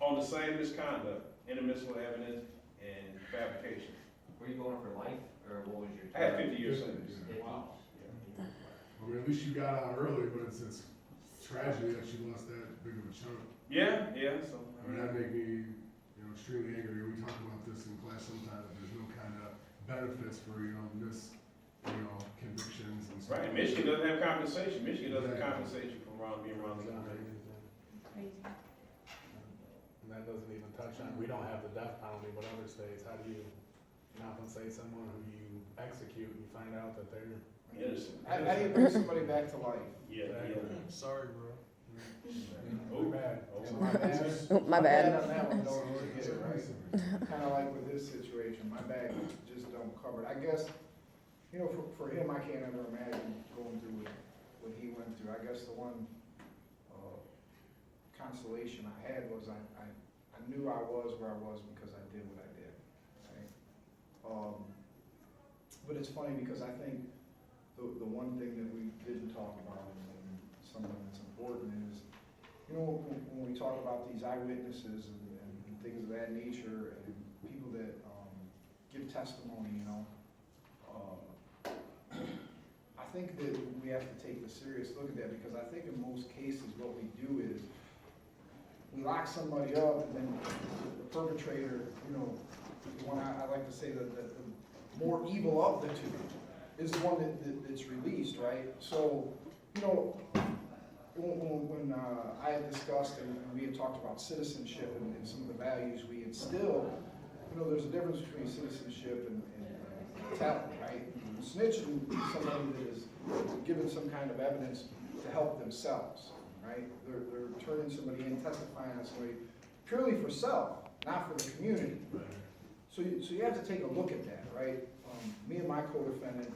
on the same misconduct, inadmissible evidence, and fabrication. Were you going for life, or what was your? I had 50 years sentence. Wow. I mean, at least you got out early, but it's tragedy that you lost that big of a chunk. Yeah, so. I mean, that made me, extremely angry. We talk about this in class sometimes. There's no kind of benefits for, convictions and stuff. Right, Michigan doesn't have compensation. Michigan doesn't compensate you for being wrongly convicted. Crazy. And that doesn't even touch on, we don't have the death penalty, but other states, how do you compensate someone who you execute and you find out that they're Innocent. How do you bring somebody back to life? Yeah. Sorry, bro. Oh, bad. My bad. On that one, don't forget it, right? Kinda like with this situation, my bag just don't cover it. I guess, for him, I can't ever imagine going through what he went through. I guess the one, consolation I had was I knew I was where I was because I did what I did, right? But it's funny because I think the one thing that we didn't talk about and something that's important is, when we talk about these eyewitnesses and things of that nature and people that give testimony, I think that we have to take a serious look at that because I think in most cases what we do is we lock somebody up and then the perpetrator, the one I like to say that the more evil of the two is the one that's released, right? So, when I had discussed and we had talked about citizenship and some of the values we instill, there's a difference between citizenship and talent, right? Snitching is somebody that is given some kind of evidence to help themselves, right? They're turning somebody in, testifying on somebody purely for self, not for the community. So you have to take a look at that, right? Me and my co-defendant,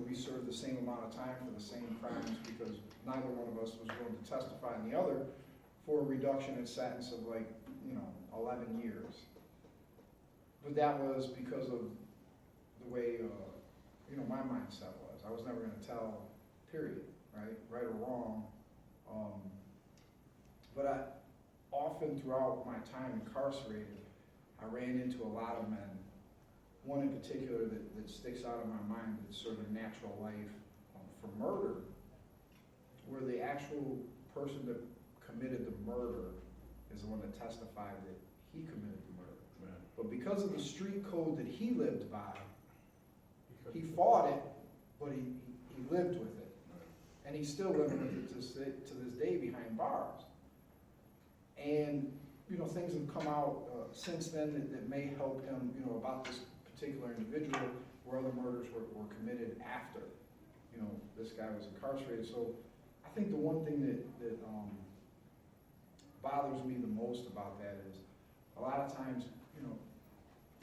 we served the same amount of time for the same crimes because neither one of us was going to testify on the other for a reduction in sentence of 11 years. But that was because of the way, my mindset was. I was never going to tell, period, right or wrong. But I often throughout my time incarcerated, I ran into a lot of men. One in particular that sticks out in my mind that's sort of natural life for murder, where the actual person that committed the murder is the one that testified that he committed the murder. Right. But because of the street code that he lived by, he fought it, but he lived with it. And he's still living with it to this day behind bars. And, you know, things have come out since then that may help him, you know, about this particular individual where other murders were committed after, you know, this guy was incarcerated. So I think the one thing that bothers me the most about that is a lot of times, you know,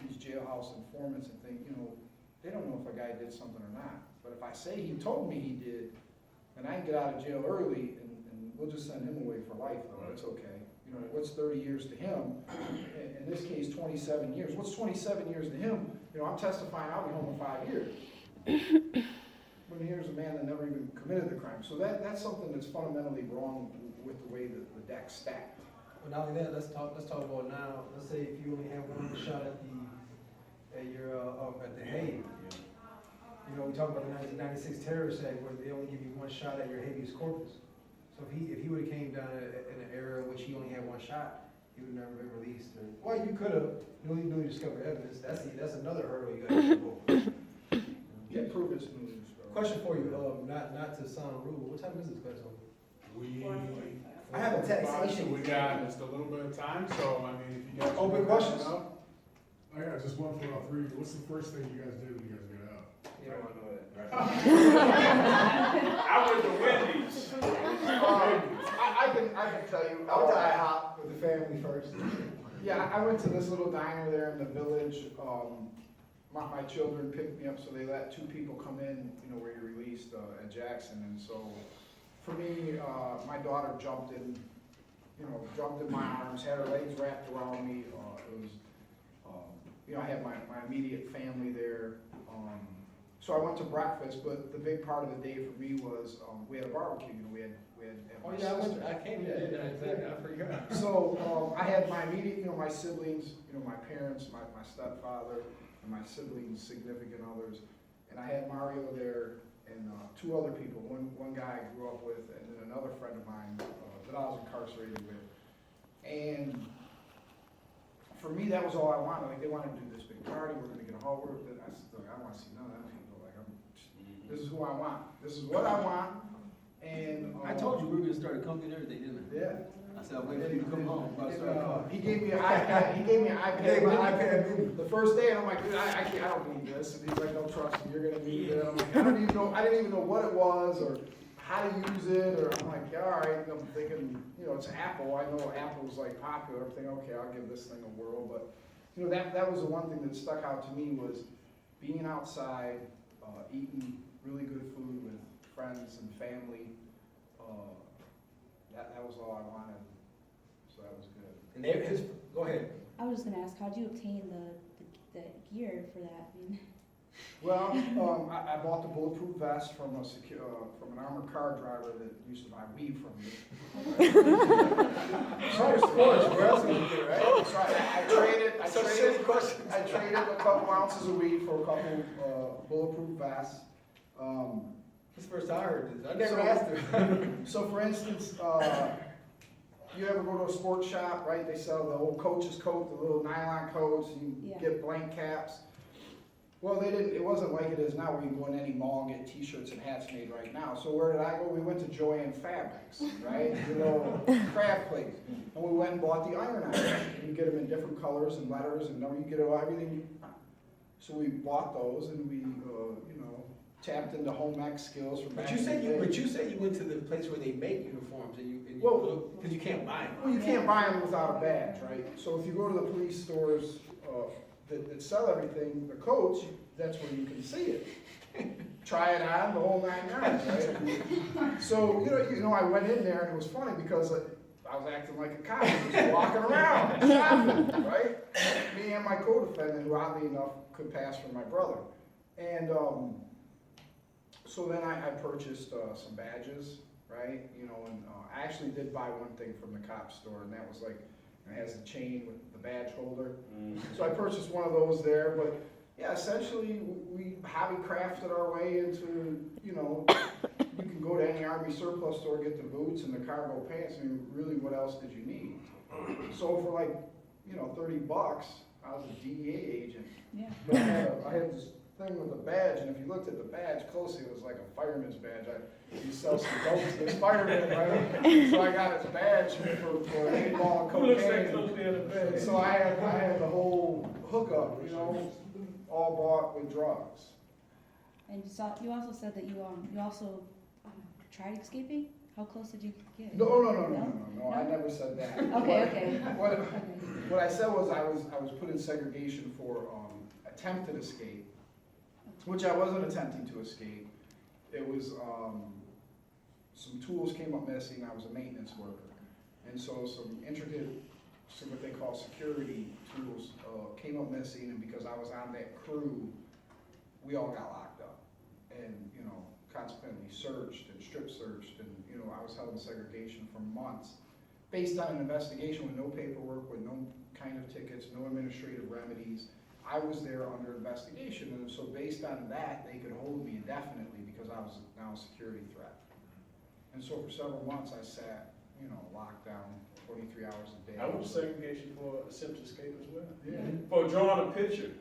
these jailhouse informants and things, you know, they don't know if a guy did something or not. But if I say he told me he did, and I can get out of jail early, and we'll just send him away for life, though, it's okay. You know, what's 30 years to him? In this case, 27 years. What's 27 years to him? You know, I'm testifying, I'll be home in 5 years. But here's a man that never even committed the crime. So that's something that's fundamentally wrong with the way that the deck's stacked. Well, not only that, let's talk about now. Let's say if you only have one shot at the Hague. You know, we talk about the 1996 terrorist act where they only give you one shot at your habeas corpus. So if he would have came down in an era in which he only had one shot, he would never been released. Well, you could have newly discovered evidence. That's another hurdle you got to jump over. Yeah, prove it's newly discovered. Question for you, not to sound rude. What time is this class over? I have a taxation. So we got just a little bit of time, so I mean, if you guys. Open questions? I got just one for all three. What's the first thing you guys did when you guys got out? You don't want to know that. I went to Wendy's. I can tell you. I'll die hot with the family first. Yeah, I went to this little diner there in the village. My children picked me up, so they let 2 people come in, you know, where you're released at Jackson. And so for me, my daughter jumped in my arms, had her legs wrapped around me. It was, you know, I had my immediate family there. So I went to breakfast, but the big part of the day for me was we had a barbecue. You know, we had my sister. I came here. I forgot. So I had my immediate, you know, my siblings, you know, my parents, my stepfather, and my siblings, significant others, and I had Mario there and 2 other people. One guy I grew up with, and then another friend of mine that I was incarcerated with. And for me, that was all I wanted. Like, they wanted to do this big party. We're going to get a hall. I said, look, I don't want to see none of them people. Like, this is who I want. This is what I want. And I told you we were gonna start a company and everything, didn't I? Yeah. I said, I'm waiting for you to come home. He gave me an iPad. He gave me an iPad. The first day, and I'm like, dude, I can't. I don't need this. And he's like, no, trust me, you're gonna need it. I'm like, I didn't even know what it was or how to use it. Or I'm like, yeah, all right. And I'm thinking, you know, it's Apple. I know Apple's like popular. I'm thinking, okay, I'll give this thing a whirl. But you know, that was the one thing that stuck out to me was being outside, eating really good food with friends and family. That was all I wanted, so that was good. And go ahead. I was just gonna ask, how did you obtain the gear for that? I mean, Well, I bought the bulletproof vest from an armored car driver that used to buy weed from me. Sports, right? So I traded a couple ounces of weed for a couple bulletproof vests. This is the first I heard this. I never asked her. So for instance, you ever go to a sports shop, right? They sell the old coach's coat, the little nylon coats, you Yeah. get blank caps. Well, it wasn't like it is now where you can go in any mall and get t-shirts and hats made right now. So where did I go? We went to Joann Fabrics, right? You know, craft place. And we went and bought the iron irons. You get them in different colors and letters and you get everything. So we bought those and we, you know, tapped into home ec skills from back But you in the said day. you went to the place where they make uniforms Well, because you can't buy them. Well, you can't buy them without a badge, right? So if you go to the police stores that sell everything, the coats, that's where you can see it. Try it on, the whole 9 yards, right? So, you know, I went in there and it was funny because I was acting like a cop, just walking around, shopping, right? Me and my co-defendant, who oddly enough could pass for my brother. And so then I purchased some badges, right? You know, and I actually did buy one thing from the cop store, and that was like, and it has the chain with the badge holder. Mm. So I purchased one of those there, but yeah, essentially, we hobby crafted our way into, you know, you can go to any Army surplus store, get the boots and the cargo pants, I mean, really, what else did you need? So for like, you know, $30, I was a DEA agent. Yeah. But I had this thing with a badge, and if you looked at the badge closely, it was like a fireman's badge. You sell some dope to this fireman, right? So I got his badge for an 8 ball of Who looks that cocaine. closely in the bed? So I had the whole hookup, you know, all bought with drugs. And you also said that you also tried escaping? How close did you get? No, I never said that. Okay. What I said was I was put in segregation for attempted escape, which I wasn't attempting to escape. It was some tools came up missing. I was a maintenance worker, and so some intricate, what they call security tools came up missing, and because I was on that crew, we all got locked up, and you know, consequently searched and strip searched, and you know, I was held in segregation for months, based on an investigation with no paperwork, with no kind of tickets, no administrative remedies. I was there under investigation, and so based on that, they could hold me indefinitely because I was now a security threat. And so for several months, I sat, you know, locked down 23 hours a day. I went to segregation for attempted escape as well. Yeah. For drawing a picture.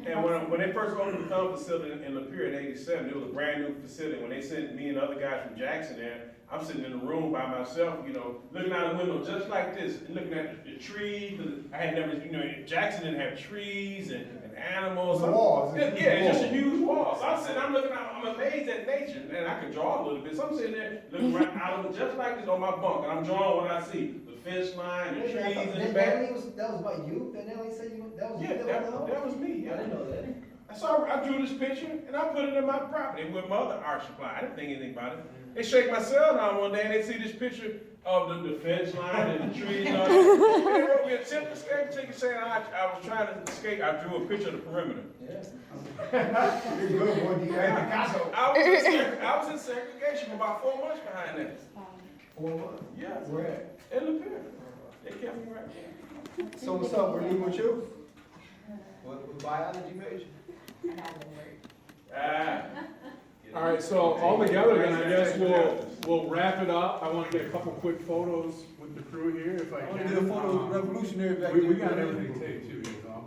And when they first opened the Thumb facility in Lapeer in '87, it was a brand new facility. When they sent me and other guys from Jackson there, I'm sitting in the room by myself, you know, looking out the window just like this, and looking at the trees. I had never, you know, Jackson didn't have trees and animals. The walls. Yeah, it's just a huge wall. So I'm looking out, I'm amazed at nature, and I can draw a little bit. So I'm sitting there looking right out of it just like this on my bunk, and I'm drawing what I see. The fence line, the trees in the back. That was about you? That said that was Yeah, that was me. Yeah. I didn't know that. So I drew this picture and I put it in my property with my other art supply. I didn't think anything about it. They shake my cell down one day and they see this picture of the fence line and the trees. And all that. And they wrote me a attempt to escape ticket saying I was trying to escape. I drew a picture of the perimeter. You're good, boy. You had Picasso. I was in segregation for about 4 months behind that. 4 months. Yeah. Where at? In the pier. They kept me right there. So what's up, we're leaving with you? What biology major? All right, so all together then, I guess we'll wrap it up. I want to get a couple quick photos with the crew here, if I I can. want to get a photo of the revolutionary back there. We got everything taped too.